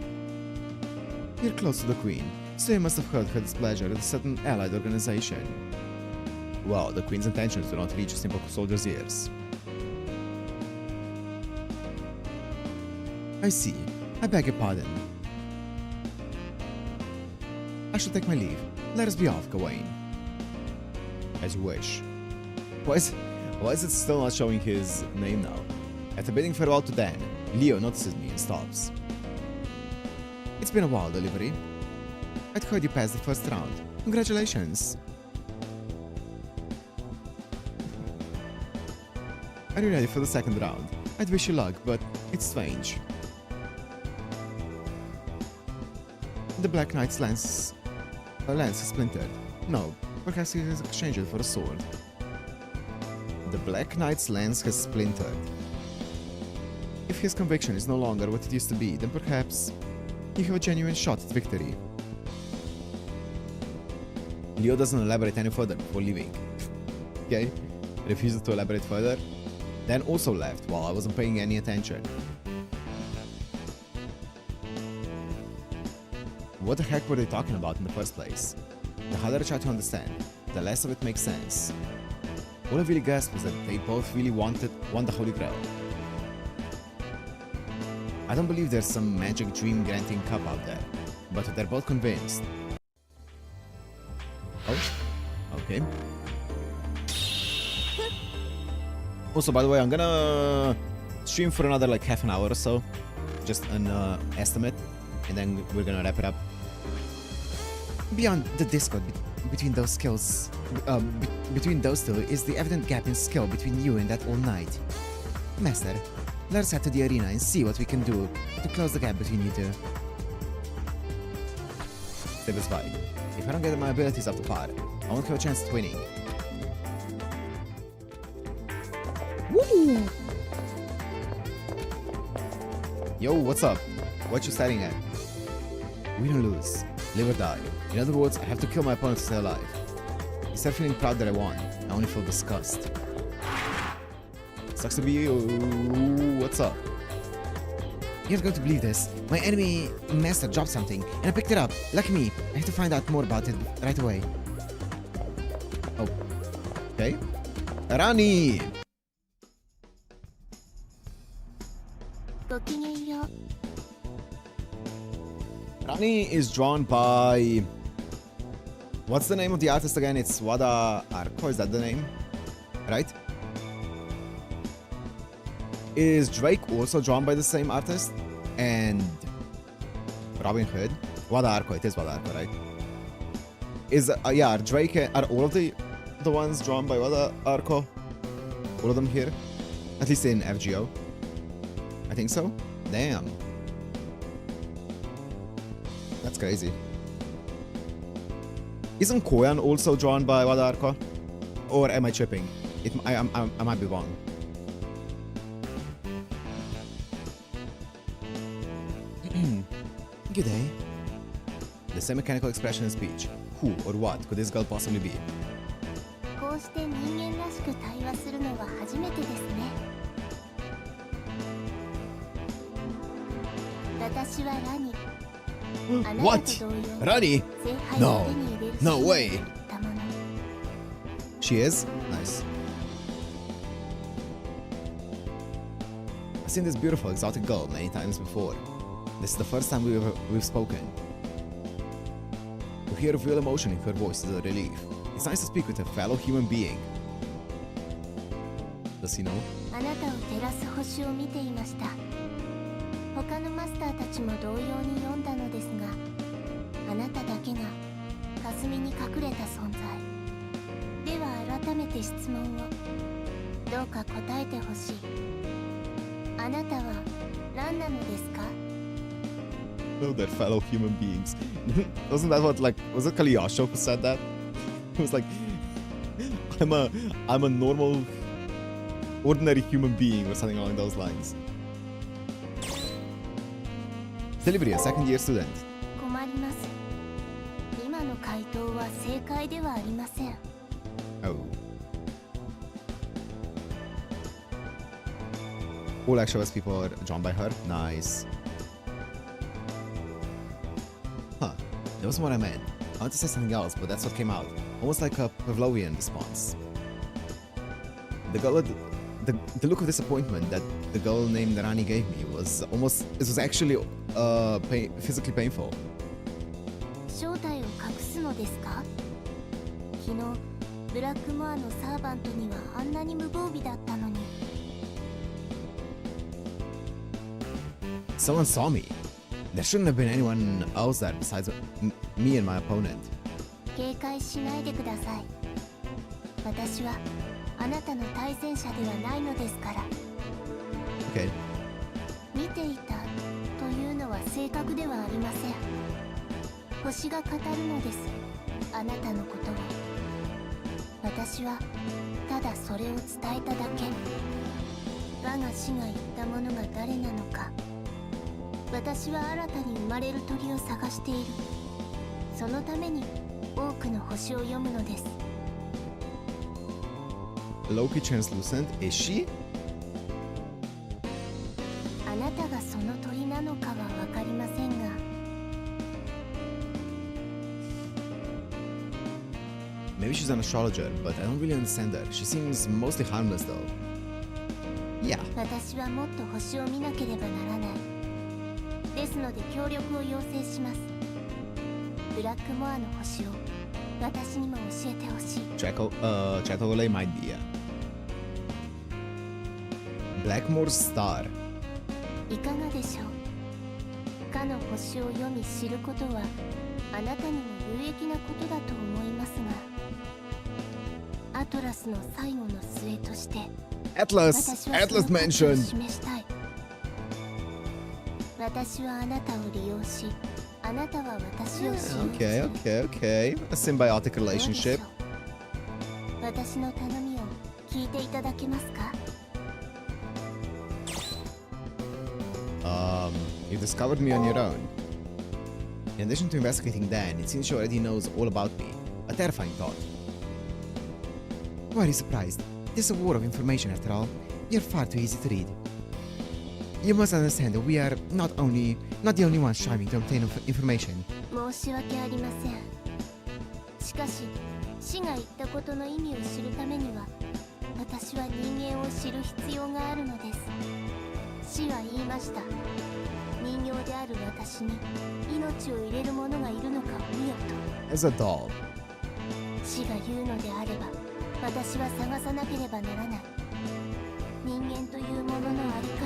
You're close to the Queen, so you must have heard her displeasure at a certain allied organization. Well, the Queen's intentions do not reach a simple soldier's ears. I see. I beg your pardon. I shall take my leave. Let us be off, Gawain. As you wish. Why is it still not showing his name now? After bidding farewell to Dan, Leo notices me and stops. It's been a while, delivery. I'd heard you passed the first round. Congratulations. Are you ready for the second round? I'd wish you luck, but it's strange. The Black Knight's lance is splintered. No, perhaps he has exchanged it for a sword. The Black Knight's lance has splintered. If his conviction is no longer what it used to be, then perhaps you have a genuine shot at victory. Leo doesn't elaborate any further before leaving. Okay? Refuses to elaborate further. Dan also left while I wasn't paying any attention. What the heck were they talking about in the first place? The harder I try to understand, the less of it makes sense. All I really guessed was that they both really want the Holy Grail. I don't believe there's some magic dream granting cup out there, but they're both convinced. Oh, okay. Also, by the way, I'm gonna stream for another like half an hour or so, just an estimate, and then we're gonna wrap it up. Beyond the discord between those skills, between those two is the evident gap in skill between you and that All Knight. Master, let's head to the arena and see what we can do to close the gap between you two. Satisfied. If I don't get my abilities up to par, I won't have a chance at winning. Woo! Yo, what's up? What you starting at? Win or lose, live or die. In other words, I have to kill my opponent to stay alive. Instead of feeling proud that I won, I only feel disgust. Sucks to be you. What's up? You're not going to believe this. My enemy master dropped something, and I picked it up. Lucky me. I have to find out more about it right away. Oh. Okay. Rani! Rani is drawn by... What's the name of the artist again? It's Wada Arko, is that the name? Right? Is Drake also drawn by the same artist? And Robin Hood? Wada Arko, it is Wada Arko, right? Is, yeah, Drake, are all of the ones drawn by Wada Arko? All of them here? At least in FGO? I think so? Damn. That's crazy. Isn't Koyan also drawn by Wada Arko? Or am I tripping? I might be wrong. Good day. The same mechanical expression in speech. Who or what could this girl possibly be? こうして人間らしく対話するのは初めてですね。私はラニ。What? Rani? No. No way. She is? Nice. I've seen this beautiful, exotic girl many times before. This is the first time we've spoken. To hear real emotion in her voice is a relief. It's nice to speak with a fellow human being. Does he know? あなたを照らす星を見ていました。他のマスターたちも同様に読んだのですが、あなただけが霞に隠れた存在。では改めて質問をどうか答えてほしい。あなたは何なのですか? Oh, they're fellow human beings. Wasn't that what, like, was it Kaliyasho who said that? It was like, I'm a normal, ordinary human being or something along those lines. Delivery, a second-year student. 困ります。今の回答は正解ではありません。Oh. All extrovert people are drawn by her. Nice. Huh. That wasn't what I meant. I wanted to say something else, but that's what came out. Almost like a Pavlovian response. The look of disappointment that the girl named Rani gave me was almost... It was actually physically painful. 正体を隠すのですか? 昨日ブラックモアのサーバントにはあんなに無防備だったのに。Someone saw me. There shouldn't have been anyone else there besides me and my opponent. 警戒しないでください。私はあなたの対戦者ではないのですから。Okay. 見ていたというのは正確ではありません。星が語るのです。あなたのことを。私はただそれを伝えただけ。我が師が言ったものが誰なのか。私は新たに生まれる鳥を探している。そのために多くの星を読むのです。Loki translucent? Is she? あなたがその鳥なのかは分かりませんが。Maybe she's an astrologer, but I don't really understand her. She seems mostly harmless though. Yeah. 私はもっと星を見なければならない。ですので協力を要請します。ブラックモアの星を私にも教えてほしい。Chatole might be, yeah. Blackmore's star. いかがでしょう。かの星を読み知ることはあなたにも有益なことだと思いますが、アトラスの最後の末として Atlas mentioned. 示したい。私はあなたを利用し、あなたは私を使用する。Okay. A symbiotic relationship. 私の頼みを聞いていただけますか？ You discovered me on your own. In addition to investigating Dan, it seems she already knows all about me. A terrifying thought. Why are you surprised? This is a war of information after all. You're far too easy to read. You must understand that we are not the only ones striving to obtain information. 申し訳ありません。しかし、死が言ったことの意味を知るためには、私は人間を知る必要があるのです。死は言いました。人形である私に命を入れる者がいるのかを見よと。As a doll. 死が言うのであれば、私は探さなければならない。人間というもののあり方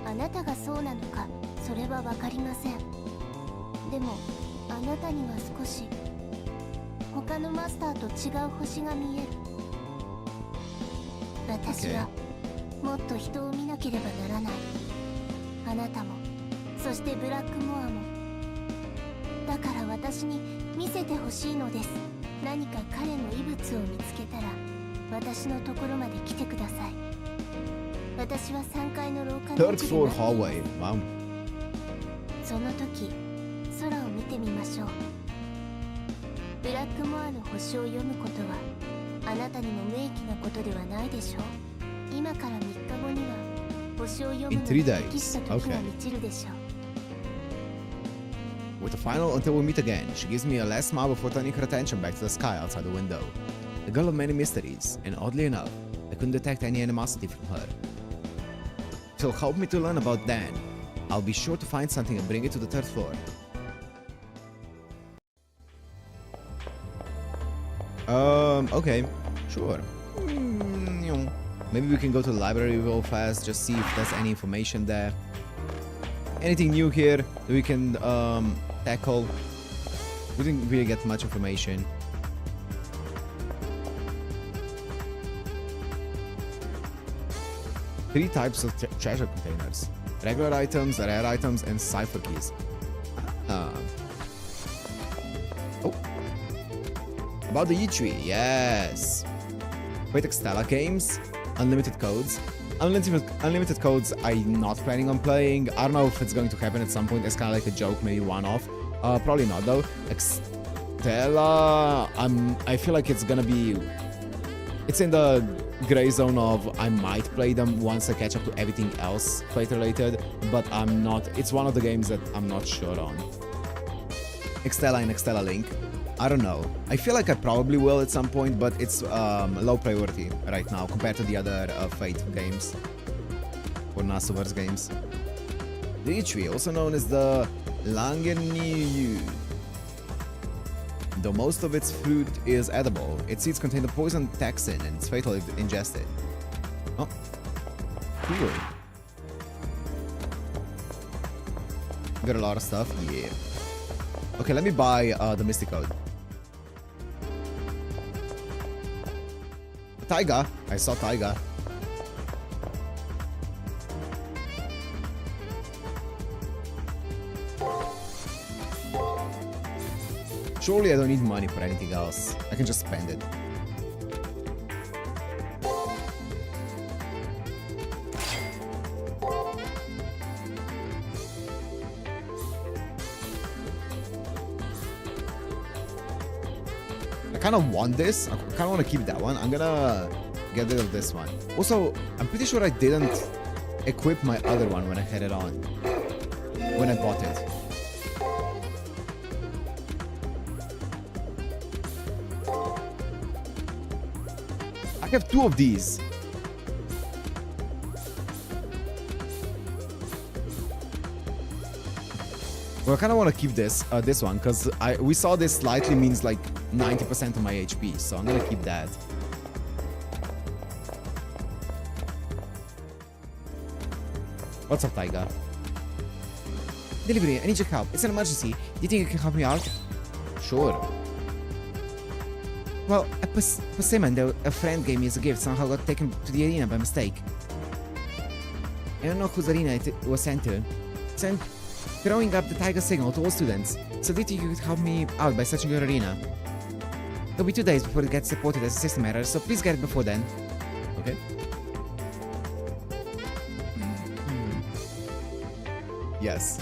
を。あなたがそうなのか、それはわかりません。でも、あなたには少し他のマスターと違う星が見える。私はもっと人を見なければならない。あなたも、そしてブラックモアも。だから私に見せてほしいのです。何か彼の異物を見つけたら私のところまで来てください。私は3階の廊下の Third floor hallway. Wow. その時、空を見てみましょう。ブラックモアの星を読むことはあなたにも無益なことではないでしょう。今から3日後には星を読むのに適した時が満ちるでしょう。With the final until we meet again, she gives me a last smile before turning her attention back to the sky outside the window. The girl of many mysteries, and oddly enough, I couldn't detect any animosity from her. She'll help me to learn about Dan. I'll be sure to find something and bring it to the third floor. Okay, sure. Maybe we can go to the library real fast, just see if there's any information there. Anything new here that we can tackle? We didn't really get much information. Three types of treasure containers: regular items, rare items, and cipher keys. Oh. About the E-tree, yes. Wait, Extella games, unlimited codes. Unlimited codes I'm not planning on playing. I don't know if it's going to happen at some point. It's kind of like a joke, maybe one-off. Probably not though. Extella, I feel like it's gonna be... It's in the gray zone of I might play them once I catch up to everything else Fate related, but I'm not... It's one of the games that I'm not sure on. Extella and Extella Link. I don't know. I feel like I probably will at some point, but it's low priority right now compared to the other Fate games. Or Nasuverse games. The E-tree, also known as the Langerniu. Though most of its fruit is edible, its seeds contain the poison taxin and it's fatal if ingested. Oh. Cool. Got a lot of stuff? Yeah. Okay, let me buy the Mystic Code. Taiga. I saw Taiga. Surely I don't need money for anything else. I can just spend it. I kind of want this. I kind of want to keep that one. I'm gonna get rid of this one. Also, I'm pretty sure I didn't equip my other one when I had it on. When I bought it. have 2 of these. Well, I kind of want to keep this one, because we saw this slightly means like 90% of my HP, so I'm gonna keep that. What's up, Taiga? Delivery, I need your help. It's an emergency. Do you think you can help me out? Sure. Well, a persimmon that a friend gave me as a gift somehow got taken to the arena by mistake. I don't know whose arena it was sent to. So I'm throwing up the tiger signal to all students. So do you think you could help me out by searching your arena? It'll be 2 days before it gets reported as a system error, so please get it before then. Okay. Yes.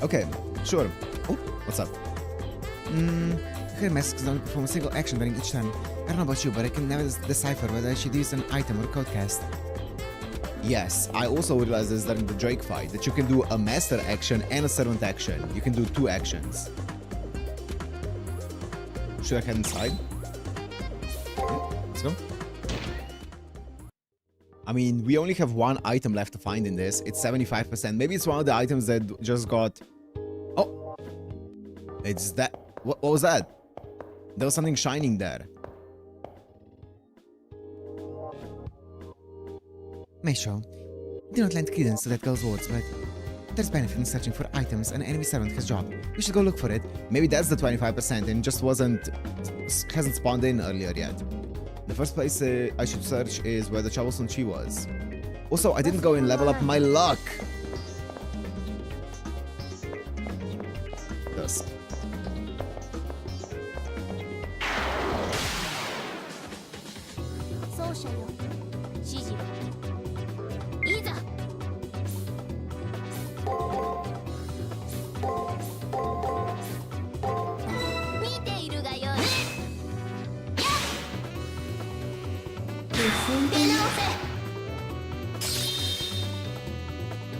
Okay, sure. Oh, what's up? Her masks only perform a single action during each turn. I don't know about you, but I can never decipher whether I should use an item or a code cast. Yes, I also realized this during the Drake fight, that you can do a master action and a servant action. You can do 2 actions. Should I head inside? Yeah, let's go. I mean, we only have 1 item left to find in this. It's 75%. Maybe it's one of the items that just got... Oh! It's that... What was that? There was something shining there. Meisho, do not lend credence to that girl's words, but there's benefit in searching for items an enemy servant has dropped. You should go look for it. Maybe that's the 25% and just hasn't spawned in earlier yet. The first place I should search is where the troublesome tree was. Also, I didn't go and level up my luck. Dust.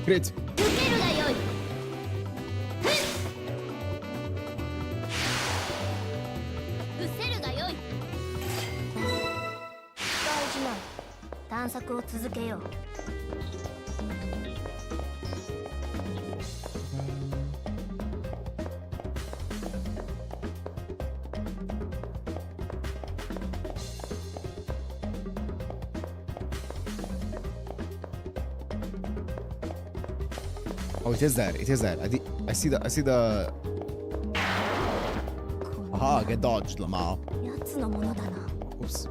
Crit. Oh, it is there. It is there. I see the. Aha, get dodged, Lamar. Oops.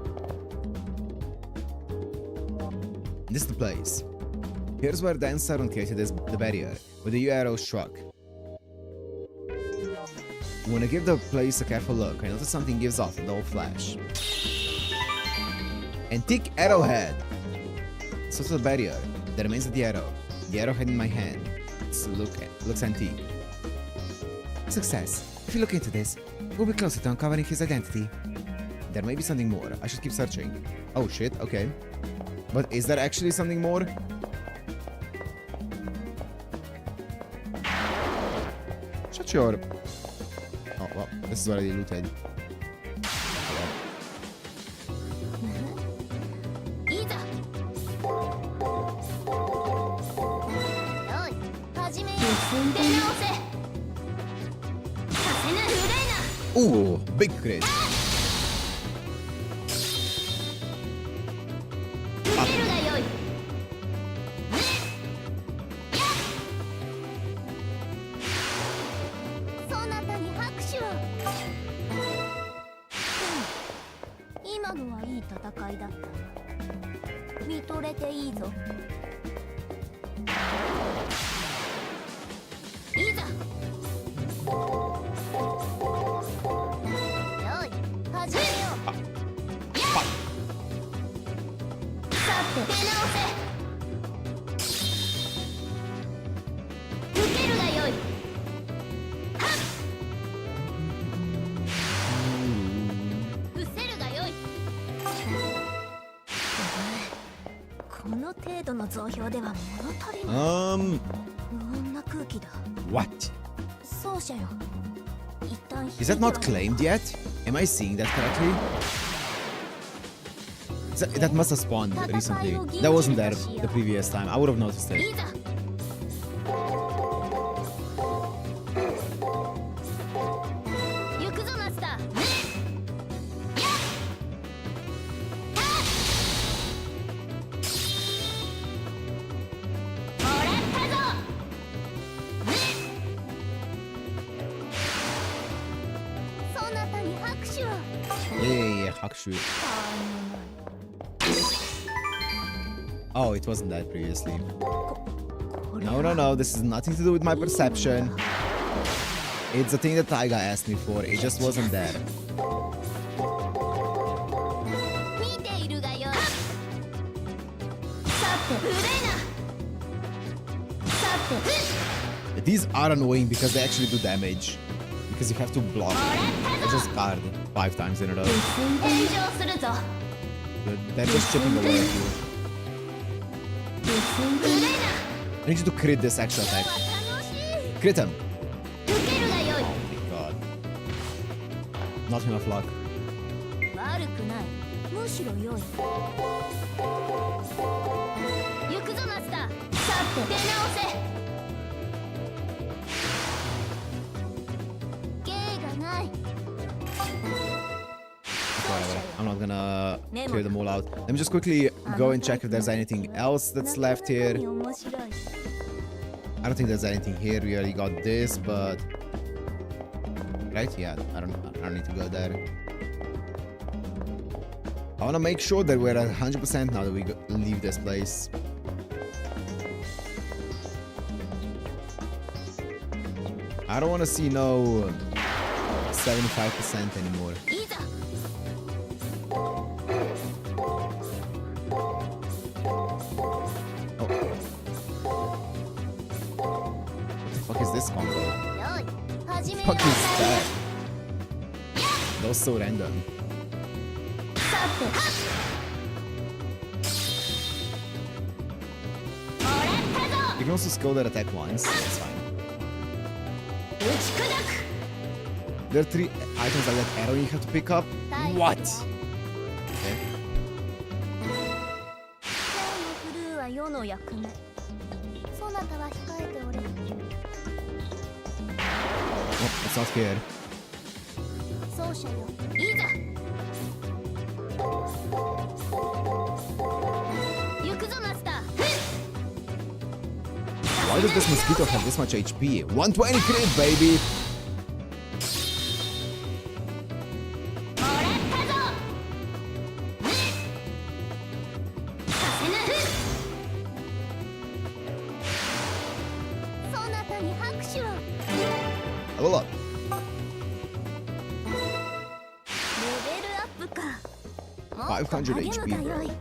This is the place. Here's where Dan Servant created the barrier, with the arrow struck. When I give the place a careful look, I notice something gives off a dull flash. Antique arrowhead! So to the barrier, that remains at the arrow. The arrowhead in my hand. Looks antique. Success. If you look into this, we'll be closer to uncovering his identity. There may be something more. I should keep searching. Oh shit, okay. But is there actually something more? Shut your... Oh, well, this is already looted. Ooh, big crit. What? Is that not claimed yet? Am I seeing that correctly? That must have spawned recently. That wasn't there the previous time. I would have noticed it. いざ行くぞマスター。もらったぞ。そなたに拍手を。 Yeah, Hakushu. Oh, it wasn't that previously. No. This is nothing to do with my perception. It's the thing that Taiga asked me for. It just wasn't there. 見ているがよい。さて古いな。さて These are annoying because they actually do damage. Because you have to block. I just guard 5 times in a row. 炎上するぞ。 They're just chipping away at you. 古いな。 I need you to crit this extra attack. 楽しい。 Crit him! 受けるがよい。 Oh my god. Not enough luck. 悪くない。むしろ良い。行くぞマスター。さて出直せ。芸がない。 Whatever. I'm not gonna clear them all out. Let me just quickly go and check if there's anything else that's left here. 面白い。 I don't think there's anything here. We already got this, but right? Yeah, I don't need to go there. I want to make sure that we're at 100% now that we leave this place. I don't want to see no 75% anymore. いざ。 What the fuck is this combo? よい。始めよう。 Fuck is that? That was so random. さて。もらったぞ。 You can also skill that attack once. That's fine. 打ち砕く。 There are 3 items like that arrow you have to pick up. What? Okay. 今日のフルーは世の役目。そなたは控えておれ。 Oh, it's not here. 奏者よ。いざ。行くぞマスター。 Why does this mosquito have this much HP? 120 crit, baby! もらったぞ。させぬ。そなたに拍手を。 Level up. レベルアップか。もっと500励むがよい。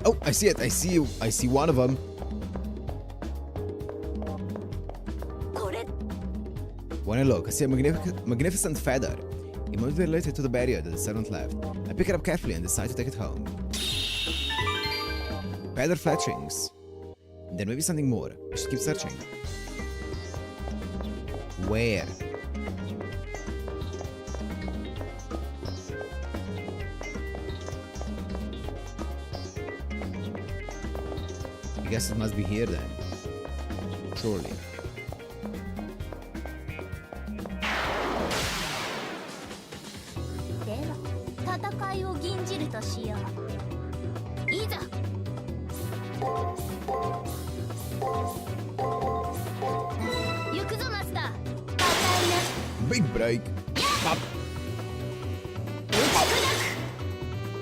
Oh, I see it. I see one of them. これ When I look, I see a magnificent feather. It must be related to the barrier that the servant left. I pick it up carefully and decide to take it home. Feather fletchings. There may be something more. I should keep searching. Where? I guess it must be here then. Surely. では戦いを吟じるとしよう。いざ。行くぞマスター。高いな。 Big break. Pop. 打ち砕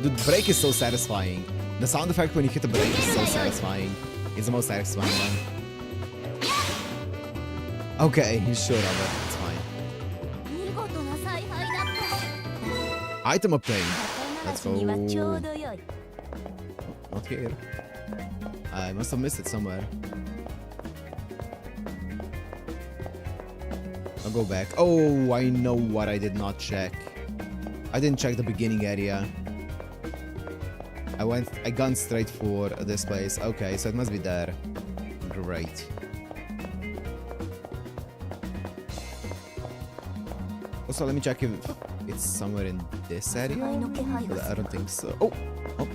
く。 The break is so satisfying. The sound effect when you hit the break is so satisfying. It's the most satisfying one. Okay, he's sure of it. It's fine. 見事な采配だった。 Item obtained. 肩慣らしにはちょうどよい。 Not here. I must have missed it somewhere. I'll go back. Oh, I know what I did not check. I didn't check the beginning area. I gone straight for this place. Okay, so it must be there. Great. Also, let me check if it's somewhere in this area. I don't think so. Oh! Oh!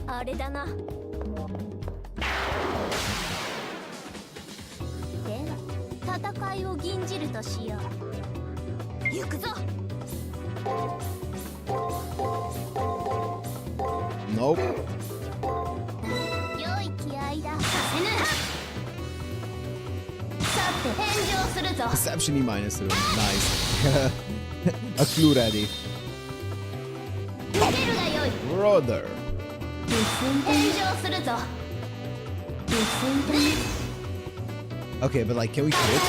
あれだな。では戦いを吟じるとしよう。行くぞ。Nope. 良い気合いだ。させぬ。さて返上するぞ。 Perception E minus room. Nice. A clue ready. 受けるがよい。 Brother. 返上するぞ。 Okay, but like, can we crit?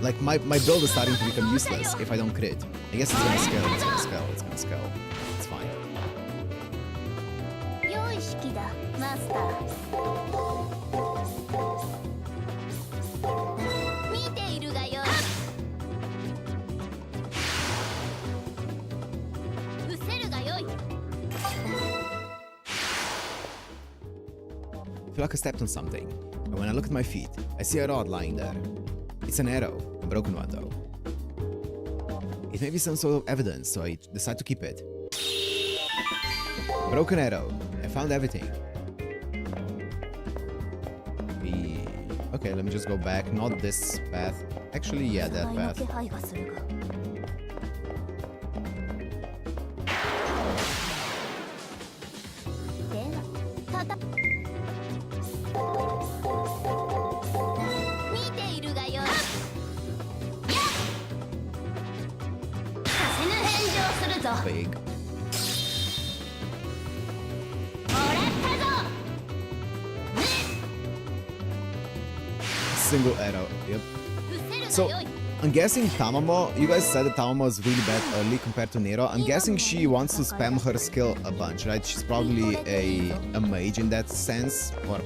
Like, my build is starting to become useless if I don't crit. I guess it's gonna scale, it's gonna scale, it's gonna scale. It's fine. 良い式だ、マスター。見ているがよい。伏せるがよい。 I feel like I stepped on something, and when I look at my feet, I see a rod lying there. It's an arrow, a broken one though. It may be some sort of evidence, so I decide to keep it. Broken arrow. I found everything. Okay, let me just go back. Not this path. Actually, yeah, that path. 気配がするが。では、見ているがよい。やっ。させぬ返上するぞ。 Big. もらったぞ。 Single arrow. Yep. 伏せる So, がよい。 I'm guessing Tamamo, you guys said that Tamamo is really bad early compared to Nero. I'm guessing she wants to spam her skill a bunch, right? She's probably a mage in that sense. Or,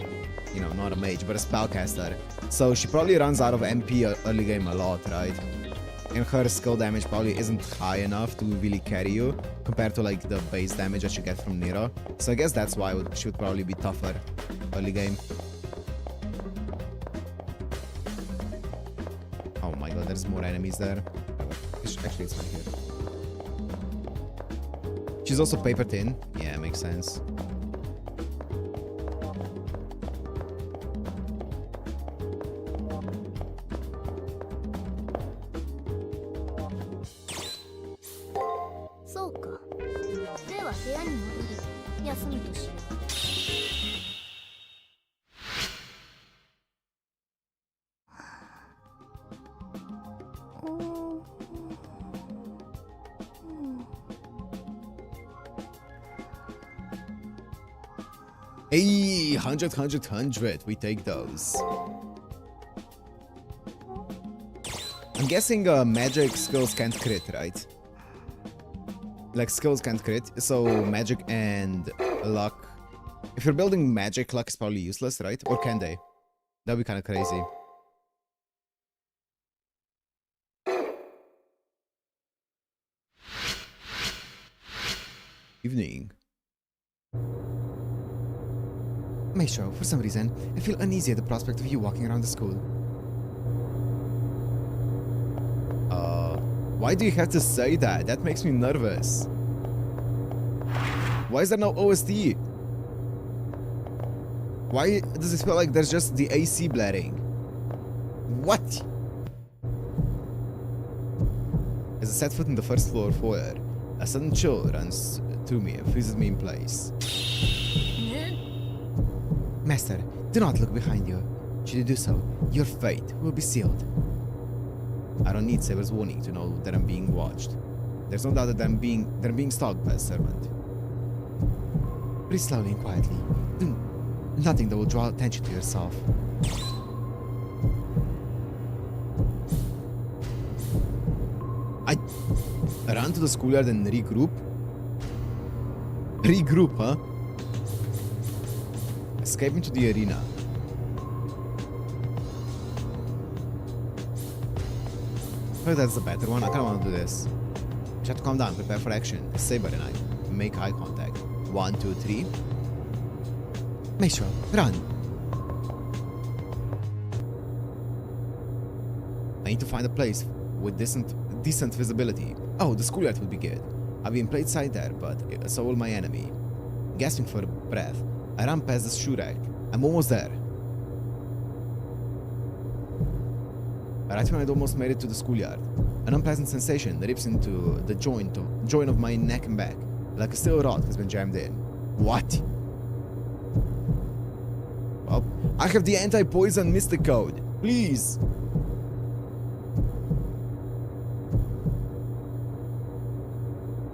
you know, not a mage, but a spellcaster. So she probably runs out of MP early game a lot, right? And her skill damage probably isn't high enough to really carry you compared to like the base damage that you get from Nero. So I guess that's why she would probably be tougher early game. Oh my god, there's more enemies there. Actually, it's right here. She's also paper thin. Yeah, makes sense. So か。では部屋に戻り、休むとしよう。 Hey, 100, 100, 100. We take those. I'm guessing magic skills can't crit, right? Like, skills can't crit, so magic and luck. If you're building magic, luck is probably useless, right? Or can they? That'd be kind of crazy. Evening. Maestro, for some reason, I feel uneasy at the prospect of you walking around the school. Why do you have to say that? That makes me nervous. Why is there no OST? Why does it feel like there's just the AC blaring? What? As I set foot in the first floor foyer, a sudden chill runs through me and freezes me in place. Master, do not look behind you. Should you do so, your fate will be sealed. I don't need Saber's warning to know that I'm being watched. There's no doubt that I'm being stalked by a servant. Breathe slowly and quietly. Do nothing that will draw attention to yourself. I run to the schoolyard and regroup? Regroup, huh? Escape into the arena. Oh, that's the better one. I kinda wanna do this. Just have to calm down, prepare for action. Saber and I make eye contact. 1, 2, 3. Maestro, run! I need to find a place with decent visibility. Oh, the schoolyard would be good. I've been played side there, but so will my enemy. Gasping for breath, I ran past the shoe rack. I'm almost there. Right when I'd almost made it to the schoolyard, an unpleasant sensation rips into the joint of my neck and back, like a steel rod has been jammed in. What? Well, I have the anti-poison mystic code. Please.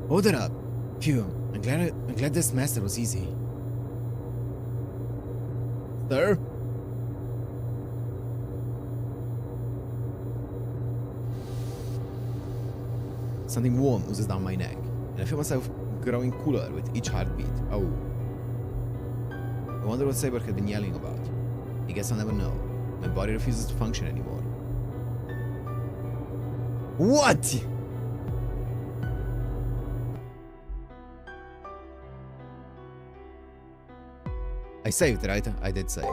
Hold it up. Phew. I'm glad this master was easy. Sir? Something warm oozes down my neck, and I feel myself growing cooler with each heartbeat. Oh. I wonder what Saber had been yelling about. I guess I'll never know. My body refuses to function anymore. What? I saved, right? I did save.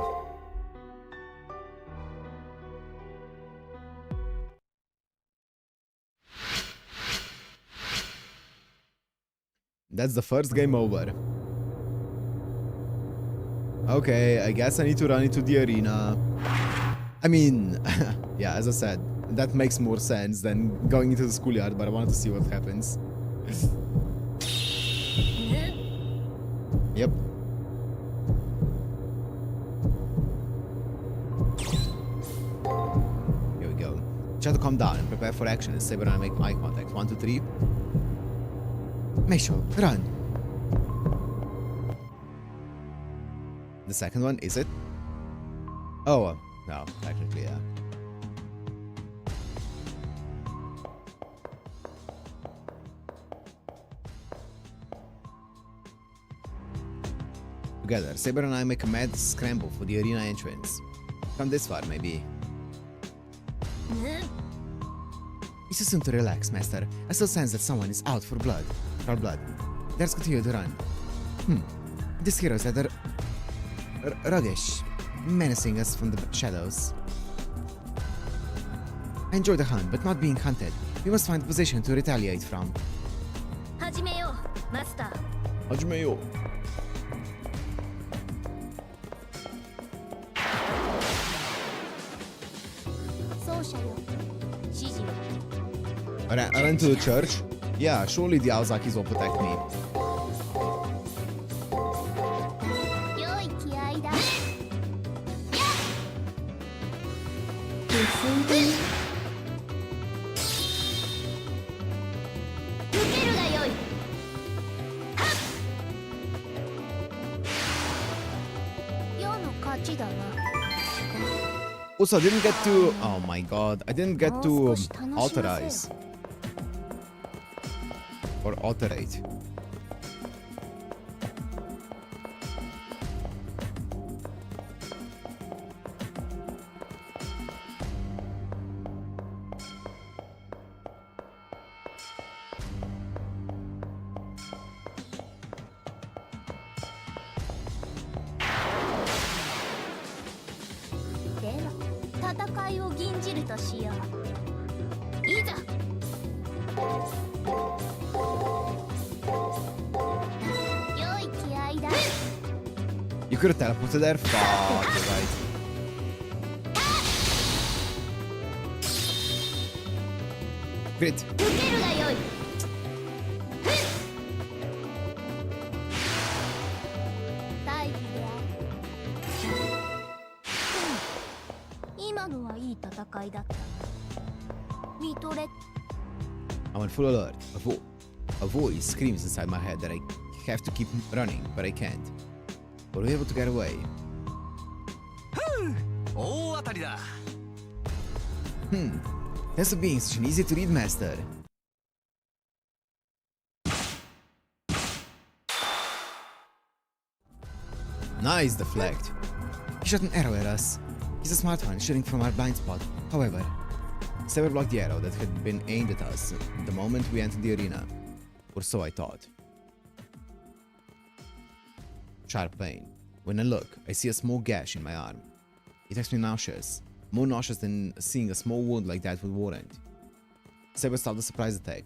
That's the first game over. Okay, I guess I need to run into the arena. I mean, yeah, as I said, that makes more sense than going into the schoolyard, but I wanted to see what happens. Yep. Here we go. Try to calm down and prepare for action as Saber and I make eye contact. 1, 2, 3. Meisho, run! The second one, is it? Oh, no, technically, yeah. Together, Saber and I make a mad scramble for the arena entrance. Come this far, maybe. It's too soon to relax, Master. I still sense that someone is out for blood. Let's continue to run. This hero is either roguish, menacing us from the shadows. I enjoy the hunt, but not being hunted. We must find a position to retaliate from. Hajime-yo, Master. Hajime-yo. I ran to the church. Yeah, surely the Aozakis will protect me. Also, I didn't get to... Oh my god, I didn't get to authorize. Or alterate. You could have teleported there? Fuck, you're right. Crit. I'm on full alert. A voice screams inside my head that I have to keep running, but I can't. Were we able to get away? Thanks for being such an easy to read master. Nice deflect. He shot an arrow at us. He's a smart one, shooting from our blind spot. However, Saber blocked the arrow that had been aimed at us the moment we entered the arena. Or so I thought. Sharp pain. When I look, I see a small gash in my arm. It makes me nauseous. more nauseous than seeing a small wound like that would warrant. Saber stopped the surprise attack,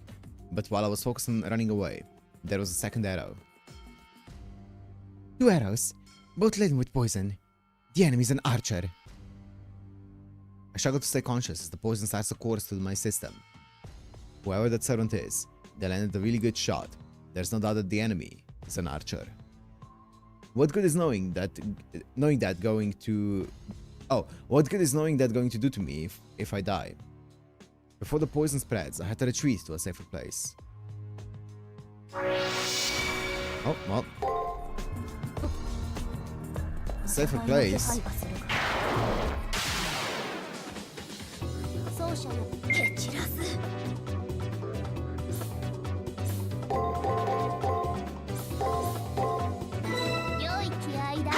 but while I was focused on running away, there was a second arrow. 2 arrows, both laden with poison. The enemy's an archer. I struggle to stay conscious as the poison starts to course through my system. Whoever that servant is, they landed a really good shot. There's no doubt that the enemy is an archer. What good is knowing that going to do to me if I die? Before the poison spreads, I had to retreat to a safer place. Oh, well. Safer place. 奏者を蹴散らす。良い気合だ。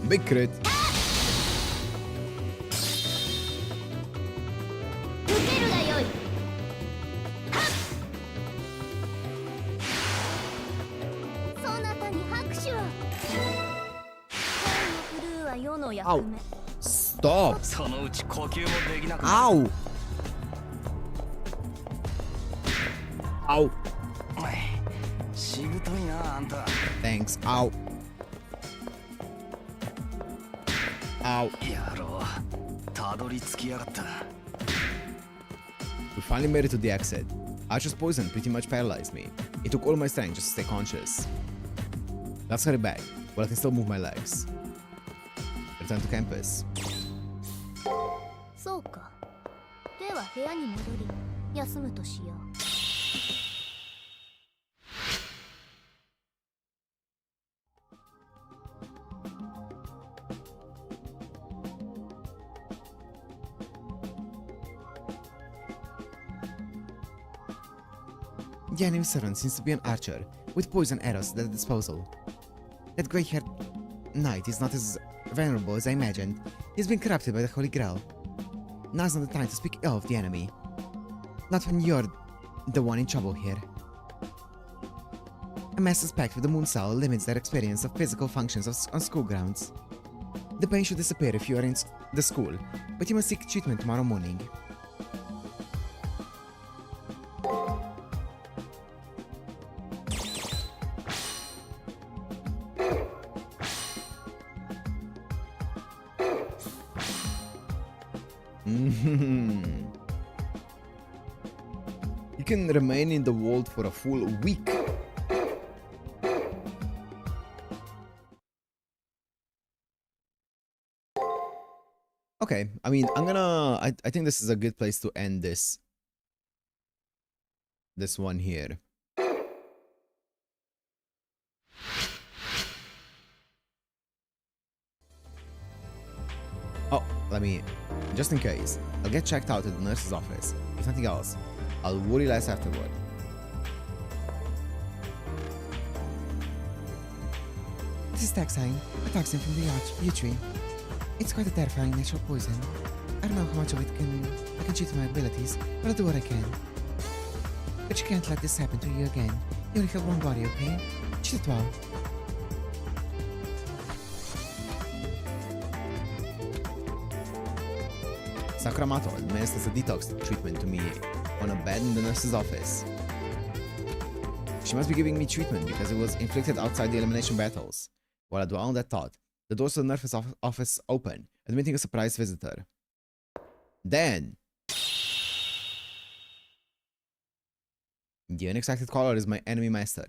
Big crit. 受けるが良い。そなたに拍手を。声の振るうは世の役目。 Stop! そのうち呼吸もできなくなる。 Ow! Ow! しぶといなあんた。 Thanks. Ow. Ow. 野郎、たどり着きやがった。 We finally made it to the exit. Archer's poison pretty much paralyzed me. It took all my strength just to stay conscious. Let's hurry back, but I can still move my legs. Return to campus. そうか。では部屋に戻り休むとしよう。 The enemy servant seems to be an archer, with poison arrows at their disposal. That grey-haired knight is not as venerable as I imagined. He's been corrupted by the Holy Grail. Now's not the time to speak ill of the enemy. Not when you're the one in trouble here. A master's pact with the Moon Cell limits their experience of physical functions on school grounds. The pain should disappear if you are in the school, but you must seek treatment tomorrow morning. You can remain in the vault for a full week. Okay, I mean, I think this is a good place to end this one here. Oh, just in case, I'll get checked out at the nurse's office. If nothing else, I'll worry less afterward. This is Taxine, a toxin from the yew tree. It's quite a terrifying natural poison. I don't know how much of it I can cheat with my abilities, but I'll do what I can. But you can't let this happen to you again. You only have one body, okay? Cheat it well. Sakuramato administers a detox treatment to me on a bed in the nurse's office. She must be giving me treatment because it was inflicted outside the elimination battles. While I dwell on that thought, the doors to the nurse's office open, admitting a surprise visitor. Then... the unexpected caller is my enemy master.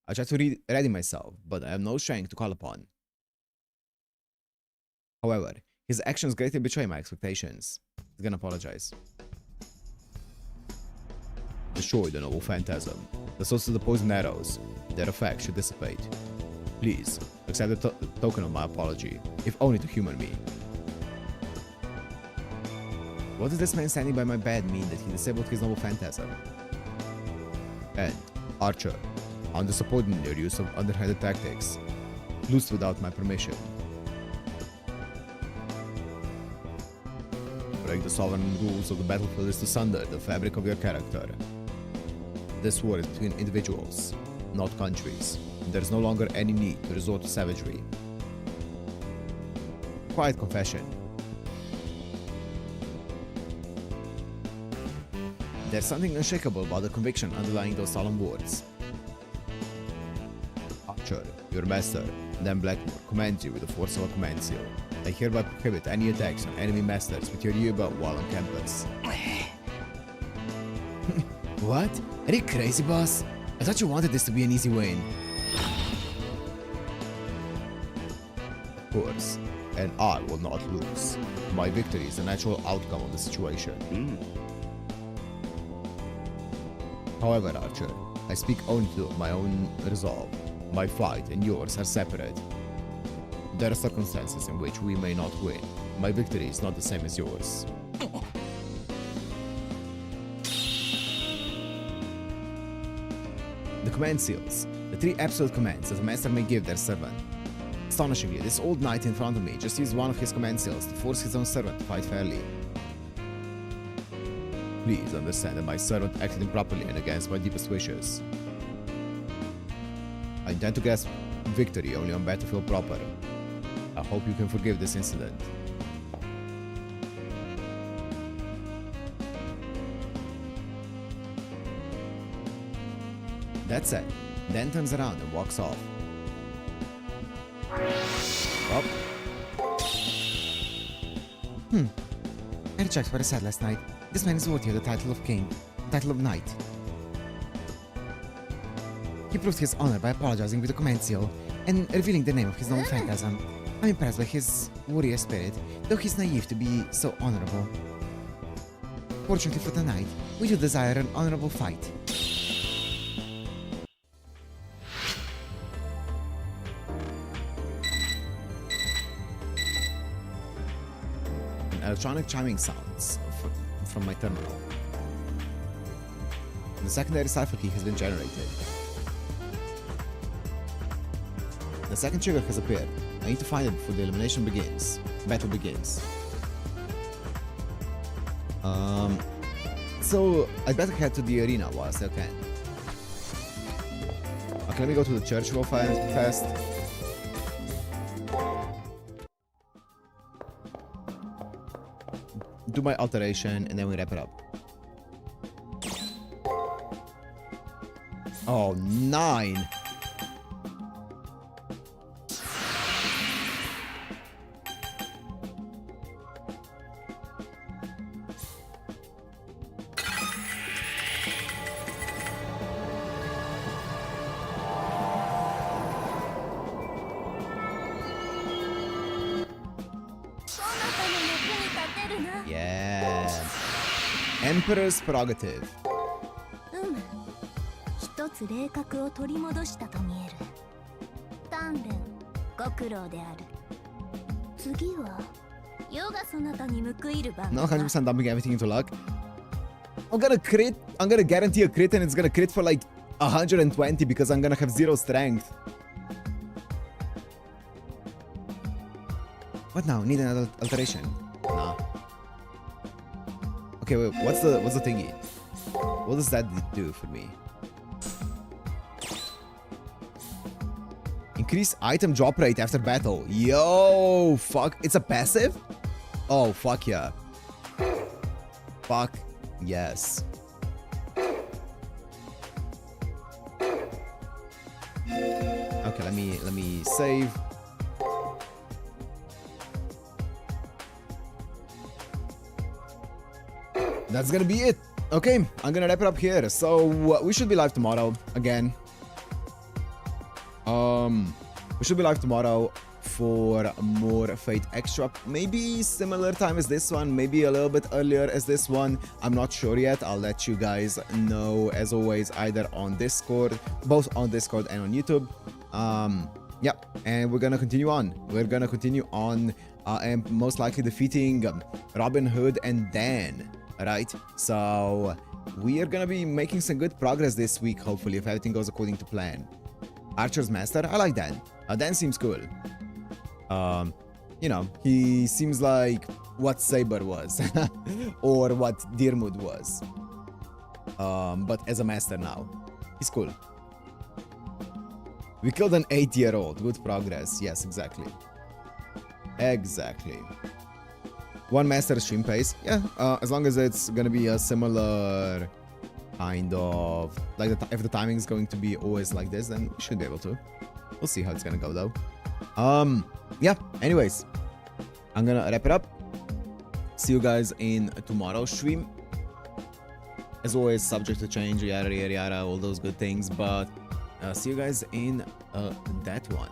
I try to ready myself, but I have no strength to call upon. However, his actions greatly betray my expectations. He's gonna apologize. Destroy the noble phantasm. The source of the poison arrows. Their effect should dissipate. Please, accept the token of my apology, if only to humor me. What does this man standing by my bed mean that he disabled his noble phantasm? And, Archer, on the subordinate use of underhanded tactics, loosed without my permission. Break the sovereign rules of the battlefield is to sunder the fabric of your character. This war is between individuals, not countries. There is no longer any need to resort to savagery. quiet confession. There's something unshakable about the conviction underlying those solemn words. Archer, your master, Dan Blackmore, commands you with the force of a command seal. I hereby prohibit any attacks on enemy masters with your Yuba while on campus. What? Are you crazy, boss? I thought you wanted this to be an easy win. Of course, and I will not lose. My victory is the natural outcome of the situation. However, Archer, I speak only to my own resolve. My fight and yours are separate. There are circumstances in which we may not win. My victory is not the same as yours. The command seals, the 3 absolute commands that a master may give their servant. Astonishingly, this old knight in front of me just used one of his command seals to force his own servant to fight fairly. Please understand that my servant acted improperly and against my deepest wishes. I intend to grasp victory only on battlefield proper. I hope you can forgive this incident. That said, Dan turns around and walks off. Well. I checked what I said last night. This man is worthy of the title of king, title of knight. He proved his honor by apologizing with the command seal and revealing the name of his known phantasm. I'm impressed by his warrior spirit, though he's naive to be so honorable. Fortunately for the knight, we do desire an honorable fight. Electronic chiming sounds from my terminal. The secondary cipher key has been generated. The second trigger has appeared. I need to find it before the elimination begins. Battle begins. So I'd better head to the arena while I still can. Okay, let me go to the church real fast. Do my alteration and then we wrap it up. Oh, 9. Yeah. Emperor's prerogative. 一つ霊覚を取り戻したと見える。鍛錬ご苦労である。次は世がそなたに報いる番。Not 100% dumping everything into luck. I'm gonna crit. I'm gonna guarantee a crit and it's gonna crit for like 120 because I'm gonna have 0 strength. What now? Need another alteration? Nah. Okay, wait. What's the thingy? What does that do for me? Increase item drop rate after battle. Yo, fuck. It's a passive? Oh, fuck yeah. Fuck yes. Okay, let me save. That's gonna be it. Okay, I'm gonna wrap it up here. So we should be live tomorrow again. We should be live tomorrow for more Fate Extra. Maybe similar time as this one, maybe a little bit earlier as this one. I'm not sure yet. I'll let you guys know as always, either on Discord, both on Discord and on YouTube. Yeah, and we're gonna continue on. We're gonna continue on and most likely defeating Robin Hood and Dan. Right, so we are gonna be making some good progress this week, hopefully, if everything goes according to plan. Archer's Master, I like Dan. Dan seems cool. You know, he seems like what Saber was, or what Dirmud was. But as a master now, he's cool. We killed an 8-year-old. Good progress. Yes, exactly. Exactly. One master stream pace. Yeah, as long as it's gonna be a similar kind of like if the timing is going to be always like this, then we should be able to. We'll see how it's gonna go though. Yeah. Anyways, I'm gonna wrap it up. See you guys in tomorrow's stream. As always, subject to change, yada yada yada, all those good things. But see you guys in that one.